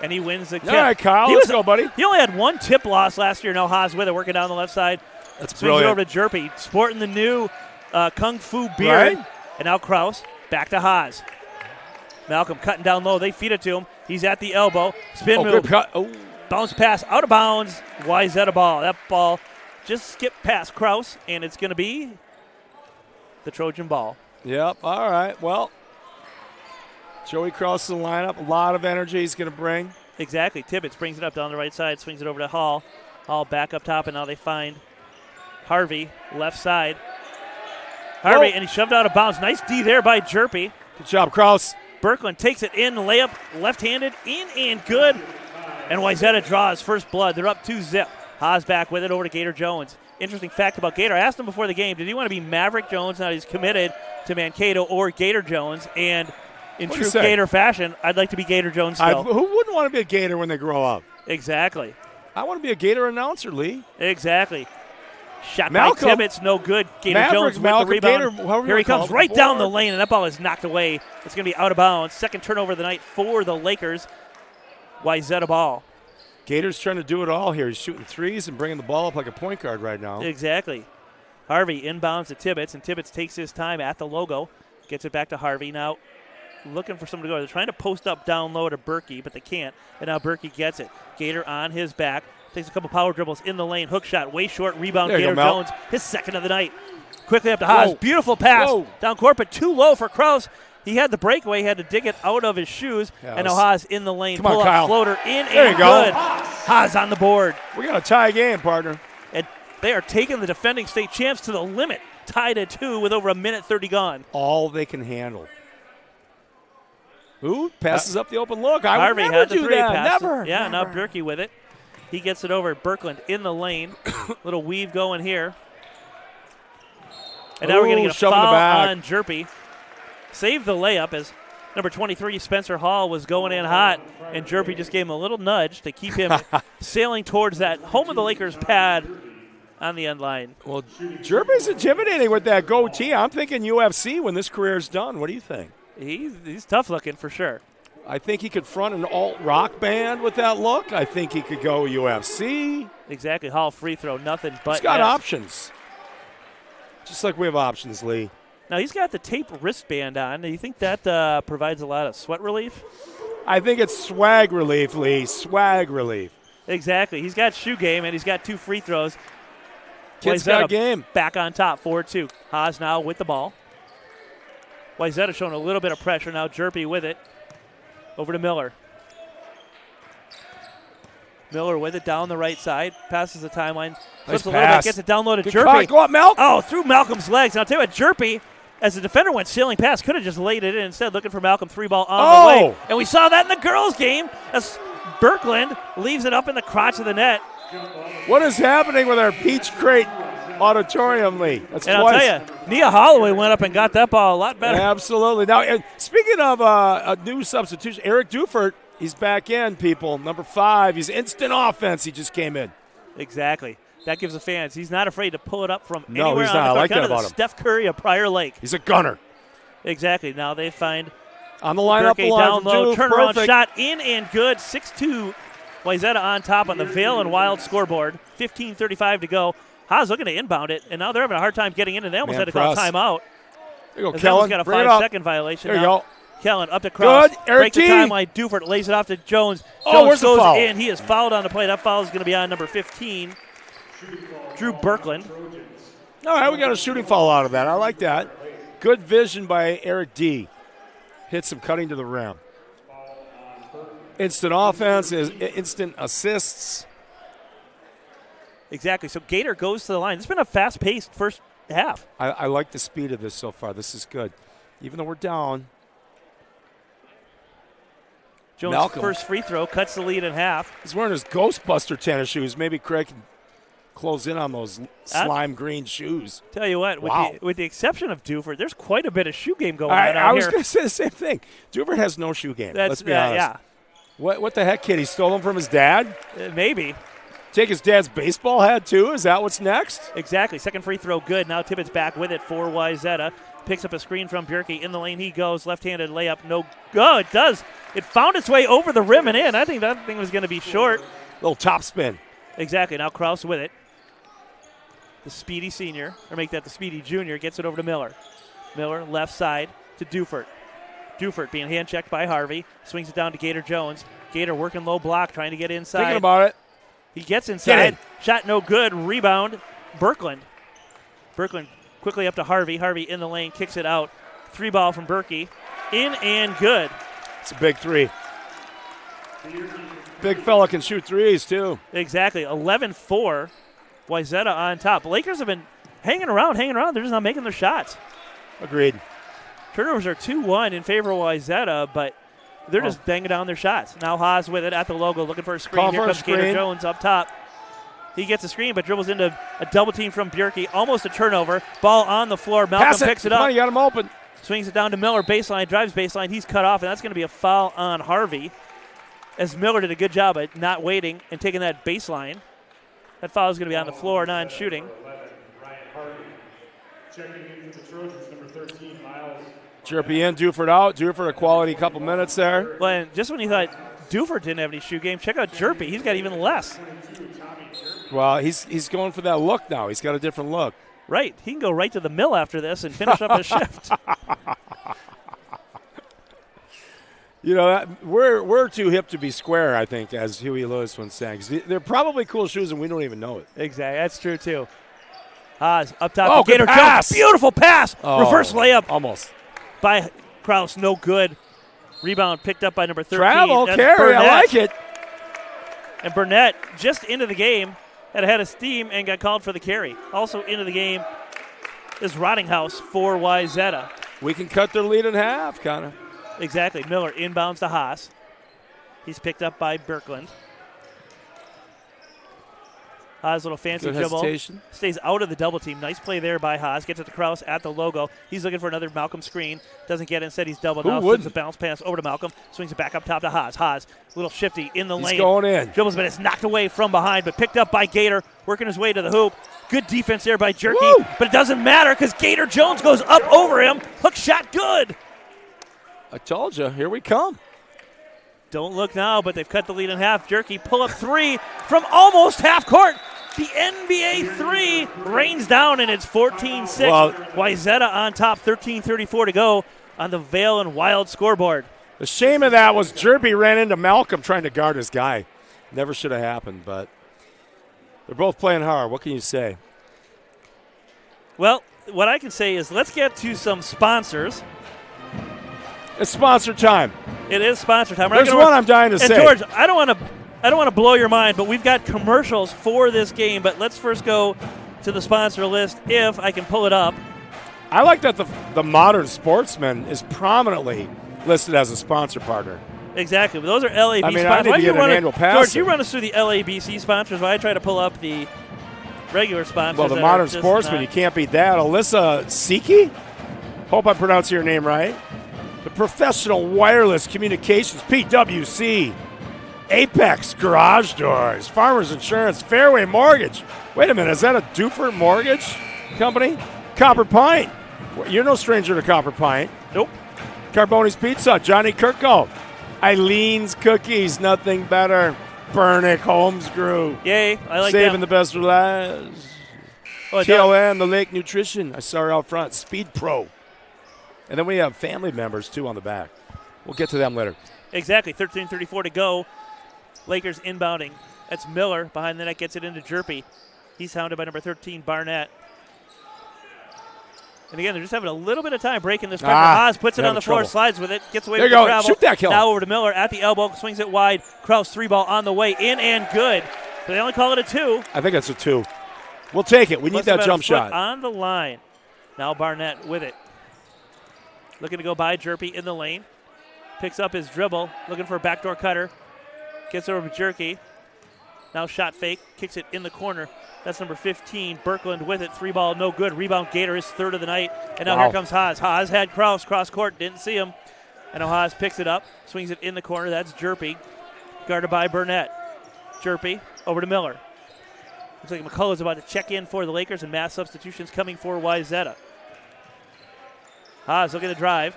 and he wins the tip.
All right, Kyle, let's go, buddy.
He only had one tip loss last year. Now Haas with it, working down the left side.
That's
Swings it
brilliant.
over to Jerpy, sporting the new Kung Fu beard.
Right?
And now Kraus, back to Haas. Malcolm cutting down low. They feed it to him. He's at the elbow. Spin move.
Good cut. Oh.
Bounce pass out of bounds. Wayzata ball. That ball just skipped past Kraus, and it's going to be the Trojan ball.
Yep. All right. Well, Joey Kraus in the lineup. A lot of energy he's going to bring.
Exactly. Tibbetts brings it up down the right side, swings it over to Hall. Hall back up top, and now they find Harvey, left side. Harvey, and he shoved out of bounds. Nice D there by Jerpy.
Good job, Kraus.
Birkland takes it in, layup, left-handed, in and good. And Wayzata draws first blood. They're up 2-0. Haas back with it over to Gator Jones. Interesting fact about Gator. I asked him before the game, did he want to be Maverick Jones now he's committed to Mankato, or Gator Jones? And in true Gator fashion, I'd like to be Gator Jones still.
Who wouldn't want to be a Gator when they grow up?
Exactly.
I want to be a Gator announcer, Lee.
Exactly. Shot
Malcolm.
by Tibbetts, no good. Gator
Maverick,
Jones with
Malcolm,
the rebound.
Gator,
Here he comes right down the lane, and that ball is knocked away. It's going to be out of bounds. Second turnover of the night for the Lakers. Wayzata ball.
Gator's trying to do it all here. He's shooting threes and bringing the ball up like a point guard right now.
Exactly. Harvey inbounds to Tibbetts, and Tibbetts takes his time at the logo. Gets it back to Harvey. Now looking for someone to go. They're trying to post up down low to Berkey, but they can't. And now Berkey gets it. Gator on his back. Takes a couple power dribbles in the lane. Hook shot, way short. Rebound, Gator Jones. His second of the night. Quickly up to Haas. Beautiful pass. Down court, but too low for Kraus. He had the breakaway. He had to dig it out of his shoes. And now Haas in the lane.
Pull up
floater in and good. Haas on the board.
We got a tie game, partner.
And they are taking the defending state champs to the limit. Tied at 2 with over a minute 30 gone.
All they can handle. Who passes up the open look? I
Harvey
would never
had the
do
three
that.
pass.
Never.
Yeah,
never.
now Berkey with it. He gets it over Birkland in the lane. Little weave going here. And now we're going to get a foul on Jerpy. Save the layup as number 23, Spencer Hall, was going in hot, and Jerpy just gave him a little nudge to keep him sailing towards that home of the Lakers pad on the end line.
Well, Jerpy's intimidating with that goatee. I'm thinking UFC when this career's done. What do you think?
He's tough looking for sure.
I think he could front an alt-rock band with that look. I think he could go UFC.
Exactly. Hall free throw, nothing but
he's got options. Just like we have options, Lee.
Now, he's got the tape wristband on. Do you think that provides a lot of sweat relief?
I think it's swag relief, Lee. Swag relief.
Exactly. He's got shoe game, and he's got 2 free throws.
Kid's got game.
Back on top, 4-2. Haas now with the ball. Wayzata showing a little bit of pressure. Now Jerpy with it. Over to Miller. Miller with it down the right side. Passes the timeline. Nice a little bit. Gets it down low to Jerpy.
Go up, Malcolm.
Oh, through Malcolm's legs. And I'll tell you what, Jerpy, as the defender went sailing past, could have just laid it in instead, looking for Malcolm. 3-ball on the way. And we saw that in the girls' game as Birkland leaves it up in the crotch of the net.
What is happening with our Peach Crate auditorium, Lee? That's
and
twice.
I'll tell you, Nia Holloway went up and got that ball a lot better.
Absolutely. Now, speaking of a new substitution, Eric Dufert, he's back in, people. Number 5. He's instant offense. He just came in.
Exactly. That gives the fans. He's not afraid to pull it up from
No,
anywhere
he's
on
not.
the
I
court.
like that about him.
Steph Curry of Prior Lake.
He's a gunner.
Exactly. Now they find
on the lineup
down low, turnaround
perfect.
shot in and good. 6-2. Wayzata on top on the Vail and Wild scoreboard. 15:35 to go. Haas looking to inbound it, and now they're having a hard time getting in, and they almost had to call timeout.
There you go, Kellen.
Got a
Bring
5-second violation.
There you
now.
go.
Kellen up to Cross.
Good. Eric
Break the timeline. Dufert lays it off to Jones. Jones
where's the
goes
foul?
in. He is fouled on the play. That foul is going to be on number 15, Drew Birkland.
All right, we got a shooting foul out of that. I like that. Good vision by Eric D. Hits him cutting to the rim. Instant offense, instant assists.
Exactly. So Gator goes to the line. It's been a fast-paced first half.
I like the speed of this so far. This is good. Even though we're down.
Jones'
Malcolm.
first free throw cuts the lead in half.
He's wearing his Ghostbuster tennis shoes. Maybe Craig can close in on those slime green shoes.
Tell you what, with the exception of Dufert, there's quite a bit of shoe game going on out
I was
here.
going to say the same thing. Dufert has no shoe game. Let's be honest.
Yeah.
What the heck, kid? He stole them from his dad?
Maybe.
Take his dad's baseball hat, too? Is that what's next?
Exactly. Second free throw good. Now Tibbetts back with it for Wayzata. Picks up a screen from Bjerke. In the lane he goes. Left-handed layup. No good. It does. It found its way over the rim and in. I think that thing was going to be short.
Little top spin.
Exactly. Now Kraus with it. The speedy senior, or make that the speedy junior, gets it over to Miller. Miller, left side to Dufert. Dufert being hand-checked by Harvey. Swings it down to Gator Jones. Gator working low block, trying to get inside.
Thinking about it.
He gets inside. Shot no good. Rebound, Birkland. Birkland quickly up to Harvey. Harvey in the lane, kicks it out. 3-ball from Berkey. In and good.
It's a big 3. Big fella can shoot threes, too.
Exactly. 11-4. Wayzata on top. Lakers have been hanging around. They're just not making their shots.
Agreed.
Turnovers are 2-1 in favor of Wayzata, but they're just banging down their shots. Now Haas with it at the logo, looking for a screen. Here comes Gator Jones up top. He gets a screen, but dribbles into a double team from Bjerke. Almost a turnover. Ball on the floor. Malcolm picks it up.
Come on, you got him open.
Swings it down to Miller. Baseline, drives baseline. He's cut off, and that's going to be a foul on Harvey. As Miller did a good job at not waiting and taking that baseline. That foul is going to be on the floor, non-shooting.
Checking in for the Trojans, number 13, Miles.
Jerpy in, Dufert out. Dufert a quality couple minutes there.
Well, and just when you thought Dufert didn't have any shoe game, check out Jerpy. He's got even less.
Well, he's going for that look now. He's got a different look.
Right. He can go right to the mill after this and finish up his shift.
You know, we're too hip to be square, I think, as Huey Lewis once sang. 'Cause they're probably cool shoes, and we don't even know it.
Exactly. That's true, too. Haas up top.
Oh, good pass.
Beautiful pass.
Oh,
Reverse layup.
Almost.
By Kraus. No good. Rebound picked up by number 13.
Travel,
That's
carry.
Burnett.
I like it.
And Burnett, just into the game, had a head of steam and got called for the carry. Also into the game is Rottinghouse for Wayzata.
We can cut their lead in half, kind of.
Exactly. Miller inbounds to Haas. He's picked up by Birkland. Haas, little fancy
Good
dribble.
hesitation.
Stays out of the double team. Nice play there by Haas. Gets it to Kraus at the logo. He's looking for another Malcolm screen. Doesn't get it. Instead, he's doubled. Now flips a bounce pass over to Malcolm. Swings it back up top to Haas. Haas, little shifty in the lane.
He's going in.
Dribbles, but it's knocked away from behind, but picked up by Gator. Working his way to the hoop. Good defense there by Jerky.
Woo!
But it doesn't matter because Gator Jones goes up over him. Hook shot good.
I told you. Here we come.
Don't look now, but they've cut the lead in half. Jerky pull up 3 from almost half court. The NBA 3 rains down, and it's 14-6.
Well,
Wayzata on top, 13:34 to go on the Vail and Wild scoreboard.
The shame of that was Jerby ran into Malcolm trying to guard his guy. Never should have happened, but they're both playing hard. What can you say?
Well, what I can say is let's get to some sponsors.
It's sponsor time.
It is sponsor time.
There's one I'm dying to say.
George, I don't want to blow your mind, but we've got commercials for this game. But let's first go to the sponsor list, if I can pull it up.
I like that the Modern Sportsman is prominently listed as a sponsor partner.
Exactly. But those are LAB sponsors.
I need to get an annual pass.
George, you run us through the LABC sponsors while I try to pull up the regular sponsors.
Well, the Modern Sportsman, you can't beat that. Alyssa Siki? Hope I pronounced your name right. The Professional Wireless Communications, PWC. Apex Garage Doors, Farmers Insurance, Fairway Mortgage. Wait a minute, is that a Dufert Mortgage company? Copper Pint. You're no stranger to Copper Pint.
Nope.
Carboni's Pizza, Johnny Kirko. Eileen's Cookies, nothing better. Burnick Homes Group.
Yay, I like
Saving
that.
the best for last. TLN, the Lake Nutrition. I saw her out front. Speed Pro. And then we have family members, too, on the back. We'll get to them later.
Exactly, 13:34 to go. Lakers inbounding. That's Miller. Behind the net gets it into Jerpy. He's hounded by number 13, Barnett. And again, they're just having a little bit of time breaking this. Haas puts it on the floor, slides with it, gets away
there
with the
you go.
travel.
Shoot that kill.
Now over to Miller at the elbow, swings it wide. Kraus 3-ball on the way, in and good. But they only call it a 2.
I think it's a 2. We'll take it. We need that jump shot.
On the line. Now Barnett with it. Looking to go by Jerpy in the lane. Picks up his dribble, looking for a backdoor cutter. Gets over to Jerky. Now shot fake, kicks it in the corner. That's number 15, Birkland with it. 3-ball, no good. Rebound, Gator, his third of the night. And now here comes Haas. Haas had Kraus cross court, didn't see him. And now Haas picks it up, swings it in the corner. That's Jerpy, guarded by Burnett. Jerpy over to Miller. Looks like McCullough's about to check in for the Lakers, and mass substitutions coming for Wayzata. Haas looking to drive.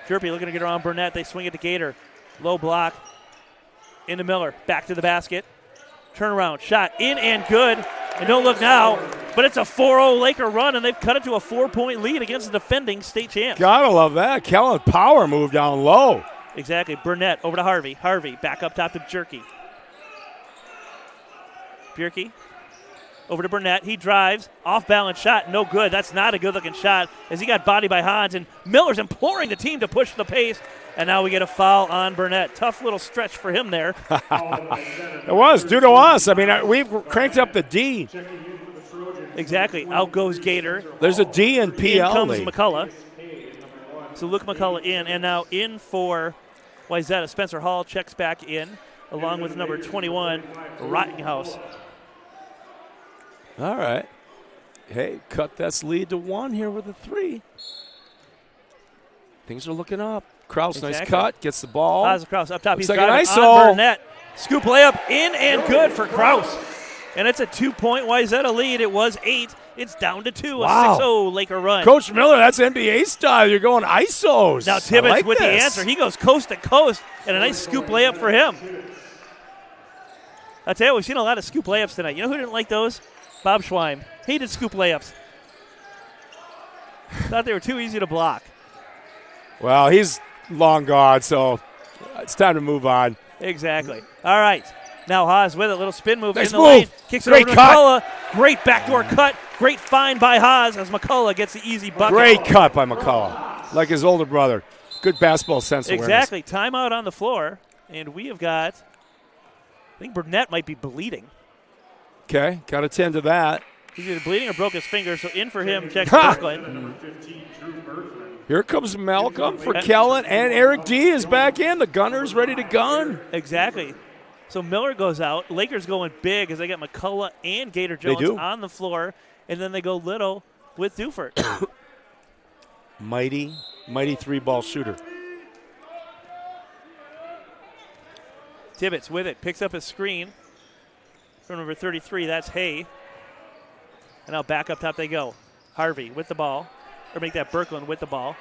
Jerpy looking to get around Burnett. They swing it to Gator. Low block. Into Miller. Back to the basket. Turnaround. Shot in and good. And don't look now. But it's a 4-0 Laker run, and they've cut it to a 4-point lead against the defending state champs.
Gotta love that. Kellen Power moved down low.
Exactly. Burnett over to Harvey. Harvey back up top to Jerky. Jerky over to Burnett. He drives. Off-balance shot. No good. That's not a good-looking shot as he got bodied by Hans. And Miller's imploring the team to push the pace. And now we get a foul on Burnett. Tough little stretch for him there.
It was due to us. I mean, we've cranked up the D.
Exactly. Out goes Gator.
There's a D in PL.
In comes McCullough. So Luke McCullough in. And now in for Wayzata. Spencer Hall checks back in along with number 21, Rottinghouse.
All right. Hey, cut that lead to 1 here with a 3. Things are looking up. Kraus, nice cut, gets the ball.
Kraus up top. He's
like
driving on Burnett. Scoop layup in and good for Kraus. And it's a 2-point Wayzata lead. It was 8. It's down to 2.
Wow.
A 6-0 Laker run.
Coach Miller, that's NBA style. You're going ISOs.
Now Tibbetts
like
with
this.
the answer. He goes coast to coast, and a nice scoop layup for him. I tell you, we've seen a lot of scoop layups tonight. You know who didn't like those? Bob Schweim. Hated scoop layups. Thought they were too easy to block.
Well, he's long gone, so it's time to move on.
Exactly. All right. Now Haas with it. Little spin move
nice
in the
move.
lane. Kicks it
Great
over to
cut.
McCullough. Great backdoor cut. Great find by Haas as McCullough gets the easy bucket.
Great cut by McCullough, like his older brother. Good basketball sense awareness.
Exactly. Timeout on the floor, and we have got, I think Burnett might be bleeding.
Okay, got to tend to that.
He's either bleeding or broke his finger, so in for him, checks Brooklyn.
Here comes Malcolm for Kellen, and Eric D is back in. The gunner's ready to gun.
Exactly. So Miller goes out. Lakers going big as they get McCullough and Gator Jones on the floor, and then they go little with Dufert.
mighty 3-ball shooter.
Tibbetts with it, picks up a screen from number 33. That's Hay. And now back up top they go. Harvey with the ball. Or make that Berkland with the ball.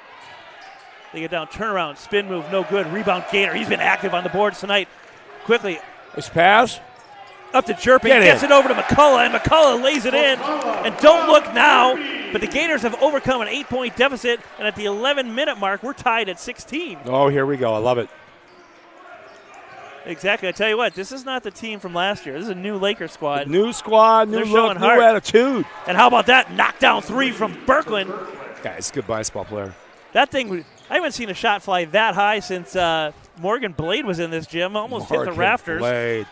They get down, turnaround, spin move, no good. Rebound Gator. He's been active on the boards tonight. Quickly.
Nice pass.
Up to Jerpy. Gets it over to McCullough, and McCullough lays it in. And don't look now, but the Gators have overcome an 8-point deficit. And at the 11-minute mark, we're tied at 16.
Oh, here we go. I love it.
Exactly. I tell you what, this is not the team from last year. This is a new Lakers squad.
New squad, new look, new attitude.
And how about that knockdown 3 from Berkland?
Guy's a good basketball player.
That thing, I haven't seen a shot fly that high since Morgan Blade was in this gym. Almost hit the rafters.
Blade.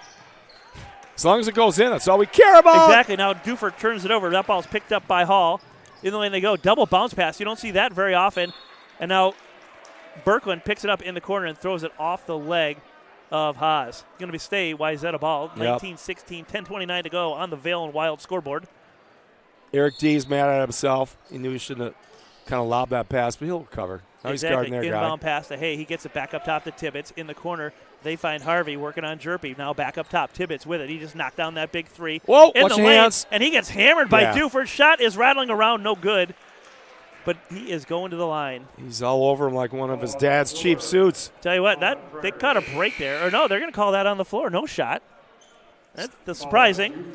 As long as it goes in, that's all we care about.
Exactly. Now Dufert turns it over. That ball's picked up by Hall. In the lane they go. Double bounce pass. You don't see that very often. And now Berkland picks it up in the corner and throws it off the leg of Haas. Going to be stay Wayzata ball. 19-16, 10:29 to go on the Vail and Wild scoreboard.
Eric D's mad at himself. He knew he shouldn't have kind of lobbed that pass, but he'll recover. Now he's guarding their guy.
Inbound pass to Hay. He gets it back up top to Tibbetts. In the corner, they find Harvey working on Jerpy. Now back up top. Tibbetts with it. He just knocked down that big 3.
Whoa,
in
watch
the
your
lane,
hands.
and he gets hammered by Dufert. Shot is rattling around, no good. But he is going to the line.
He's all over him like one of his dad's cheap suits.
Tell you what, they caught a break there. Or no, they're going to call that on the floor. No shot. That's surprising.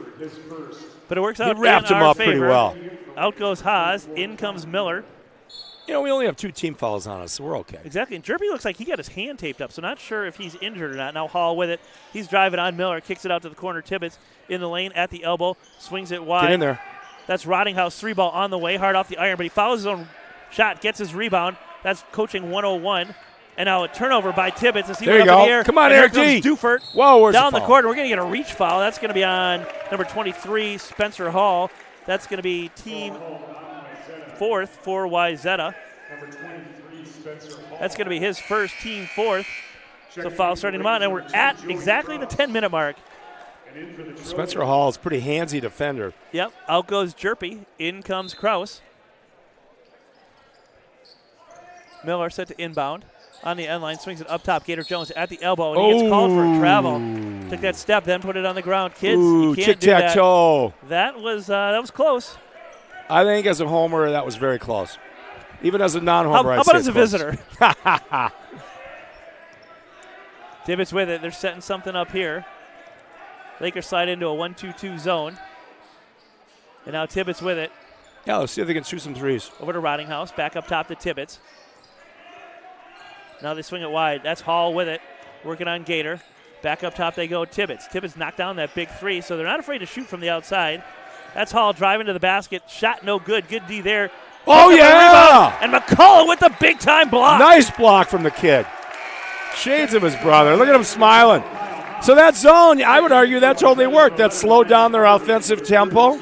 But it works out.
He wrapped
in
him
our
up
favor.
pretty well.
Out goes Haas. In comes Miller.
You know, we only have 2 team fouls on us, so we're okay.
Exactly. And Jerpy looks like he got his hand taped up, so not sure if he's injured or not. Now Hall with it. He's driving on Miller. Kicks it out to the corner. Tibbetts in the lane at the elbow. Swings it wide.
Get in there.
That's Rottinghouse. 3-ball on the way. Hard off the iron, but he fouls his own shot. Gets his rebound. That's coaching 101. And now a turnover by Tibbetts as he
there
went
you
up
go.
in the air.
Come on,
and
Eric
here
D.
comes Dufert.
Whoa, where's
down
the
the corner. We're going to get a reach foul. That's going to be on number 23, Spencer Hall. That's going to be team 4th for Wayzata. That's going to be his first, team 4th. So foul starting him out, and we're at exactly the 10-minute mark.
Spencer Hall is a pretty handsy defender.
Yep, out goes Jerpy. In comes Kraus. Miller set to inbound. On the end line, swings it up top. Gator Jones at the elbow, and he gets called for travel. Took that step, then put it on the ground. Kids, you can't do that.
Tic-tac-toe.
That was close.
I think as a homer, that was very close. Even as a non-homer,
how
I'd
about
say
as a
close.
visitor? Tibbetts with it. They're setting something up here. Lakers slide into a 1-2-2 zone. And now Tibbetts with it.
Yeah, let's see if they can shoot some threes.
Over to Rottinghouse. Back up top to Tibbetts. Now they swing it wide. That's Hall with it. Working on Gator. Back up top they go. Tibbetts. Tibbetts knocked down that big three, so they're not afraid to shoot from the outside. That's Hall driving to the basket. Shot no good. Good D there.
Oh, yeah!
And McCullough with the big-time block.
Nice block from the kid. Shades of his brother. Look at him smiling. So that zone, I would argue that totally worked. That slowed down their offensive tempo.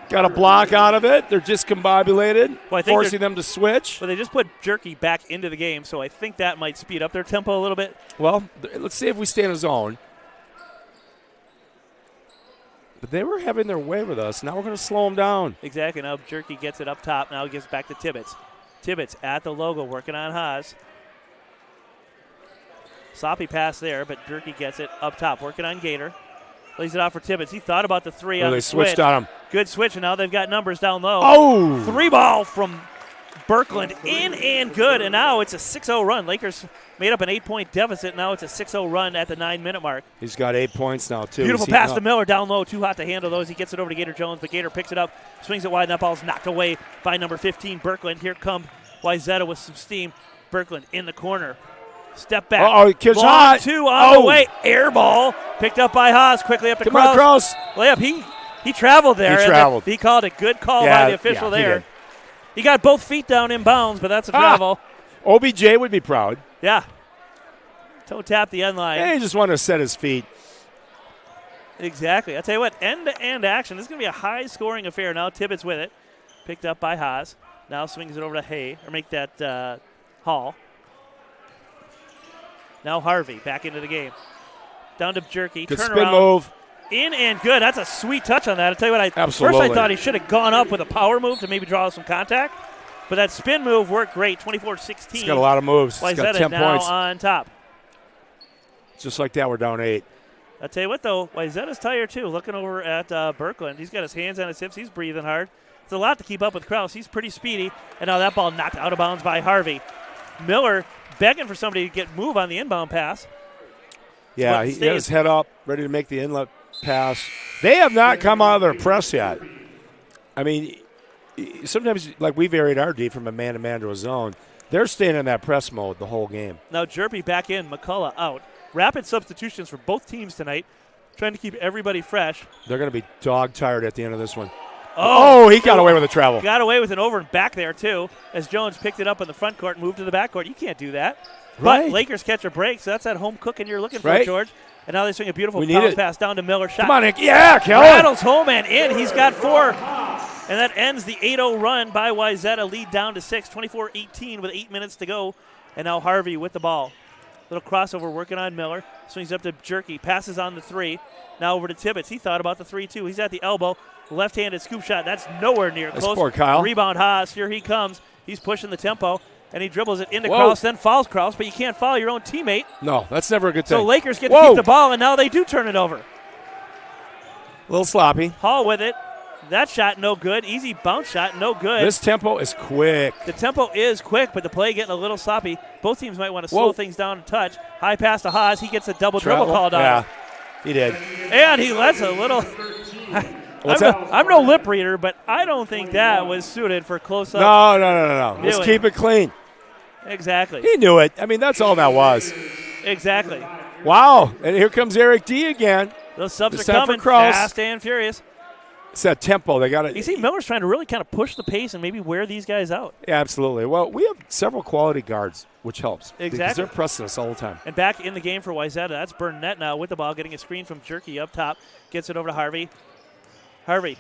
Got a block out of it. They're discombobulated, forcing them to switch.
Well, they just put Jerky back into the game, so I think that might speed up their tempo a little bit.
Well, let's see if we stay in a zone. But they were having their way with us. Now we're going to slow them down.
Exactly. Now Jerky gets it up top. Now he gives back to Tibbetts. Tibbetts at the logo working on Haas. Sloppy pass there, but Jerky gets it up top. Working on Gator. Lays it out for Tibbetts. He thought about the three on the switch.
They switched on him.
Good switch, and now they've got numbers down low.
Oh!
3 ball from Birkland in and good, and now it's a 6-0 run. Lakers made up an 8-point deficit. Now it's a 6-0 run at the 9-minute mark.
He's got 8 points now, too.
Beautiful pass to Miller down low. Too hot to handle those. He gets it over to Gator Jones, but Gator picks it up, swings it wide, and that ball's knocked away by number 15, Birkland. Here come Wayzata with some steam. Birkland in the corner. Step back.
Uh-oh, kid's
Long
hot.
2 on the way. Air ball. Picked up by Haas. Quickly up to Kraus.
Come on, Kraus.
Layup. He traveled there.
He traveled.
He called it. Good call by the official there. He got both feet down in bounds, but that's a travel.
OBJ would be proud.
Yeah. Toe tap the end line.
Yeah, he just wanted to set his feet.
Exactly. I'll tell you what, end-to-end action. This is going to be a high-scoring affair. Now Tibbetts with it. Picked up by Haas. Now swings it over to Hay, or make that Hall. Now Harvey back into the game. Down to Jerky.
Good
Turn
spin
around.
move.
In and good. That's a sweet touch on that. I'll tell you what,
Absolutely.
First I thought he should have gone up with a power move to maybe draw some contact. But that spin move worked great. 24-16.
He's got a lot of moves. He's got 10
now
points.
On top.
Just like that, we're down 8.
I'll tell you what, though, Wayzata's tired, too. Looking over at Birkland. He's got his hands on his hips. He's breathing hard. It's a lot to keep up with Kraus. He's pretty speedy. And now that ball knocked out of bounds by Harvey. Miller begging for somebody to get move on the inbound pass.
Yeah, he had his head up, ready to make the inlet pass. They have not come out of their press yet. I mean, sometimes, like we varied our D from a man-to-man to a zone, they're staying in that press mode the whole game.
Now Jerby back in, McCullough out. Rapid substitutions for both teams tonight, trying to keep everybody fresh.
They're going to be dog-tired at the end of this one. Oh, he got away with a travel.
Got away with an over and back there, too, as Jones picked it up in the front court and moved to the back court. You can't do that.
Right.
But Lakers catch a break, so that's that home cooking you're looking for,
Right.
George. And now they swing a beautiful
bounce
pass down to Miller. Shot.
Come on, Nick. Yeah, Kellen.
Rattles home and in. He's got 4. And that ends the 8-0 run by Wayzata. Lead down to 6, 24-18 with 8 minutes to go. And now Harvey with the ball. Little crossover working on Miller. Swings up to Jerky. Passes on the 3. Now over to Tibbetts. He thought about the 3, too. He's at the elbow. Left-handed scoop shot. That's nowhere near close.
Poor Kyle.
Rebound Haas. Here he comes. He's pushing the tempo. And he dribbles it into Kraus, then fouls Kraus, but you can't foul your own teammate.
No, that's never a good thing.
So Lakers get to keep the ball, and now they do turn it over.
A little sloppy.
Hall with it. That shot no good. Easy bounce shot, no good.
This tempo is quick.
The tempo is quick, but the play getting a little sloppy. Both teams might want to slow things down and touch. High pass to Haas. He gets a double dribble called on.
Yeah, he did.
And he lets a little. I'm no lip reader, but I don't think that was suited for close-up.
No. Let's keep it clean.
Exactly.
He knew it. I mean, that's all that was.
Exactly.
Wow. And here comes Eric D again.
Those subs are coming fast and furious.
It's that tempo. They got it.
You see, Miller's trying to really kind of push the pace and maybe wear these guys out.
Yeah, absolutely. Well, we have several quality guards, which helps.
Exactly.
Because they're pressing us all the time.
And back in the game for Wayzata. That's Burnett now with the ball, getting a screen from Jerky up top. Gets it over to Harvey. Harvey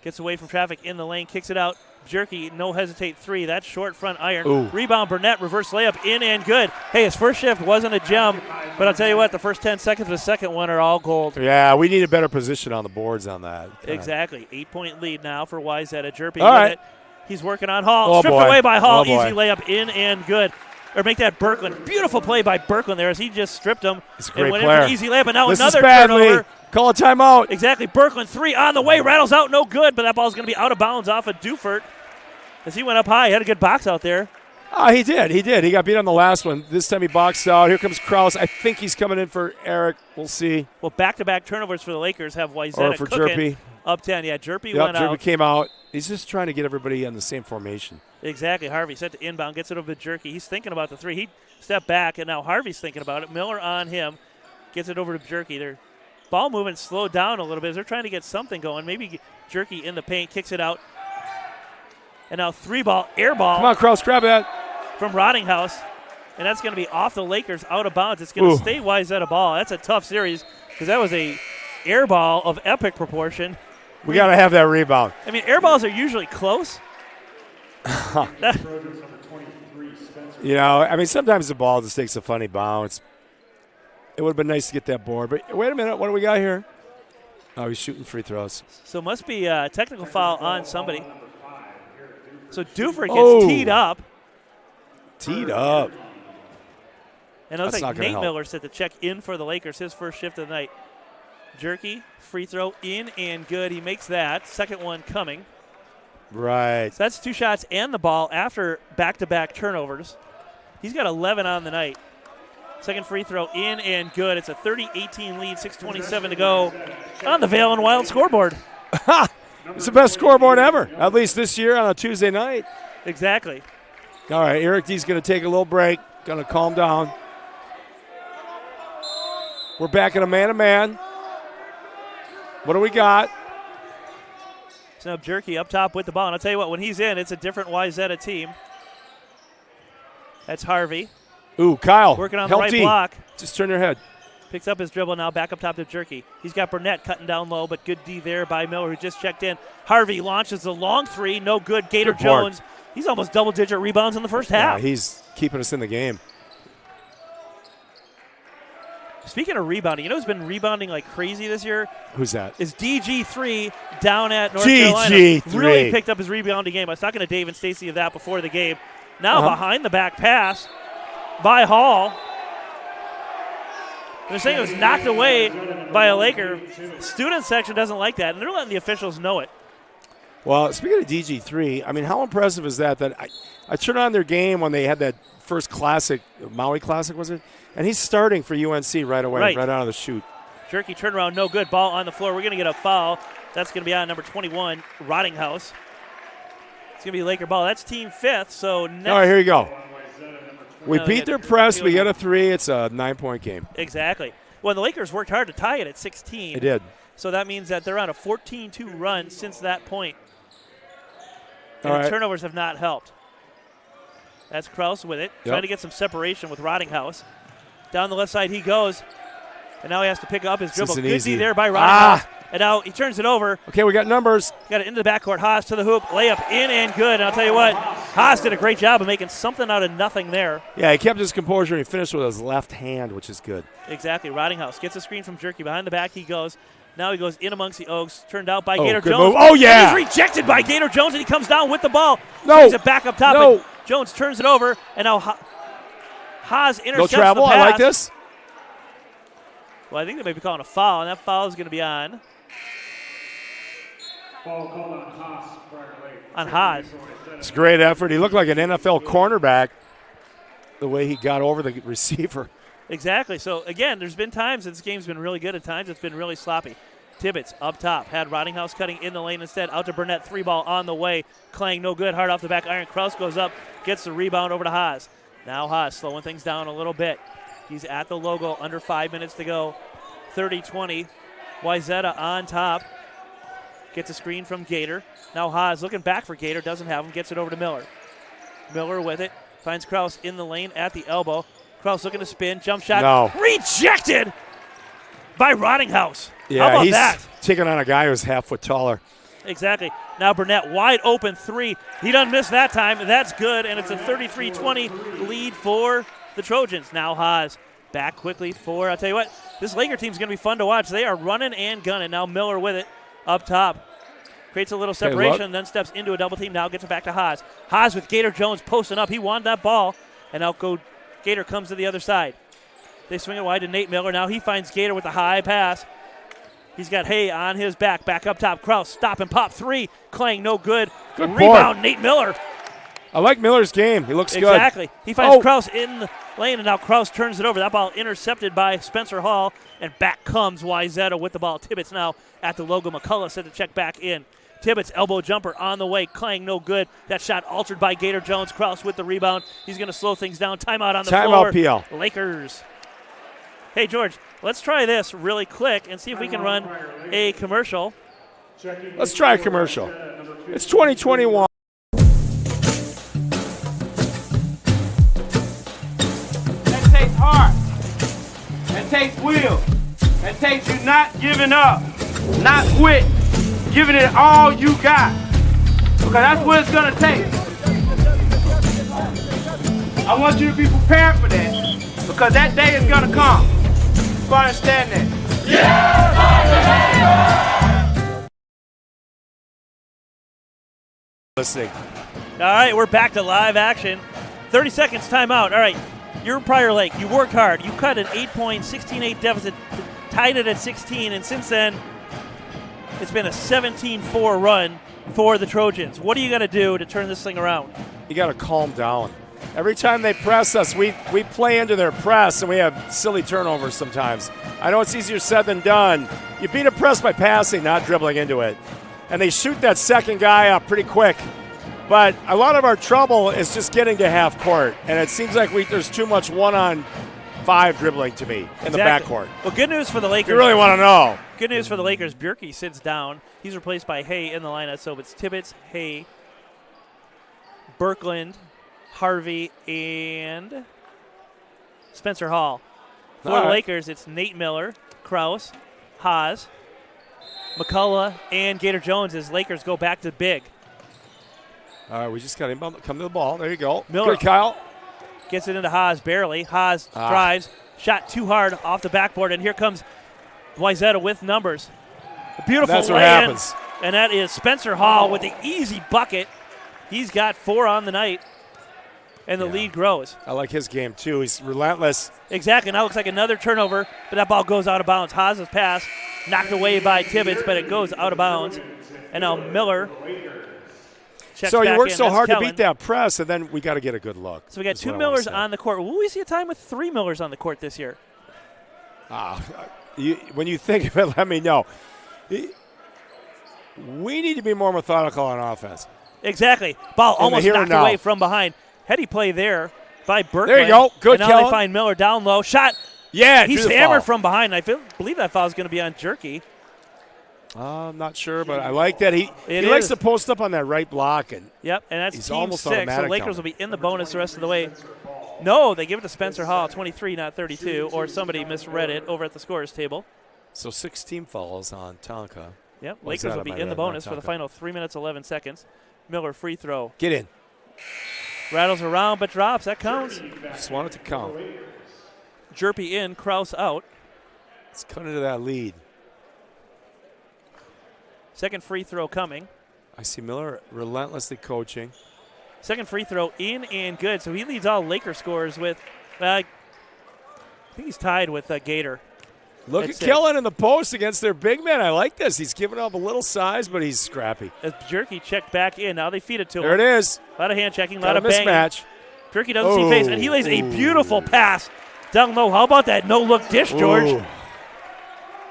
gets away from traffic in the lane, kicks it out. Jerky, no hesitate 3. That's short front iron.
Ooh.
Rebound, Burnett, reverse layup, in and good. Hey, his first shift wasn't a gem, but I'll tell you what, the first 10 seconds of the second one are all gold.
Yeah, we need a better position on the boards on that.
Exactly. 8-point lead now for Wayzata. Jerky
all right.
it. He's working on Hall. Stripped away by Hall. Easy layup, in and good. Or make that Birkland. Beautiful play by Birkland there as he just stripped him.
It's a great
and went
player.
in for the easy layup, and now
this
another
is bad,
turnover.
Lee. Call a timeout.
Exactly. Birkland 3 on the way. Rattles out, no good, but that ball's going to be out of bounds off of Dufert as he went up high. He had a good box out there.
Oh, he did. He got beat on the last one. This time he boxed out. Here comes Kraus. I think he's coming in for Eric. We'll see.
Well, back-to-back turnovers for the Lakers have Wayzata
Or for
cooking
Jerpy.
up 10. Yeah, Jerpy went out.
Jerpy came out. He's just trying to get everybody on the same formation.
Exactly. Harvey set to inbound, gets it over to Jerky. He's thinking about the three. He stepped back, and now Harvey's thinking about it. Miller on him, gets it over to Jerky. Their ball movement slowed down a little bit. They're trying to get something going. Maybe Jerky in the paint, kicks it out. And now 3-ball, air ball.
Come on, Kraus, grab that.
From Rottinghouse. And that's going to be off the Lakers, out of bounds. It's going to stay Wayzata ball. That's a tough series because that was a air ball of epic proportion.
We got to have that rebound.
I mean, air balls are usually close.
You know, I mean, sometimes the ball just takes a funny bounce. It would have been nice to get that board. But wait a minute. What do we got here? Oh, he's shooting free throws.
So it must be a technical foul on somebody. So Dufresne gets teed up.
Teed up.
And it looks like Nate Miller set to check in for the Lakers, his first shift of the night. Jerky, free throw in and good. He makes that. Second one coming.
Right.
So that's 2 shots and the ball after back-to-back turnovers. He's got 11 on the night. Second free throw in and good. It's a 30-18 lead, 6:27 to go on the Vale and Wild scoreboard.
It's the best scoreboard ever, at least this year on a Tuesday night.
Exactly.
All right, Eric D's going to take a little break, going to calm down. We're back in a man-to-man. What do we got?
So now Jerky up top with the ball. And I'll tell you what, when he's in, it's a different Wayzata team. That's Harvey.
Ooh, Kyle.
Working on the right block.
Just turn your head.
Picks up his dribble now, back up top to Jerky. He's got Burnett cutting down low, but good D there by Miller, who just checked in. Harvey launches the long three, no good. Gator
Good board.
Jones, he's almost double-digit rebounds in the first half.
Yeah, he's keeping us in the game.
Speaking of rebounding, you know who's been rebounding like crazy this year?
Who's that?
Is DG3 down at North
DG3.
Carolina. Really picked up his rebounding game. I was talking to Dave and Stacy of that before the game. Now behind the back pass by Hall. They're saying it was knocked away by a Laker. Student section doesn't like that, and they're letting the officials know it.
Well, speaking of DG3, I mean, how impressive is that? That I turned on their game when they had that first Classic, Maui Classic, was it? And he's starting for UNC right away, right out of the chute.
Jerky turnaround, no good. Ball on the floor. We're going to get a foul. That's going to be on number 21, Rottinghouse. It's going to be Laker ball. That's team 5th. So next.
All right, here you go. We beat their press. We get a 3. It's a 9-point game.
Exactly. Well, the Lakers worked hard to tie it at 16.
They did.
So that means that they're on a 14-2 run since that point.
All
And
right.
the turnovers have not helped. That's Kraus with it, trying to get some separation with Rottinghouse. Down the left side he goes, and now he has to pick up his dribble. Good D there by Rottinghouse. And now he turns it over.
Okay, we got numbers.
Got it into the backcourt. Haas to the hoop. Layup in and good. And I'll tell you what, Haas did a great job of making something out of nothing there.
Yeah, he kept his composure, and he finished with his left hand, which is good.
Exactly. Rottinghouse gets a screen from Jerky. Behind the back he goes. Now he goes in amongst the Oaks. Turned out by Gator
good
Jones.
move. Oh, yeah.
And he's rejected by Gator Jones, and he comes down with the ball.
No.
Brings it back up top.
No.
And Jones turns it over, and now Haas intercepts
No travel.
the pass.
I like this.
Well, I think they may be calling a foul, and that foul is going to be on
Foul called on Haas prior late.
on Haas.
It's a great effort. He looked like an NFL cornerback the way he got over the receiver.
Exactly. So, again, there's been times that this game's been really good. At times it's been really sloppy. Tibbetts up top. Had Rottinghouse cutting in the lane instead. Out to Burnett. 3-ball on the way. Klang no good. Hard off the back iron. Kraus goes up. Gets the rebound over to Haas. Now Haas slowing things down a little bit. He's at the logo. Under 5 minutes to go. 30-20. Wayzata on top. Gets a screen from Gator. Now Haas looking back for Gator. Doesn't have him. Gets it over to Miller. Miller with it. Finds Kraus in the lane at the elbow. Kraus looking to spin. Jump shot.
No.
Rejected by Rottinghouse.
Yeah,
How about
he's
that?
taking on a guy who's half foot taller.
Exactly. Now Burnett wide open 3. He doesn't miss that time. That's good, and it's a 33-20 lead for the Trojans. Now Haas back quickly for, I'll tell you what, this Laker team's going to be fun to watch. They are running and gunning. Now Miller with it up top. Creates a little separation, then steps into a double team. Now gets it back to Haas. Haas with Gator Jones posting up. He wanted that ball, and now Gator comes to the other side. They swing it wide to Nate Miller. Now he finds Gator with a high pass. He's got Hay on his back up top. Kraus, stop and pop 3. Klang, no good.
Good
Rebound,
board.
Nate Miller.
I like Miller's game. He looks good.
Exactly. He finds Kraus in the lane, and now Kraus turns it over. That ball intercepted by Spencer Hall, and back comes Wayzata with the ball. Tibbetts now at the logo. McCullough set the check back in. Tibbetts elbow jumper on the way. Klang no good. That shot altered by Gator Jones. Kraus with the rebound. He's going to slow things down. Timeout on the floor.
Timeout, PL.
Lakers. Hey, George, let's try this really quick and see if we can run a commercial.
Let's try a commercial. It's 2021.
That takes heart. That takes will. That takes you not giving up, not quit, giving it all you got. Because that's what it's going to take. I want you to be prepared for that. Because that day is going to come. You understand that?
Listening.
All right, we're back to live action. 30 seconds timeout. All right, you're Prior Lake. You worked hard. You cut an 8-point, 16-8 deficit, tied it at 16, and since then, it's been a 17-4 run for the Trojans. What do you got to do to turn this thing around?
You got to calm down. Every time they press us, we play into their press, and we have silly turnovers sometimes. I know it's easier said than done. You beat a press by passing, not dribbling into it. And they shoot that second guy up pretty quick. But a lot of our trouble is just getting to half court, and it seems like there's too much 1-on-5 dribbling to me in the backcourt.
Well, good news for the Lakers.
You really want to know.
Good news for the Lakers. Bjerke sits down. He's replaced by Hay in the lineup, so it's Tibbetts, Hay, Birkland, Harvey, and Spencer Hall. For the Lakers, it's Nate Miller, Kraus, Haas, McCullough, and Gator Jones as Lakers go back to big.
All right, we just got him come to the ball. There you go.
Miller.
Good, Kyle.
Gets it into Haas barely. Haas drives, shot too hard off the backboard, and here comes Wayzata with numbers. A beautiful
That's what
lay-in,
happens.
and that is Spencer Hall with the easy bucket. He's got 4 on the night, and the lead grows.
I like his game, too. He's relentless.
Exactly. Now looks like another turnover, but that ball goes out of bounds. Haas's pass knocked away by Tibbetts, but it goes out of bounds. And now Miller checks
so
back
you worked
in.
so
That's
hard
Kellen.
to beat that press, and then we got to get a good look.
So we got 2 Millers on the court. Will we see a time with 3 Millers on the court this year?
When you think of it, let me know. We need to be more methodical on offense.
Exactly. Ball almost knocked away from behind. Heady play there by Birkland.
There you go. Good,
and now
Kellen.
they find Miller down low. Shot.
Yeah,
he's hammered from behind. I believe that foul is going to be on Jerky.
I'm not sure, but I like that. He likes to post up on that right block.
Yep, and that's
he's
team
almost
6, so
automatic
Lakers will be in the bonus the rest of the way. No, they give it to Spencer Hall, 23, not 32, or somebody misread it over at the scorer's table.
So 16 fouls on Tonka.
Yep, Lakers will be in the bonus for the final 3 minutes, 11 seconds. Miller free throw.
Get in.
Rattles around but drops. That counts.
Just want it to count.
Jerpy in, Kraus out.
Let's cut into that lead.
Second free throw coming.
I see Miller relentlessly coaching.
Second free throw in and good. So he leads all Laker scorers with, I think he's tied with Gator.
Look at Kellen in the post against their big man. I like this. He's giving up a little size, but he's scrappy.
As Jerky checked back in. Now they feed it to him.
There it is.
A lot of hand checking, a
Got
lot of banging.
mismatch.
Jerky doesn't see face, and he lays a beautiful pass down low. How about that no-look dish, George?
Ooh.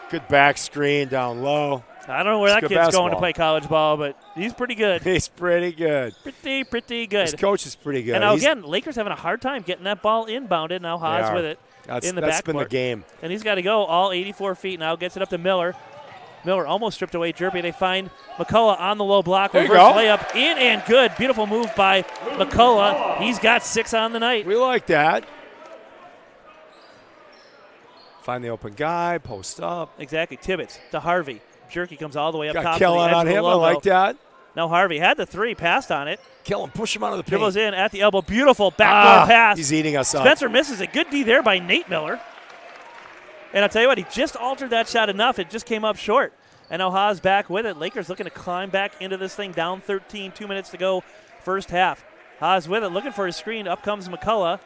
Good back screen down low.
I don't know where that kid's
basketball.
going to play college ball, but he's pretty good.
He's pretty good.
Pretty good.
His coach is pretty good.
And now, again, Lakers having a hard time getting that ball inbounded. Now Haas with it in the backcourt.
That's been the game.
And he's got to go all 84 feet now. Gets it up to Miller. Miller almost stripped away Jerpy. They find McCullough on the low block. Reverse layup in and good. Beautiful move by McCullough. He's got 6 on the night.
We like that. Find the open guy, post up.
Exactly. Tibbetts to Harvey. Jerky comes all the way up
Got
top.
Kellen on him. I like that.
Now Harvey had the 3, passed on it.
Kellen, push him out of the paint.
Dribbles in at the elbow. Beautiful backdoor pass.
He's eating us up.
Spencer misses a good D there by Nate Miller. And I'll tell you what, he just altered that shot enough. It just came up short. And now Haas back with it. Lakers looking to climb back into this thing. Down 13, 2 minutes to go, first half. Haas with it, looking for his screen. Up comes McCullough.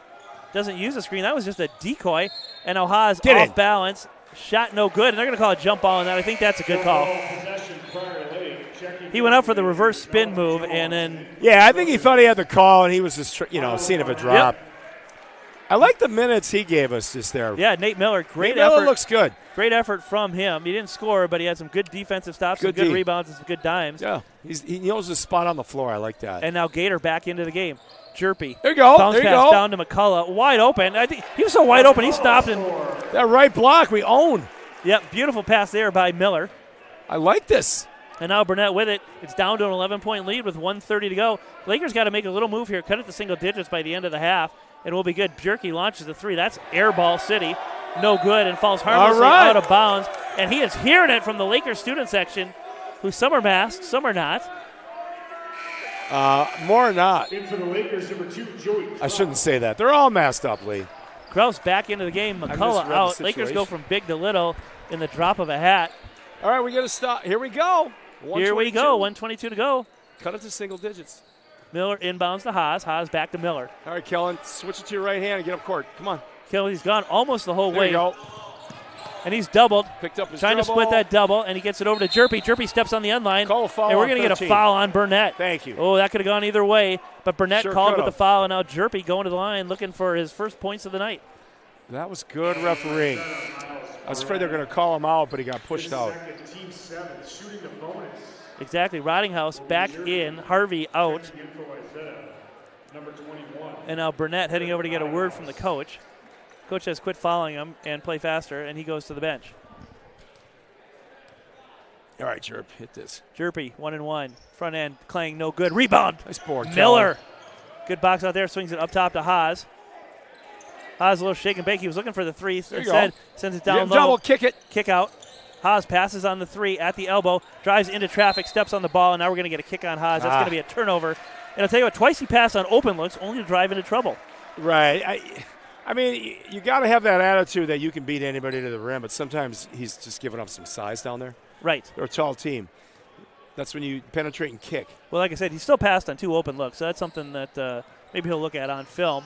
Doesn't use the screen. That was just a decoy. And now Haas off balance. Shot no good. And they're going to call a jump ball on that. I think that's a good call. He went out for the reverse spin move, and then
yeah, I think he thought he had the call, and he was just seeing if it dropped.
Yep.
I like the minutes he gave us just there.
Yeah, Nate Miller, great
Nate
effort.
Miller looks good.
Great effort from him. He didn't score, but he had some good defensive stops, some good rebounds, and some good dimes.
Yeah, he knows his spot on the floor. I like that.
And now Gator back into the game. Jerpy.
There you go.
Bounce pass down to McCullough. Wide open. I think he was so wide open, he stopped. And
that right block we own.
Yep, beautiful pass there by Miller.
I like this.
And now Burnett with it. It's down to an 11-point lead with 1:30 to go. Lakers got to make a little move here, cut it to single digits by the end of the half. It will be good. Jerky launches the three. That's airball city. No good and falls harmlessly out of bounds. And he is hearing it from the Lakers student section, who some are masked, some are not.
More or not.
In for the Lakers, number 2, Joey.
I shouldn't say that. They're all masked up, Lee.
Kraus back into the game. McCullough out. Lakers go from big to little in the drop of a hat.
All right, we got to stop. Here we go.
Here we go. 1:22 to go.
Cut it to single digits.
Miller inbounds to Haas. Haas back to Miller.
All right, Kellen, switch it to your right hand and get up court. Come on.
Kelly's gone almost the whole
There
way.
you go.
And he's doubled.
Picked up his
trying
dribble.
to split that double, and he gets it over to Jerpy. Jerpy steps on the end line.
Call a foul
and we're
on
going to get a
13.
foul on Burnett.
Thank you.
Oh, that could have gone either way. But Burnett
Sure
called with
could've.
the foul, and now Jerpy going to the line looking for his first points of the night.
That was good refereeing. I was afraid they were going to call him out, but he got pushed out.
Team 7, shooting the bonus.
Exactly. Rottinghouse back in. Harvey out.
Number 21.
And now Burnett heading over to get a word from the coach. Coach has quit following him and play faster, and he goes to the bench.
All right, Jerp, hit this.
Jerpy, 1-1. Front end, Klang, no good. Rebound.
Nice board,
Miller. Good box out there. Swings it up top to Haas. Haas a little shake and bake. He was looking for the three. Instead, sends it down low.
Double, kick it.
Kick out. Haas passes on the three at the elbow, drives into traffic, steps on the ball, and now we're going to get a kick on Haas. That's going to be a turnover. And I'll tell you what, twice he passed on open looks, only to drive into trouble.
Right. I mean, you got to have that attitude that you can beat anybody to the rim, but sometimes he's just giving up some size down there.
Right.
They're a tall team. That's when you penetrate and kick.
Well, like I said, he still passed on 2 open looks, so that's something that maybe he'll look at on film.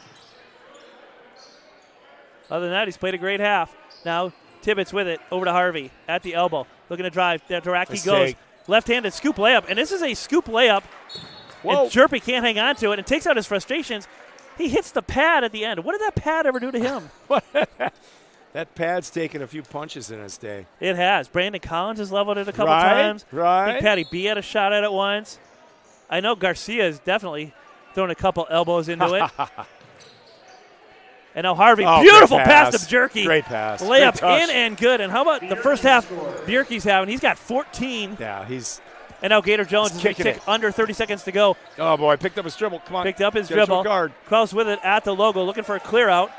Other than that, he's played a great half. Now Tibbetts with it, over to Harvey at the elbow, looking to drive. Daraki goes. Left-handed scoop layup, and this is a scoop layup.
Whoa.
And Jerpy can't hang on to it and takes out his frustrations. He hits the pad at the end. What did that pad ever do to him?
That pad's taken a few punches in its day.
It has. Brandon Collins has leveled it a couple
Right,
times.
right.
Big Patty B had a shot at it once. I know Garcia has definitely thrown a couple elbows into it. And now Harvey, beautiful pass to Jerky.
Great pass.
Layup
Great touch.
in and good. And how about the first half Bjerke's having? He's got 14.
Yeah, he's.
And now Gator Jones is
kicking
kick
it.
under 30 seconds to go.
Oh, boy, picked up his dribble. Come on.
Picked up his
Get it to a
dribble.
guard.
Kraus with it at the logo, looking for a clear out.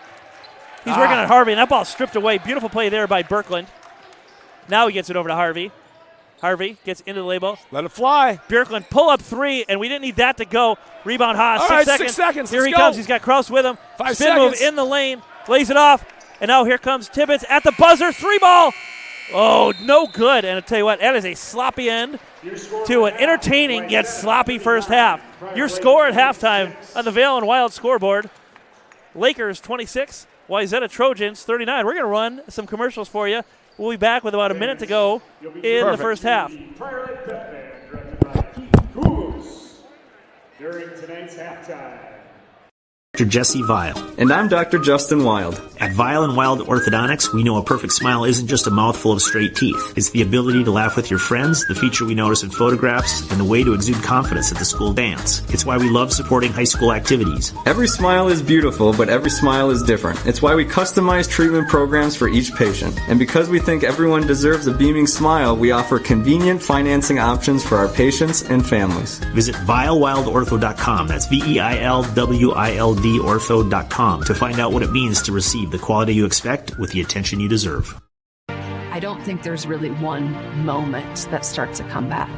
He's working on Harvey, and that ball stripped away. Beautiful play there by Birkland. Now he gets it over to Harvey. Harvey gets into the label.
Let it fly.
Birkland pull up 3, and we didn't need that to go. Rebound Haas.
All
6
right,
seconds.
6 seconds.
Here
Let's
he
go.
comes. He's got Kraus with him.
5
Spin move
seconds.
in the lane. Lays it off. And now here comes Tibbetts at the buzzer. 3 ball. Oh, no good. And I'll tell you what, that is a sloppy end to an entertaining yet sloppy first half. Your score at halftime on the Vail and Wild scoreboard. Lakers 26, Wayzata Trojans 39. We're going to run some commercials for you. We'll be back with about a minute to go in the first half.
Priorlight Pet Band, directed by Keith Goulos. During tonight's halftime.
Dr. Jesse Vile.
And I'm Dr. Justin Wild.
At Vile and Wild Orthodontics, we know a perfect smile isn't just a mouthful of straight teeth. It's the ability to laugh with your friends, the feature we notice in photographs, and the way to exude confidence at the school dance. It's why we love supporting high school activities.
Every smile is beautiful, but every smile is different. It's why we customize treatment programs for each patient. And because we think everyone deserves a beaming smile, we offer convenient financing options for our patients and families.
Visit vilewildortho.com. That's VEILWILD ortho.com to find out what it means to receive the quality you expect with the attention you deserve.
I don't think there's really one moment that starts a comeback.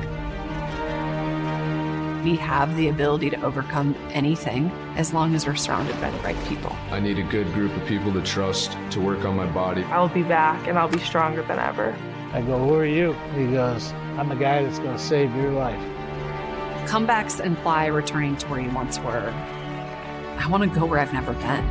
We have the ability to overcome anything as long as we're surrounded by the right people.
I need a good group of people to trust to work on my body.
I'll be back and I'll be stronger than ever.
I go, who are you? He goes, I'm the guy that's going to save your life.
Comebacks imply returning to where you once were. I want to go where I've never been.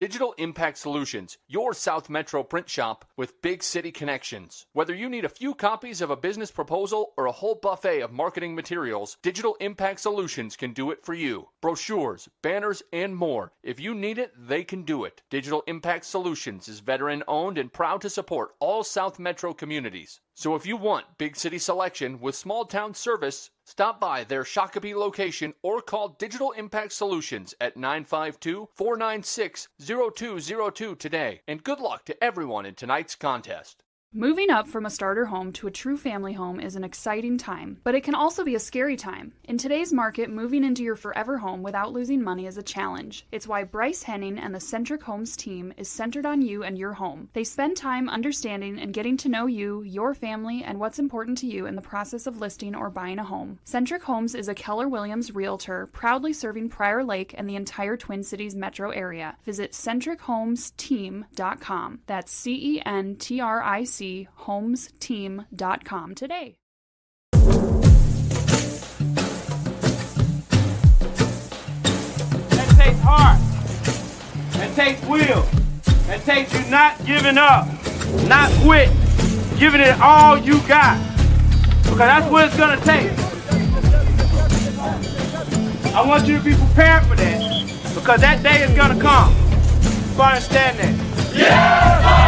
Digital Impact Solutions, your South Metro print shop with big city connections. Whether you need a few copies of a business proposal or a whole buffet of marketing materials, Digital Impact Solutions can do it for you. Brochures, banners, and more. If you need it, they can do it. Digital Impact Solutions is veteran owned and proud to support all South Metro communities. So if you want big city selection with small town service, stop by their Shakopee location or call Digital Impact Solutions at 952-496-0202 today. And good luck to everyone in tonight's contest.
Moving up from a starter home to a true family home is an exciting time, but it can also be a scary time. In today's market, moving into your forever home without losing money is a challenge. It's why Bryce Henning and the Centric Homes team is centered on you and your home. They spend time understanding and getting to know you, your family, and what's important to you in the process of listing or buying a home. Centric Homes is a Keller Williams Realtor, proudly serving Prior Lake and the entire Twin Cities metro area. Visit centrichomesteam.com. That's CENTRIC homesteam.com today.
That takes heart. That takes will. That takes you not giving up, not quit, giving it all you got. Because that's what it's gonna take. I want you to be prepared for that. Because that day is gonna come. You understand that? Yeah!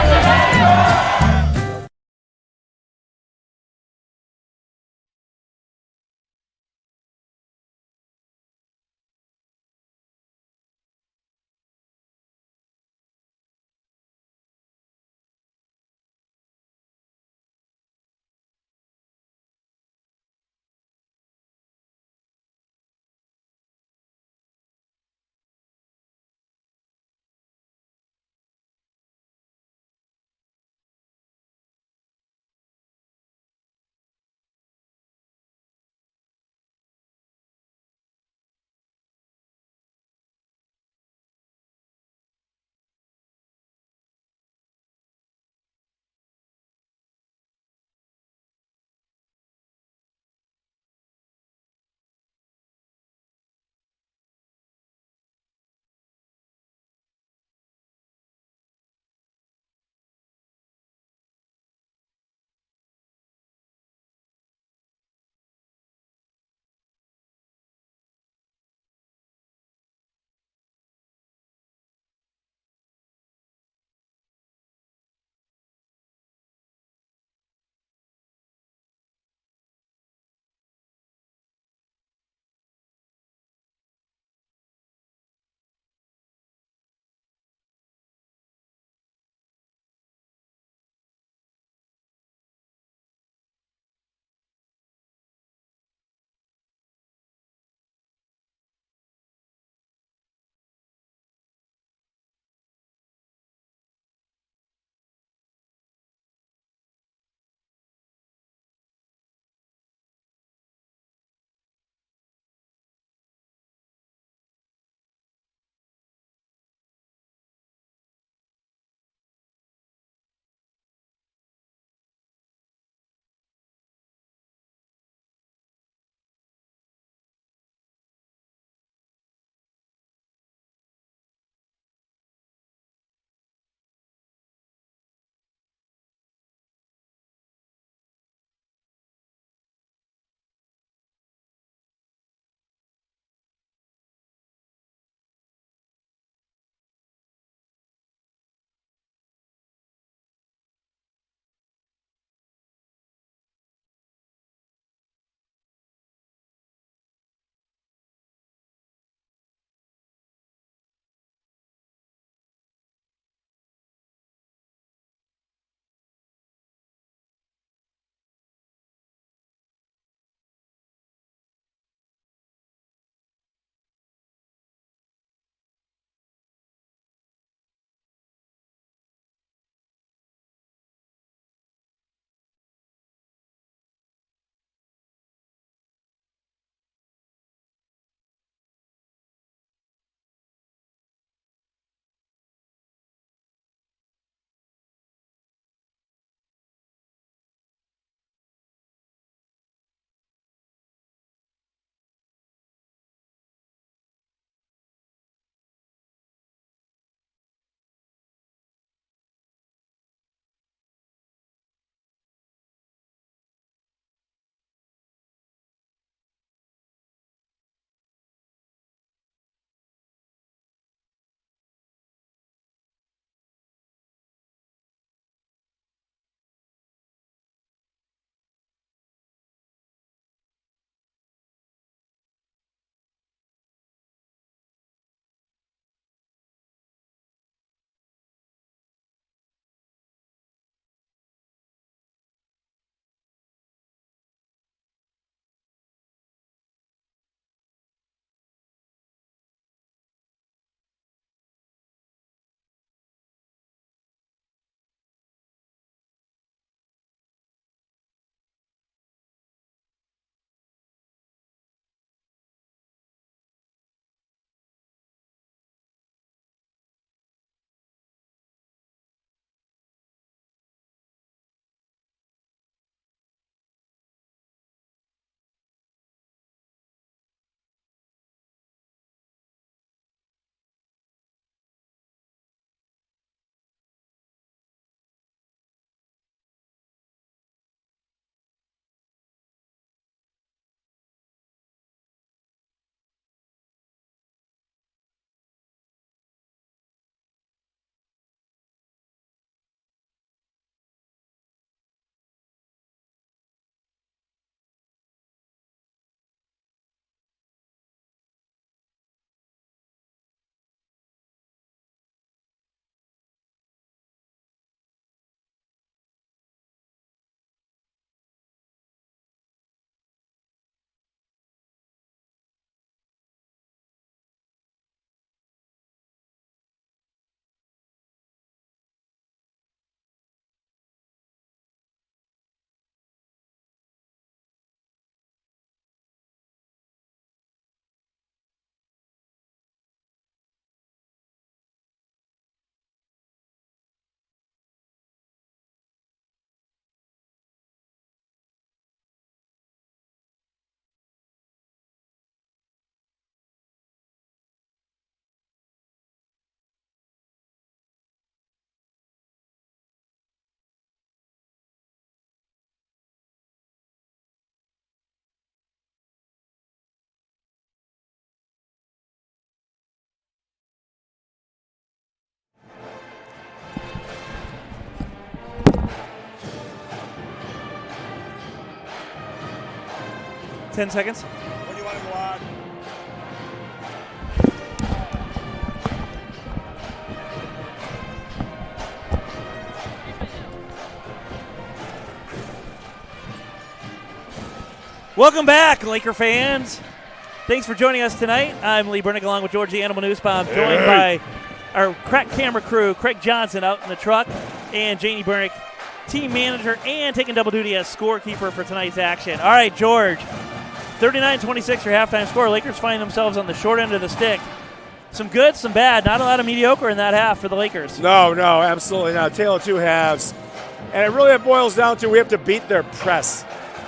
10 seconds.
When do you want to go on?
Welcome back, Laker fans. Thanks for joining us tonight. I'm Lee Bernick along with George the Animal Newsbaum, joined by our crack camera crew, Craig Johnson out in the truck, and Janie Bernick, team manager and taking double duty as scorekeeper for tonight's action. All right, George, 39-26 your halftime score. Lakers find themselves on the short end of the stick. Some good, some bad. Not a lot of mediocre in that half for the Lakers.
No, absolutely not. Tale of two halves. And it boils down to we have to beat their press.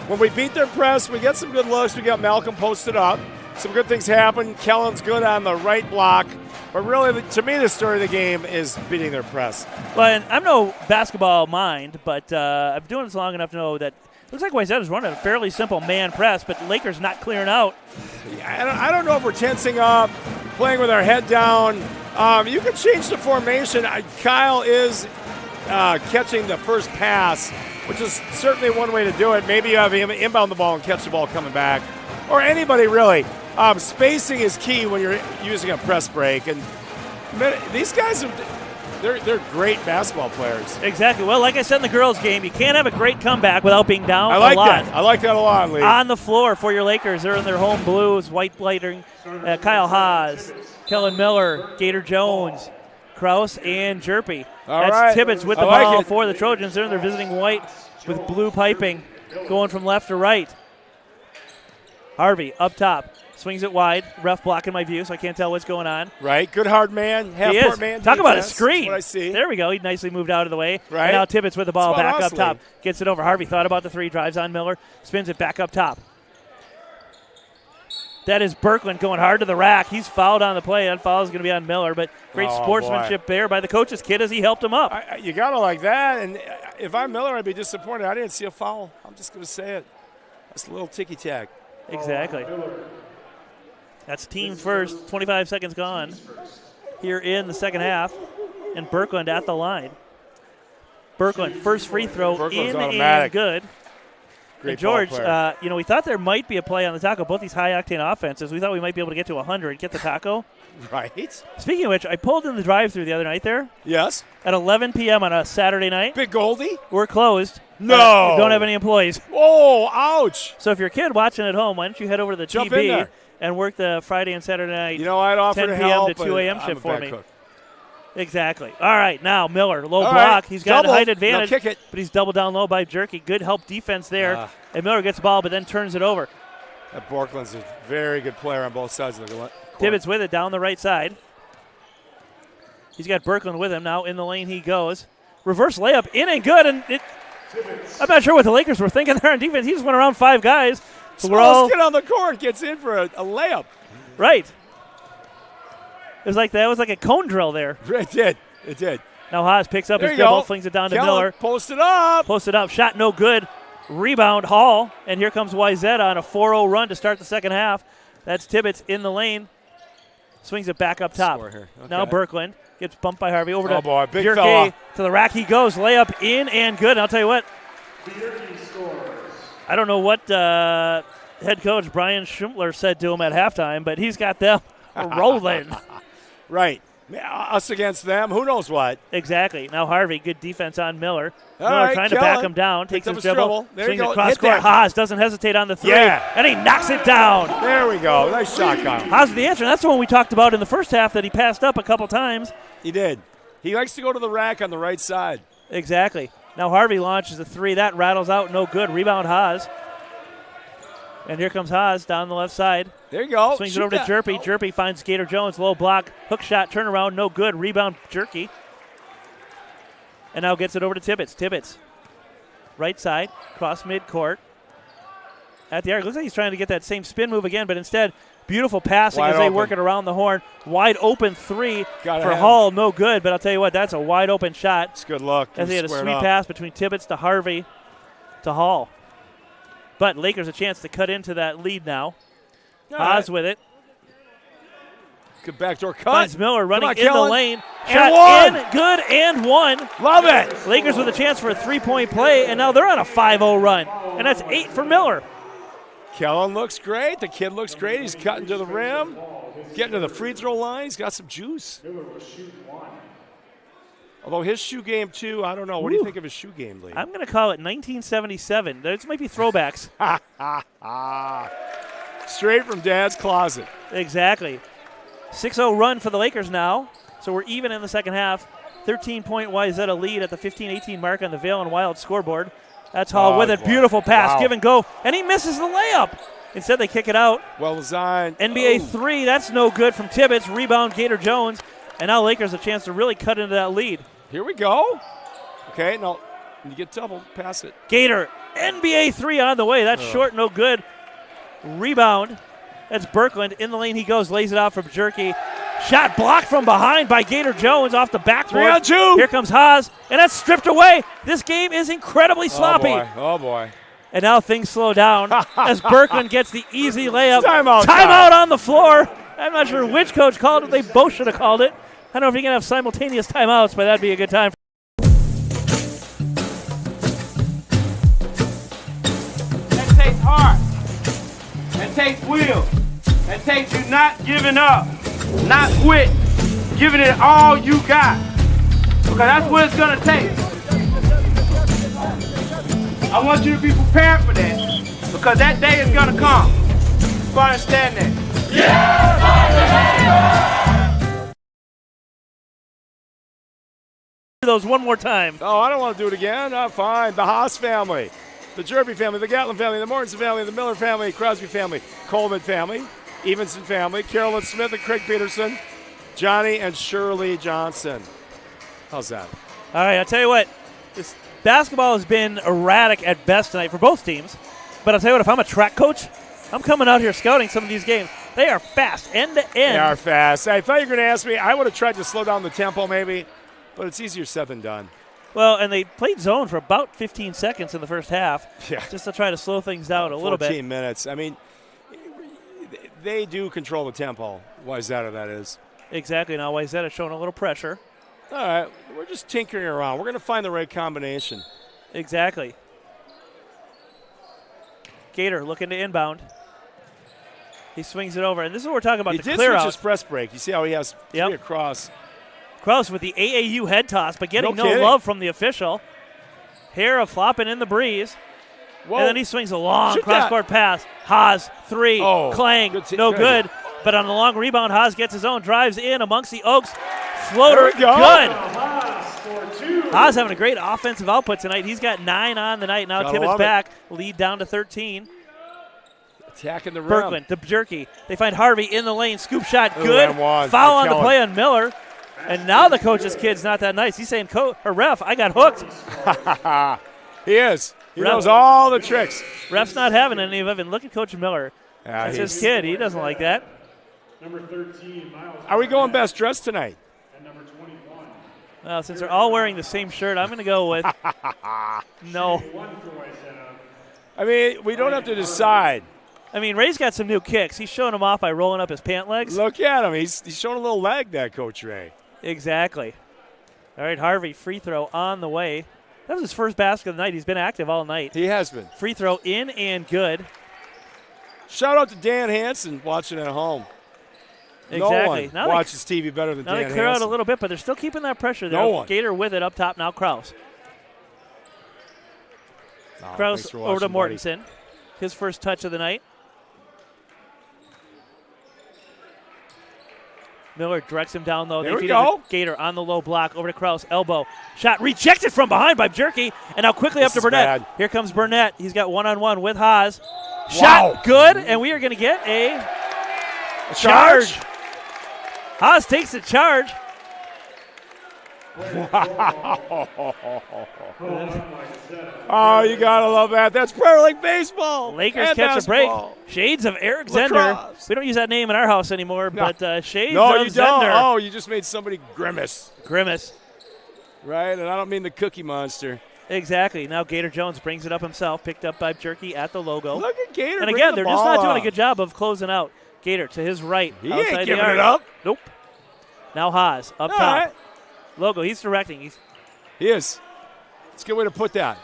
When we beat their press, we get some good looks. We got Malcolm posted up. Some good things happen. Kellen's good on the right block. But really, to me, the story of the game is beating their press.
Well, and I'm no basketball mind, but I'm doing this long enough to know that it looks like Wayzata's running a fairly simple man press, but Lakers not clearing out.
I don't know if we're tensing up, playing with our head down. You can change the formation. Kyle is catching the first pass, which is certainly one way to do it. Maybe you have him inbound the ball and catch the ball coming back. Or anybody, really. Spacing is key when you're using a press break. And these guys, they're great basketball players.
Exactly. Well, like I said in the girls' game, you can't have a great comeback without being down
I like
a lot.
that. I like that a lot, Lee.
On the floor for your Lakers. They're in their home blues, white lighting. Kyle Haas, Kellen Miller, Gator Jones, Kraus, and Jerpy.
All
That's
right.
Tibbetts with the ball for the Trojans. They're in their visiting white with blue piping going from left to right. Harvey up top. Swings it wide. Ref blocking my view, so I can't tell what's going on.
Right. Good hard man. Half-court man.
Talk about a
defense.
screen.
That's what I see.
There we go. He nicely moved out of the way.
Right.
And now Tibbetts with the ball
It's
back
about
up
us,
top.
Lee.
Gets it over. Harvey thought about the three. Drives on Miller. Spins it back up top. That is Birkland going hard to the rack. He's fouled on the play. That foul is going to be on Miller, but great sportsmanship there by the coach's kid as he helped him up.
You got to like that. And if I'm Miller, I'd be disappointed. I didn't see a foul. I'm just going to say it. That's a little ticky-tack.
Exactly. That's team first. 25 seconds gone here in the second half. And Birkland at the line. Birkland, first free throw
Birkland's
in
automatic.
and good.
Great
and George,
ball player.
we thought there might be a play on the taco. Both these high-octane offenses, we thought we might be able to get to 100, get the taco.
Right.
Speaking of which, I pulled in the drive-thru the other night there.
Yes.
At 11 p.m. on a Saturday night.
Big Goldie?
We're closed.
No.
We don't have any employees.
Oh, ouch.
So if you're a kid watching at home, why don't you head over to the
Jump in
TB
there.
and work the Friday and Saturday night,
You know, I'd offer
10
to
p.m.
help,
to 2 a.m.
but
shift
I'm a
for
bad
me.
cook.
Exactly. All right, now Miller, low
All
block.
right.
He's got
Double.
height advantage,
Now kick it.
but he's doubled down low by Jerky. Good help defense there. And Miller gets the ball, but then turns it over.
That Borkland's a very good player on both sides of the court.
Tibbetts with it down the right side. He's got Birkland with him. Now in the lane he goes. Reverse layup in and good. And I'm not sure what the Lakers were thinking there on defense. He just went around five guys. So we're all
Smallest kid on the court gets in for a layup.
right. It was like that was like a cone drill there.
It did. It did.
Now Haas picks up
There
his
you
dribble,
go.
flings it down to
Kellen,
Miller.
Posted up.
Posted up, shot no good. Rebound, Hall, and here comes Wayzata on a 4-0 run to start the second half. That's Tibbetts in the lane. Swings it back up top.
Score here. Okay.
Now Birkland gets bumped by Harvey over to
boy, big
Bjerke.
fella.
To the rack he goes. Layup in and good. And I'll tell you what, I don't know what head coach Brian Schumpler said to him at halftime, but he's got them rolling.
Right. Us against them. Who knows what?
Exactly. Now Harvey, good defense on Miller.
All
Miller
right,
trying to
Kellen
back him down. Takes
picked up
his
his
dribble.
dribble. There you
Swings
go.
across
Hit
court.
that.
Haas doesn't hesitate on the three.
Yeah.
And he knocks it down.
There we go. Nice shot, Kyle.
Haas with the answer. That's the one we talked about in the first half that he passed up a couple times.
He did. He likes to go to the rack on the right side.
Exactly. Now Harvey launches a three. That rattles out. No good. Rebound Haas. And here comes Haas down the left side.
There you go.
Swings
Shoot
it over to
that.
Jerpy. Jerpy finds Gator Jones. Low block. Hook shot. Turnaround. No good. Rebound Jerky. And now gets it over to Tibbetts. Tibbetts. Right side. Cross midcourt. At the arc. Looks like he's trying to get that same spin move again, but instead, beautiful passing
Wide
as they
open.
work it around the horn. Wide open three
Gotta
for
have
Hall. No good, but I'll tell you what, that's a wide open shot.
It's good luck.
As he had a
Squared
sweet
up.
pass between Tibbetts to Harvey to Hall. But Lakers a chance to cut into that lead now.
All
Haas
right.
with it.
Good backdoor cut.
Finds Miller running
Come on,
in the
Kellen.
lane.
And
Shot
one.
in, good, and one.
Love it.
Lakers with a chance for a three-point play, and now they're on a 5-0 run. And that's 8 for Miller.
Kellen looks great. The kid looks great. He's cutting to the rim, getting to the free throw line. He's got some juice.
Miller will shoot 1.
Although his shoe game, too, I don't know. What do you think of his shoe game, Lee?
I'm going to call it 1977. Those might be throwbacks.
Straight from Dad's closet.
Exactly. 6-0 run for the Lakers now. So we're even in the second half. 13-point Wayzata lead at the 15-18 mark on the Vail and Wild scoreboard. That's Hall with it.
Boy.
Beautiful pass.
Wow.
Give and go. And he misses the layup. Instead, they kick it out.
Well designed.
NBA 3. That's no good from Tibbetts. Rebound, Gator Jones. And now Lakers a chance to really cut into that lead.
Here we go. Okay, now you get double. Pass it.
Gator, NBA 3 on the way. That's short, no good. Rebound. That's Birkland. In the lane he goes. Lays it out from Jerky. Shot blocked from behind by Gator Jones off the backboard.
3-on-2.
Here comes Haas, and that's stripped away. This game is incredibly sloppy.
Oh, boy.
And now things slow down as Birkland gets the easy layup.
Timeout
on the floor. I'm not sure which coach called it. They both should have called it. I don't know if you can have simultaneous timeouts, but that'd be a good time.
That takes heart. That takes will. That takes you not giving up, not quit, giving it all you got. Because that's what it's going to take. I want you to be prepared for that. Because that day is going to come. You understand that?
Yeah! Those one more time.
Oh, I don't want to do it again. I'm fine. The Haas family, the Jerby family, the Gatlin family, the Mortensen family, the Miller family, Crosby family, Coleman family, Evenson family, Carolyn Smith and Craig Peterson, Johnny and Shirley Johnson. How's that?
All right, I'll tell you what. This basketball has been erratic at best tonight for both teams. But I'll tell you what, if I'm a track coach, I'm coming out here scouting some of these games. They are fast, end to end.
They are fast. I thought you were going to ask me. I would have tried to slow down the tempo maybe, but it's easier said than done.
Well, and they played zone for about 15 seconds in the first half, just to try to slow things down a little bit.
14 minutes. I mean, they do control the tempo. Wayzata, that is.
Exactly. Now Wayzata showing a little pressure.
All right, we're just tinkering around. We're going to find the right combination.
Exactly. Gator looking to inbound. He swings it over, and this is what we're talking about.
He
the
did
clear
switch
out.
his press break. You see how he has three across.
Kraus with the AAU head toss, but getting no
kidding.
love from the official. Hara flopping in the breeze.
Whoa.
And then he swings a long
Shoot
cross-court pass. Haas, three, Clang, no good. But on the long rebound, Haas gets his own, drives in amongst the Oaks. Floater,
There we go.
good. Haas having a great offensive output tonight. He's got 9 on the night. Now
Gotta
Tibbetts
love it.
back, lead down to 13.
Attacking the rim.
Berkman to Jerky. They find Harvey in the lane. Scoop shot,
Ooh,
good.
and one.
Foul on the
Kellen.
play on Miller. And now the coach's kid's not that nice. He's saying, ref, I got hooked.
He is. He
Ref-
knows all the tricks.
Ref's not having any of it. And look at Coach Miller.
Yeah,
That's
he's-
his kid. He doesn't like that.
Number 13, Miles.
Are we going best dressed tonight?
And number 21.
Well, since they're all wearing the same shirt, I'm going to go with no.
I mean, we don't have to decide.
I mean, Ray's got some new kicks. He's showing them off by rolling up his pant legs.
Look at him. He's showing a little leg, that Coach Ray.
Exactly. All right, Harvey, free throw on the way. That was his first basket of the night. He's been active all night.
He has been.
Free throw in and good.
Shout out to Dan Hansen watching at home.
Exactly.
No one watches TV better than
now
Dan
they clear
Hansen.
out a little bit, but they're still keeping that pressure there.
No one.
Gator with it up top now, Kraus.
Oh,
Kraus
thanks for
over to
watching, buddy.
Mortensen. His first touch of the night. Miller directs him down low.
There
They
we
feed
go.
him to Gator on the low block over to Kraus. Elbow. Shot rejected from behind by Jerky. And now quickly
This
up to
is
Burnett.
bad.
Here comes Burnett. He's got one-on-one with Haas. Shot
Wow.
good. And we are going to get a charge. Haas takes the charge.
Oh, you got to love that. That's Prairie Lake baseball.
Lakers
and
catch a break.
basketball.
Shades of Eric Zender.
Lacrosse.
We don't use that name in our house anymore, but Shades
No,
of
you don't.
Zender.
Oh, you just made somebody grimace.
Grimace.
Right? And I don't mean the Cookie Monster.
Exactly. Now Gator Jones brings it up himself, picked up by Jerky at the logo.
Look at Gator.
And
bring
again,
the
they're just
ball
not doing a
up.
good job of closing out. Gator to his right.
He
outside
ain't
the
giving
arc.
it up.
Nope. Now Haas up
All
top.
right.
Logo, he's directing.
He is. It's a good way to put that.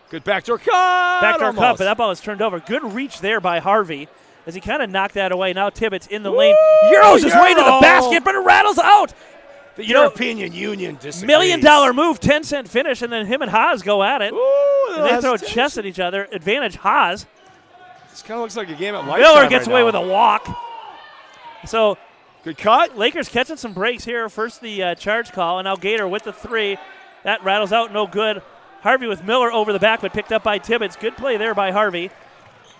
Good backdoor cut.
Backdoor
almost.
cut, but that ball was turned over. Good reach there by Harvey as he kind of knocked that away. Now Tibbetts in the lane. Euros his way to the basket, but it rattles out.
The European Union disagrees.
$1 million move, 10-cent finish, and then him and Haas go at it.
Ooh,
and they throw chest at each other. Advantage Haas.
This kind of looks like a game at Lifetime.
Miller gets away with a walk. So
good cut.
Lakers catching some breaks here. First the charge call, and now Gator with the three. That rattles out, no good. Harvey with Miller over the back, but picked up by Tibbetts. Good play there by Harvey.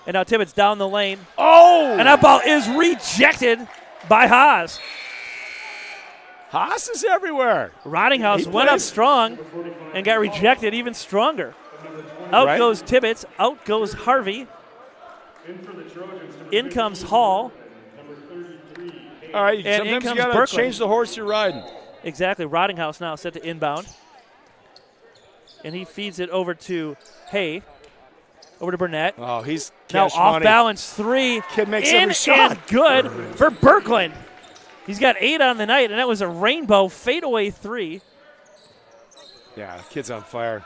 And now Tibbetts down the lane.
Oh!
And that ball is rejected by Haas.
Haas is everywhere.
Rottinghouse went up strong and got rejected even stronger. Out goes Tibbetts. Out goes Harvey. In comes Hall.
All right,
and
sometimes you
got
got to change the horse you're riding.
Exactly. Rottinghouse now set to inbound. And he feeds it over to Hay. Over to Burnett.
Oh, he's
now
cash
off
money.
balance three.
Kid makes
in
every shot.
And good for Birkland. He's got 8 on the night, and that was a rainbow fadeaway 3.
Yeah, kid's on fire.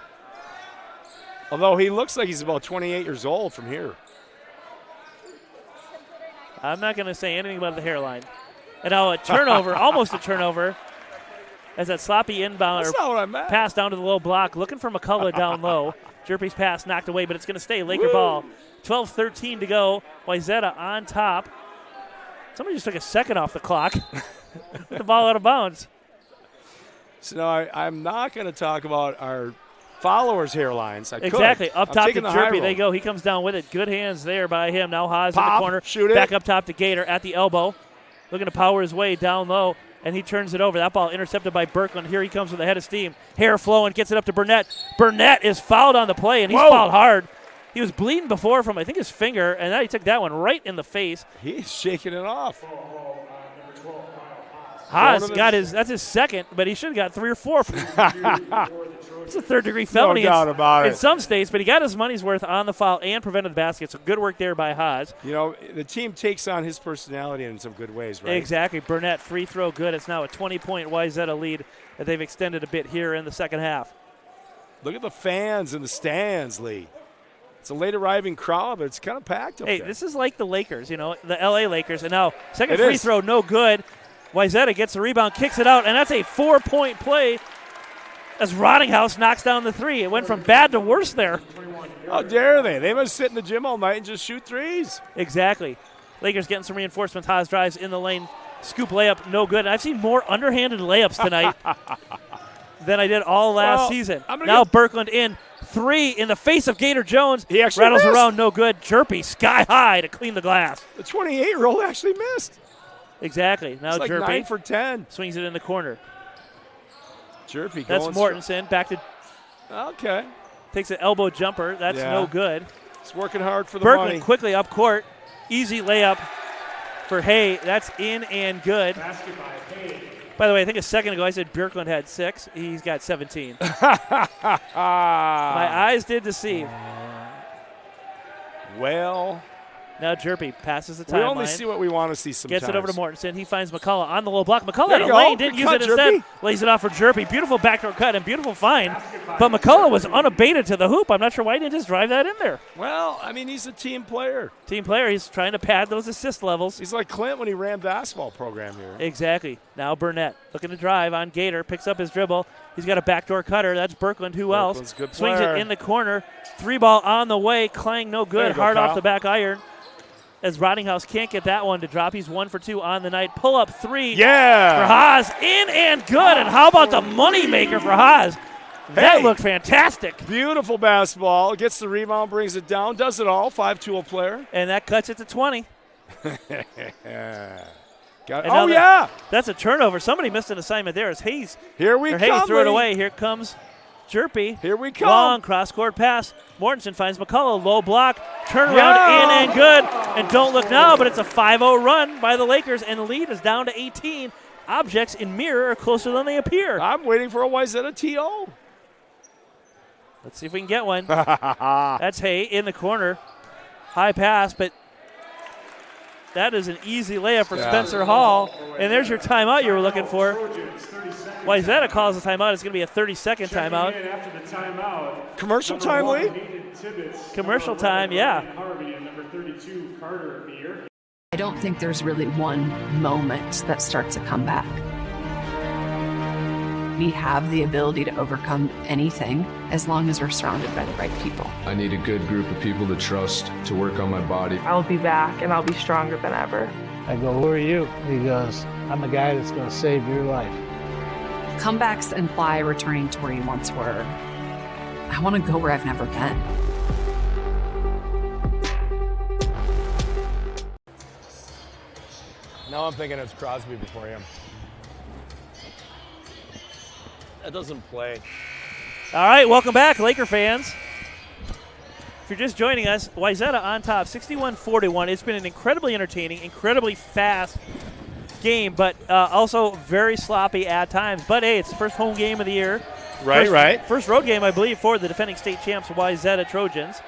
Although he looks like he's about 28 years old from here.
I'm not going to say anything about the hairline. And now a turnover, almost a turnover, as that sloppy inbound
That's not what I meant.
pass down to the low block, looking for McCullough down low. Jerpy's pass knocked away, but it's going to stay. Laker ball. 12-13 to go. Wayzata on top. Somebody just took a second off the clock. The ball out of bounds.
So no, I'm not going to talk about our followers' hairlines. I
Exactly.
could.
Up
I'm
top to
taking the high
Jerpy. They
road.
go. He comes down with it. Good hands there by him. Now Haas in the
Pop,
corner.
shoot it.
Back up top to Gator at the elbow. Looking to power his way down low. And he turns it over. That ball intercepted by Birkland. Here he comes with a head of steam. Hair flowing. Gets it up to Burnett. Burnett is fouled on the play, and he's fouled hard. He was bleeding before from, I think, his finger, and now he took that one right in the face.
He's shaking it off.
Haas got that's his second, but he should have got 3 or 4. It's a third-degree felony
No doubt about
in
it.
some states, but he got his money's worth on the foul and prevented the basket, so good work there by Haas.
You know, the team takes on his personality in some good ways, right?
Exactly. Burnett, free throw good. It's now a 20-point Wayzata lead that they've extended a bit here in the second half.
Look at the fans in the stands, Lee. It's a late arriving crowd, but it's kind of packed up
Hey,
there.
this is like the Lakers, the L.A. Lakers. And now second
It
free
is.
throw, no good. Wayzata gets the rebound, kicks it out, and that's a 4-point play as Rottinghouse knocks down the 3. It went from bad to worse there.
How dare they? They must sit in the gym all night and just shoot threes.
Exactly. Lakers getting some reinforcements. Haas drives in the lane. Scoop layup, no good. I've seen more underhanded layups tonight than I did all last season. Now Birkland in 3 in the face of Gator Jones.
He actually
rattles
missed.
around, no good. Jerpy sky high to clean the glass.
The 28-year-old actually missed.
Exactly. Now
It's like
Jerpy
9 for 10.
swings it in the corner.
Jerpy
That's
going
Mortensen back to
Okay.
takes an elbow jumper. That's
Yeah.
no good.
He's working hard for the
Birkland
money.
quickly up court. Easy layup for Hay. That's in and good. By the way, I think a second ago I said Birkland had 6. He's got 17. My eyes did deceive.
Well,
now Jerpy passes the timeline.
we only see what we want to see sometimes.
Gets it over to Mortensen. He finds McCullough on the low block. McCullough
There
had
you
a lane,
go.
didn't
Good
use it
cut,
instead.
Jerpy.
Lays it off for Jerpy. Beautiful backdoor cut and beautiful find. But McCullough was unabated to the hoop. I'm not sure why he didn't just drive that in there.
Well, I mean, he's a team player.
Team player. He's trying to pad those assist levels.
He's like Clint when he ran basketball program here.
Exactly. Now Burnett looking to drive on Gator. Picks up his dribble. He's got a backdoor cutter. That's Birkland. Who else?
Good
Swings
player.
it in the corner. 3 ball on the way. Clang no
There
good.
you go,
Hard off
Kyle.
the back iron. As Rottinghouse can't get that one to drop. He's 1 for 2 on the night. Pull up 3
Yeah.
for Haas. In and good. And how about the money maker for Haas? That looked fantastic.
Beautiful basketball. Gets the rebound, brings it down, does it all. 5-tool player.
And that cuts it to 20.
Got
And
it.
now
Oh, yeah.
That's a turnover. Somebody missed an assignment there as Hayes.
Here we
Hayes
come.
threw it
Lee.
away. Here comes Jerpy.
Here we come.
Long cross-court pass. Mortensen finds McCullough. Low block. Turnaround in and good. And don't look now, but it's a 5-0 run by the Lakers, and the lead is down to 18. Objects in mirror are closer than they appear.
I'm waiting for a Wayzata TO.
Let's see if we can get one. That's Hay in the corner. High pass, but that is an easy layup for Spencer Hall. And there's your timeout you were looking for. Wayzata calls the timeout. It's going to be a 30-second timeout.
After the timeout.
Commercial time, Lee?
Commercial time, yeah.
Harvey and number 32, Carter of the year.
I don't think there's really one moment that starts a comeback. We have the ability to overcome anything as long as we're surrounded by the right people.
I need a good group of people to trust to work on my body.
I'll be back and I'll be stronger than ever.
I go, who are you? He goes, I'm the guy that's going to save your life.
Comebacks imply returning to where you once were. I want to go where I've never been.
Now I'm thinking it's Crosby before him. That doesn't play.
All right, welcome back, Laker fans. If you're just joining us, Wayzata on top, 61-41. It's been an incredibly entertaining, incredibly fast game, but also very sloppy at times. But, hey, it's the first home game of the year.
Right.
First road game, I believe, for the defending state champs, Wayzata Trojans.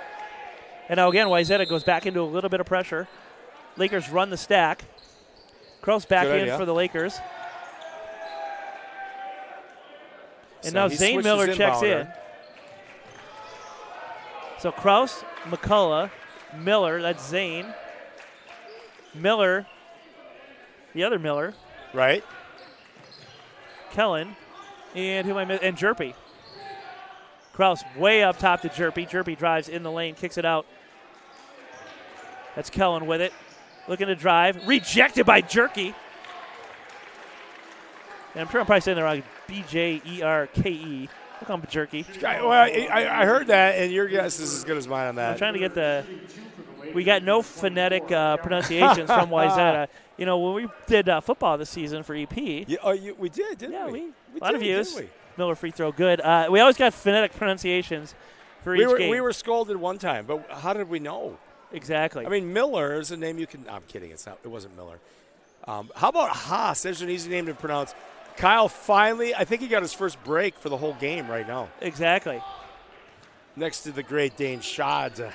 And now, again, Wayzata goes back into a little bit of pressure. Lakers run the stack. Kraus back in for the Lakers. And now Zane Miller checks in. So Kraus, McCullough, Miller, that's Zane. Miller, the other Miller.
Right.
Kellen, and who am I missing? And Jerpy. Kraus way up top to Jerpy. Jerpy drives in the lane, kicks it out. That's Kellen with it. Looking to drive. Rejected by Jerky. And I'm sure I'm probably saying that wrong. B-J-E-R-K-E. Look on Jerky.
I heard that, and your guess is as good as mine on that.
I'm trying to get the – we got no phonetic pronunciations from Wayzata. You know, when we did football this season for EP.
Yeah, we did, didn't we?
A lot of views. Miller free throw, good. We always got phonetic pronunciations for each game.
We were scolded one time, but how did we know?
Exactly.
I mean, Miller is a name you can – I'm kidding. It wasn't Miller. How about Haas? There's an easy name to pronounce. Kyle finally, I think he got his first break for the whole game right now.
Exactly.
Next to the great Dane Schad.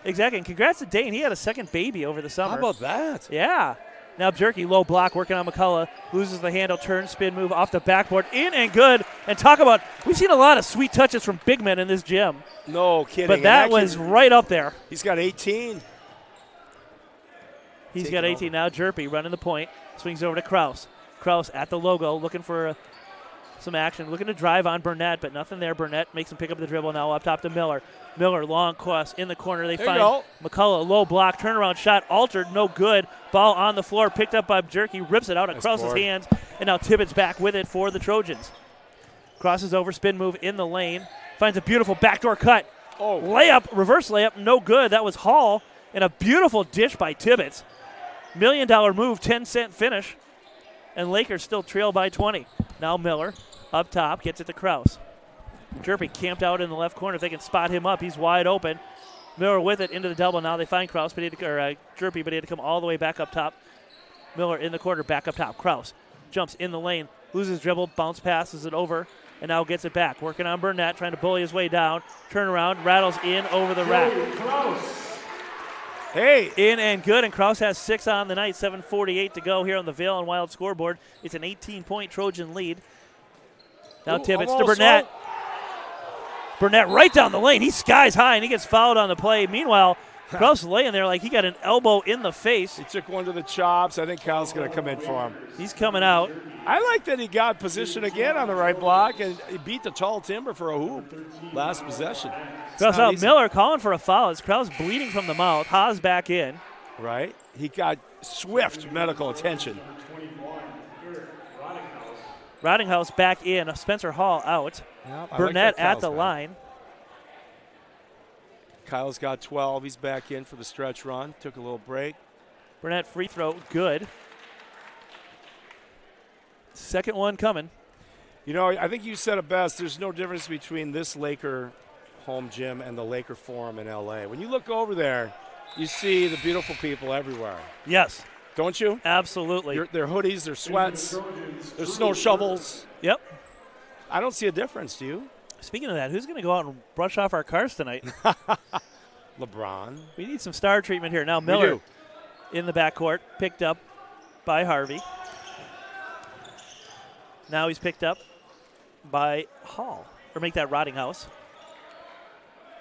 Exactly. And congrats to Dane. He had a second baby over the summer.
How about that?
Yeah. Now Jerky, low block, working on McCullough. Loses the handle, turn, spin move off the backboard. In and good. And talk about, we've seen a lot of sweet touches from big men in this gym.
No kidding.
But that was right up there.
He's got 18.
He's got 18 now. Jerpy running the point. Swings over to Kraus. Kraus at the logo, looking for some action, looking to drive on Burnett, but nothing there. Burnett makes him pick up the dribble now up top to Miller. Miller, long cross in the corner. They find McCullough, low block, turnaround shot, altered, no good. Ball on the floor, picked up by Jerky, rips it out of Kraus's hands, and now Tippett's back with it for the Trojans. Crosses over, spin move in the lane, finds a beautiful backdoor cut. Layup, reverse layup, no good. That was Hall, and a beautiful dish by Tibbetts. $1 million move, 10-cent finish. And Lakers still trail by 20. Now Miller up top gets it to Kraus. Jerpy camped out in the left corner. If they can spot him up, he's wide open. Miller with it into the double. Now they find Kraus, Jerpy, but he had to come all the way back up top. Miller in the corner, back up top. Kraus jumps in the lane, loses dribble, bounce passes it over, and now gets it back. Working on Burnett, trying to bully his way down. Turnaround, rattles in over the rack.
Hey.
In and good, and Kraus has 6 on the night, 7:48 to go here on the Vail and Wild scoreboard. It's an 18-point Trojan lead. Now Tibbetts to Burnett. Burnett right down the lane. He's skies high, and he gets fouled on the play. Meanwhile, Kraus laying there like he got an elbow in the face.
He took one to the chops. I think Kyle's going to come in for him.
He's coming out.
I like that he got position again on the right block, and he beat the tall timber for a hoop last possession.
Kraus out. Miller calling for a foul. It's Kraus bleeding from the mouth. Haas back in.
Right. He got swift medical attention.
Rottinghouse back in. Spencer Hall out.
Yep,
Burnett at the line.
Kyle's got 12. He's back in for the stretch run. Took a little break.
Burnett free throw, good. Second one coming.
You know, I think you said it best. There's no difference between this Laker home gym and the Laker Forum in L.A. When you look over there, you see the beautiful people everywhere.
Yes.
Don't you?
Absolutely.
Their hoodies, their sweats, their snow shovels.
Yep.
I don't see a difference, do you?
Speaking of that, who's going to go out and brush off our cars tonight?
LeBron.
We need some star treatment here. Now Miller in the backcourt, picked up by Harvey. Now he's picked up by Hall. Or make that Rottinghouse.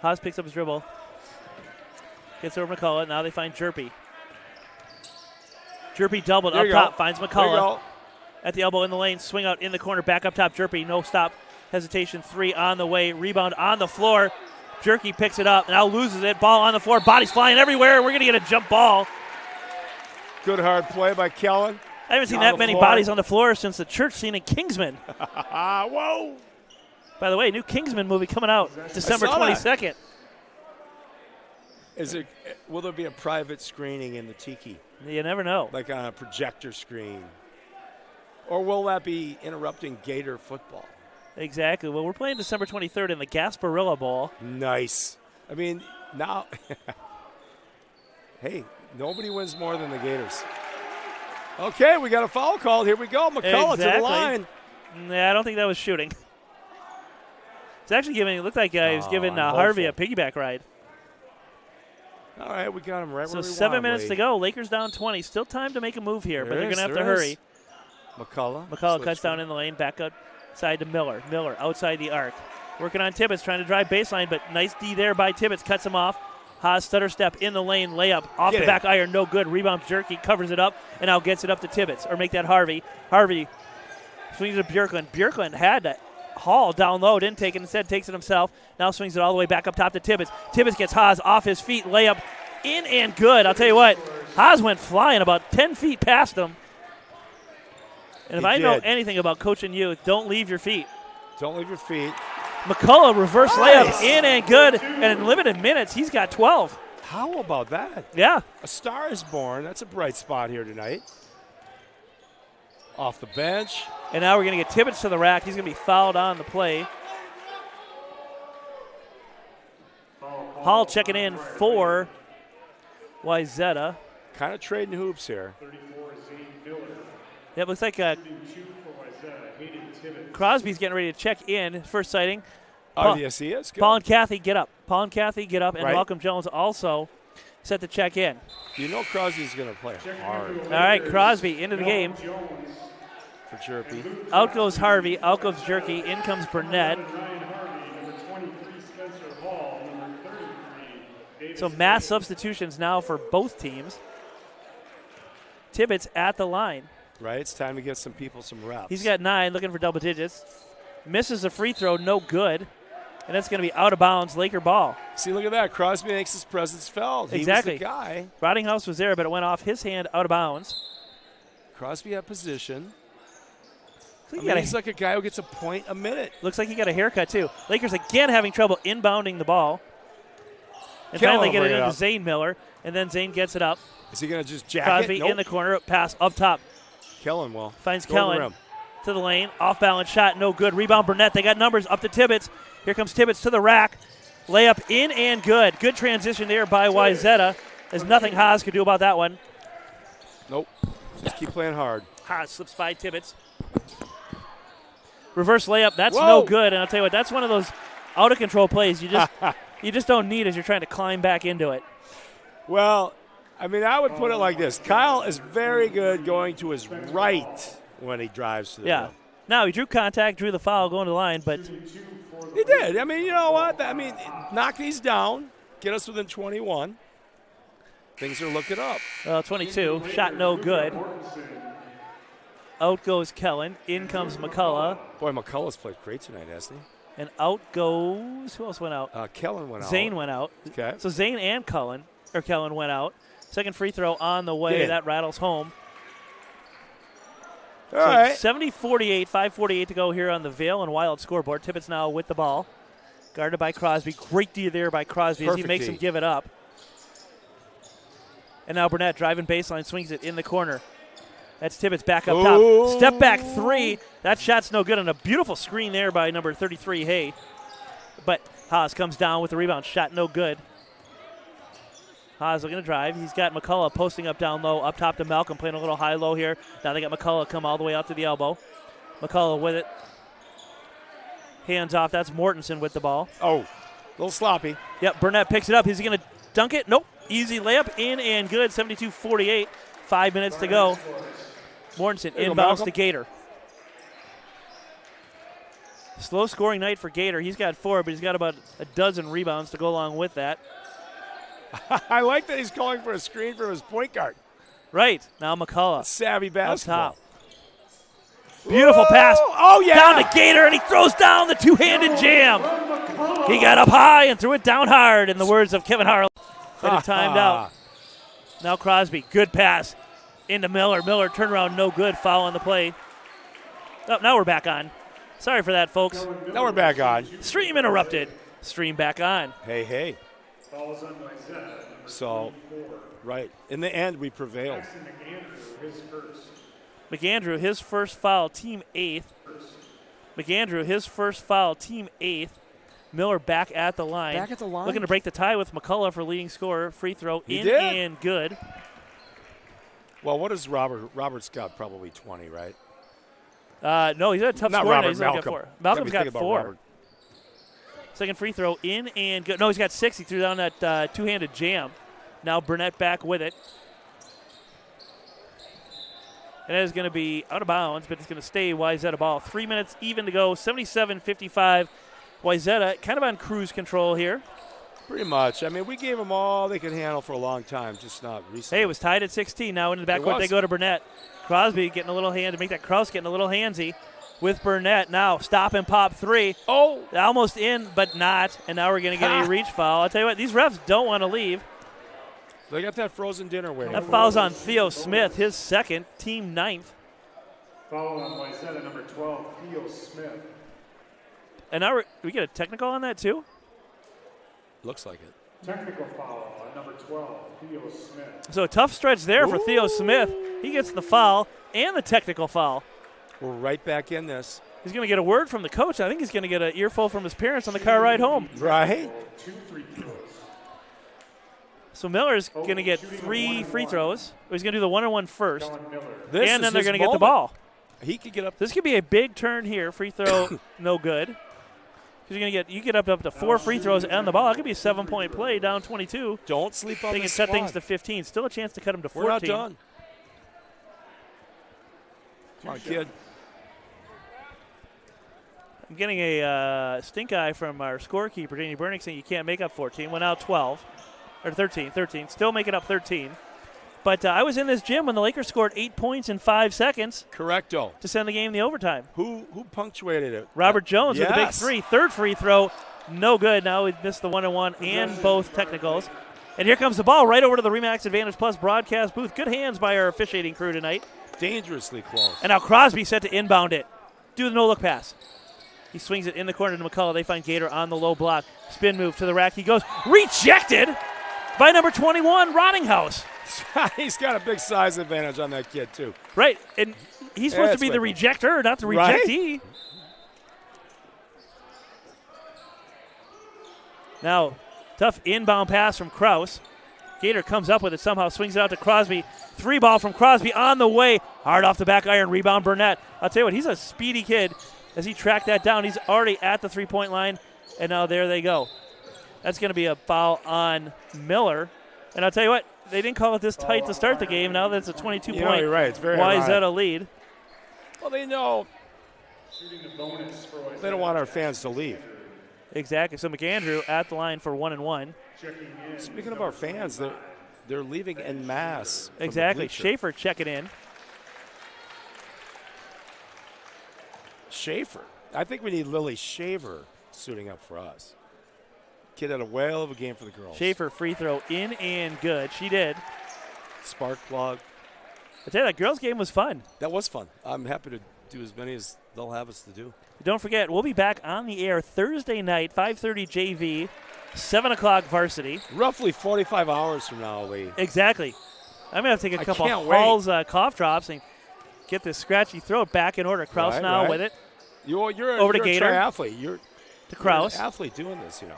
Haas picks up his dribble. Gets over McCullough. Now they find Jerpy. Jerpy doubled up top. Finds McCullough. At the elbow in the lane. Swing out in the corner. Back up top. Jerpy. No stop. Hesitation. 3 on the way. Rebound on the floor. Jerky picks it up. Now loses it. Ball on the floor. Bodies flying everywhere. We're going to get a jump ball.
Good hard play by Kellen.
I haven't seen that many bodies on the floor since the church scene in Kingsman.
Whoa.
By the way, new Kingsman movie coming out December 22nd.
Will there be a private screening in the Tiki?
You never know.
Like on a projector screen. Or will that be interrupting Gator football?
Exactly. Well, we're playing December 23rd in the Gasparilla Bowl.
Nice. I mean, now, hey, nobody wins more than the Gators. Okay, we got a foul called. Here we go. McCullough to the line.
Nah, I don't think that was shooting. It's actually giving, it looked like he was giving Harvey a piggyback ride.
All right, we got him right where we want him.
So 7 minutes to go. Lakers down 20. Still time to make a move here, but they're going to have to hurry.
McCullough
cuts down in the lane, back outside to Miller. Miller outside the arc. Working on Tibbetts, trying to drive baseline, but nice D there by Tibbetts. Cuts him off. Haas stutter step in the lane, layup off the back iron, no good. Rebound Jerky, covers it up, and now gets it up to Tibbetts. Or make that Harvey. Harvey swings it to Bjorklund. Bjorklund had to Hall down low, didn't take it, instead takes it himself. Now swings it all the way back up top to Tibbetts. Tibbetts gets Haas off his feet, layup in and good. I'll tell you what, Haas went flying about 10 feet past him. And if I know anything about coaching youth, don't leave your feet.
Don't leave your feet.
McCullough reverse layup in and good. And in limited minutes, he's got 12.
How about that?
Yeah.
A star is born. That's a bright spot here tonight. Off the bench.
And now we're going to get Tibbetts to the rack. He's going to be fouled on the play. Hall checking in for Wayzata.
Kind of trading hoops here.
Yeah, it looks like Crosby's getting ready to check in. First sighting.
Oh, yes, he is. Good.
Paul and Kathy, get up. Paul and Kathy, get up. And Malcolm Jones also set to check in.
You know Crosby's going to play hard.
All right, Crosby into the game.
For Jerky.
Out goes Harvey. Out goes Jerky. In comes Burnett. So mass substitutions now for both teams. Tibbetts at the line.
Right, it's time to get some people some reps.
He's got 9, looking for double digits. Misses a free throw, no good. And that's going to be out of bounds, Laker ball.
See, look at that. Crosby makes his presence felt.
Exactly.
He was the guy.
Rottinghouse was there, but it went off his hand, out of bounds.
Crosby had position.
So
he's like a guy who gets a point a minute.
Looks like he got a haircut, too. Lakers again having trouble inbounding the ball. And
Kellen
finally get it
bring it
into
up.
Zane Miller. And then Zane gets it up.
Is he going to just jack
Crosby
it? Nope.
in the corner, pass up top.
Kellen will.
Finds Kellen to the lane. Off-balance shot, no good. Rebound Burnett. They got numbers up to Tibbetts. Here comes Tibbetts to the rack. Layup in and good. Good transition there by Wayzata. There's nothing Haas could do about that one.
Nope. Just keep playing hard.
Haas slips by Tibbetts. Reverse layup. That's no good. And I'll tell you what, that's one of those out-of-control plays you just don't need as you're trying to climb back into it.
Well, I mean, I would put it like this. Kyle is very good going to his right when he drives to the rim.
Now, he drew contact, drew the foul, going to the line, but
he did. I mean, you know what? I mean, knock these down, get us within 21. Things are looking up.
22. Shot no good. Out goes Kellen. In comes McCullough.
Boy, McCullough's played great tonight, hasn't he?
And out goes, who else went out?
Kellen went out.
Zane went out.
Okay.
So Zane and Kellen went out. Second free throw on the way. That rattles home.
All right.
70-48, 5:48 to go here on the Vail and Wild scoreboard. Tibbetts now with the ball. Guarded by Crosby. Great D there by Crosby as he makes him give it up. And now Burnett driving baseline, swings it in the corner. That's Tibbetts back up top. Step back 3. That shot's no good, and a beautiful screen there by number 33, Hay. But Haas comes down with the rebound. Shot no good. Haas looking to drive. He's got McCullough posting up down low, up top to Malcolm, playing a little high-low here. Now they got McCullough come all the way out to the elbow. McCullough with it. Hands off. That's Mortensen with the ball.
Oh, a little sloppy.
Yep, Burnett picks it up. Is he going to dunk it? Nope. Easy layup in and good. 72-48. 5 minutes to go. Mortensen inbounds to Gator. Slow scoring night for Gator. He's got 4, but he's got about a dozen rebounds to go along with that.
I like that he's calling for a screen for his point guard.
Right. Now McCullough.
Savvy basketball.
Up top. Beautiful pass.
Oh, yeah.
Down to Gator, and he throws down the two-handed jam. He got up high and threw it down hard, in the words of Kevin Harlan. But it timed out. Now Crosby. Good pass into Miller. Miller turnaround, no good. Foul on the play. Oh, now we're back on. Sorry for that, folks.
Now we're back on.
Stream interrupted. Stream back on.
Hey. So, right. In the end, we prevailed.
McAndrew, his first foul, team 8th. McAndrew, his first foul, team 8th. Miller back at the line.
Back at the line.
Looking to break the tie with McCullough for leading scorer. Free throw in and good.
Well, what is Robert? Robert's got probably 20, right?
No, he's got a tough
Not
score.
Robert,
He's only got
Malcolm.
4. Malcolm's got 4.
Robert.
Second free throw in and good. No, he's got 6. He threw down that two-handed jam. Now Burnett back with it. And that is going to be out of bounds, but it's going to stay Wayzata ball. 3 minutes even to go, 77-55. Wayzata kind of on cruise control here.
Pretty much. I mean, we gave them all they could handle for a long time, just not recently.
Hey, it was tied at 16. Now into the backcourt they go to Burnett. Crosby getting a little hand to make that Kraus getting a little handsy with Burnett. Now stop and pop 3.
Oh!
Almost in, but not. And now we're going to get a reach foul. I'll tell you what, these refs don't want to leave.
They got that frozen dinner waiting.
That foul's on Theo Smith, his second, team 9th.
Foul on Wayzata, number 12, Theo Smith.
And now we get a technical on that too?
Looks like it.
Technical foul on number 12, Theo Smith.
So a tough stretch there for Theo Smith. He gets the foul and the technical foul.
We're right back in this.
He's going to get a word from the coach. I think he's going to get an earful from his parents on the car ride home.
Right.
2 free throws.
So Miller's going to get 3 free throws. He's going to do the 1-on-1 first.
And
then they're going to get the ball.
He could get up.
This could be a big turn here. Free throw, no good. You get up to 4 free throws and the ball. It could be a 7-point play, down 22.
Don't sleep on
They
this
can cut
squad.
things to 15. Still a chance to cut them to 14.
We're not done. Come on, kid.
I'm getting a stink eye from our scorekeeper, Danny Burnick, saying you can't make up 14. Went out 12. Or 13. Still making up 13. But I was in this gym when the Lakers scored 8 points in 5 seconds.
Correcto.
To send the game in the overtime.
Who punctuated it?
Robert Jones with the big
Yes.
3. Third free throw, no good. Now he missed the 1-on-1 and both technicals. And here comes the ball right over to the Remax Advantage Plus broadcast booth. Good hands by our officiating crew tonight.
Dangerously close.
And now Crosby set to inbound it. Do the no-look pass. He swings it in the corner to McCullough. They find Gator on the low block. Spin move to the rack. He goes. Rejected by number 21, Rottinghouse.
He's got a big size advantage on that kid, too.
Right. And he's supposed to be the rejector, not the rejectee.
Right?
Now, tough inbound pass from Kraus. Gator comes up with it somehow, swings it out to Crosby. 3 ball from Crosby on the way. Hard off the back iron, rebound Burnett. I'll tell you what, he's a speedy kid. As he tracked that down, he's already at the 3-point line, and now there they go. That's going to be a foul on Miller. And I'll tell you what, they didn't call it this tight to start the game. Now that's a 22-point
you're right. It's very
Wayzata lead.
Well, they know they don't want our fans to leave.
Exactly. So McAndrew at the line for 1-and-1.
Speaking of our fans, they're leaving en masse.
Exactly. Schaefer checking in.
Schaefer. I think we need Lily Shaver suiting up for us. Kid had a whale of a game for the girls.
Schaefer free throw in and good. She did.
Spark plug.
I tell you, that girls' game was fun.
That was fun. I'm happy to do as many as they'll have us to do.
Don't forget, we'll be back on the air Thursday night, 5:30 JV, 7 o'clock varsity.
Roughly 45 hours from now, Lee.
Exactly. I'm going to take a couple
can't
Hall's cough drops and get this scratchy throat back in order. Kraus now with it.
You're
over to
a
Gator.
triathlete. You're
to Kraus.
You're an athlete doing this, you know.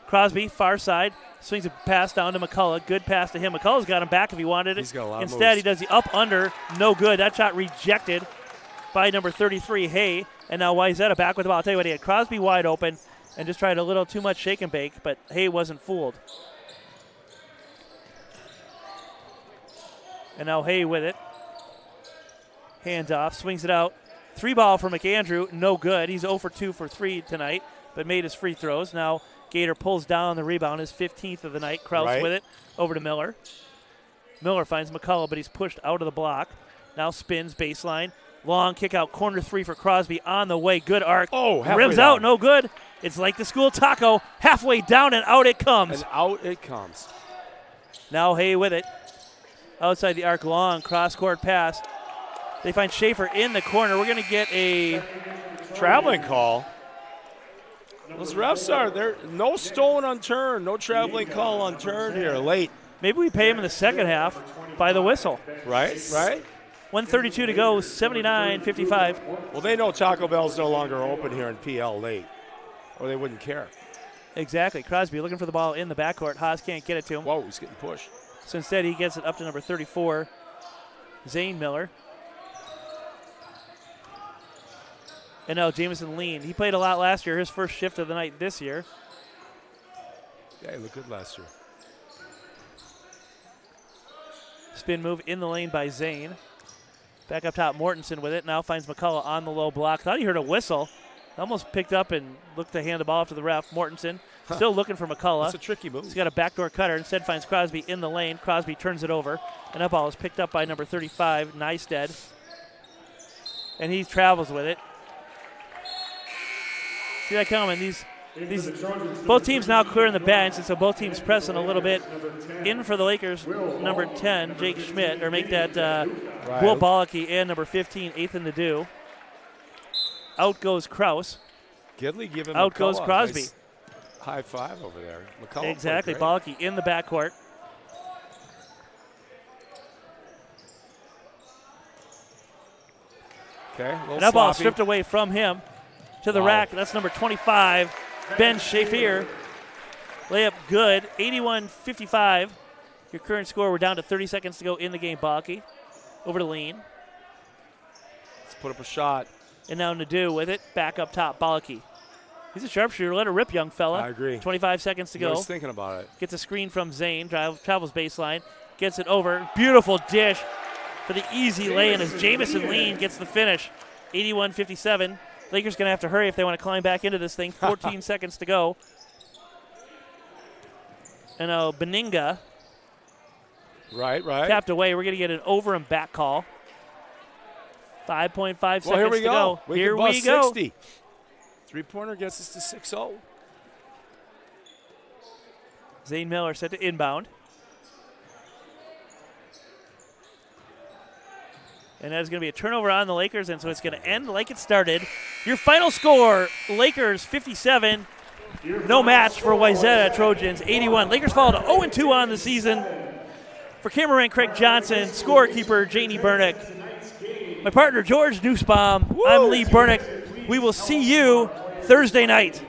Crosby, far side, swings a pass down to McCullough. Good pass to him. McCullough's got him back if he wanted it.
He's got a lot of
Instead,
moves.
he does the up-under. No good. That shot rejected by number 33, Hay. And now Wayzata back with the ball. I'll tell you what, he had Crosby wide open and just tried a little too much shake and bake, but Hay wasn't fooled. And now Hay with it. Hands off, swings it out. Three ball for McAndrew, no good. He's 0 for 2 for 3 tonight, but made his free throws. Now Gator pulls down the rebound, his 15th of the night. Kraus with it, over to Miller. Miller finds McCullough, but he's pushed out of the block. Now spins, baseline. Long kick out, corner three for Crosby on the way. Good arc.
Oh,
rims
down.
out, no good. It's like the school taco. Halfway down and out it comes.
And out it comes.
Now Hay with it. Outside the arc, long cross-court pass. They find Schaefer in the corner. We're going to get a
traveling call. Those refs are there. No stone unturned. No traveling call unturned here. Late.
Maybe we pay him in the second half by the whistle.
Right.
1:32 to go, 79-55.
Well, they know Taco Bell's no longer open here in PL late, or they wouldn't care.
Exactly. Crosby looking for the ball in the backcourt. Haas can't get it to him.
Whoa, he's getting pushed.
So instead he gets it up to number 34, Zane Miller. And now Jamison Lean. He played a lot last year, his first shift of the night this year.
Yeah, he looked good last year.
Spin move in the lane by Zane. Back up top, Mortensen with it. Now finds McCullough on the low block. Thought he heard a whistle. Almost picked up and looked to hand the ball off to the ref. Mortensen still looking for McCullough.
That's a tricky move.
He's got a backdoor cutter. Instead finds Crosby in the lane. Crosby turns it over. And that ball is picked up by number 35, Neisted. And he travels with it. See that coming. These both teams now clearing the bench, and so both teams pressing a little bit. In for the Lakers, number 10, Jake Schmidt, or make that Will Bollicky, and number 15, Ethan Nadeau. Out goes Kraus.
Gidley giving
out
McCullough
goes Crosby.
Nice high five over there. McCullough
exactly. Bollicky in the backcourt.
Okay.
And that ball stripped away from him to the rack. That's number 25, Ben Schaefer. Layup good. 81-55. Your current score. We're down to 30 seconds to go in the game. Bollicky over to Lean.
Let's put up a shot.
And now Nadeau with it. Back up top. Bollicky. He's a sharpshooter. Let it rip, young fella.
I agree.
25 seconds to go.
He's thinking about it.
Gets a screen from Zane. Travels baseline. Gets it over. Beautiful dish for the easy lay-in as Jamison Lean gets the finish. 81-57. Lakers going to have to hurry if they want to climb back into this thing. 14 seconds to go. And now Beninga.
Right.
Tapped away. We're going to get an over and back call. 5.5 seconds
here we
to go.
Here we go. 60. Three-pointer gets us to 6-0.
Zane Miller set to inbound. And that is going to be a turnover on the Lakers, and so it's going to end like it started. Your final score, Lakers 57. No match for Wayzata Trojans, 81. Lakers fall to 0-2 on the season. For cameraman Craig Johnson, scorekeeper Janie Burnick, my partner George Nussbaum, I'm Lee Burnick. We will see you Thursday night.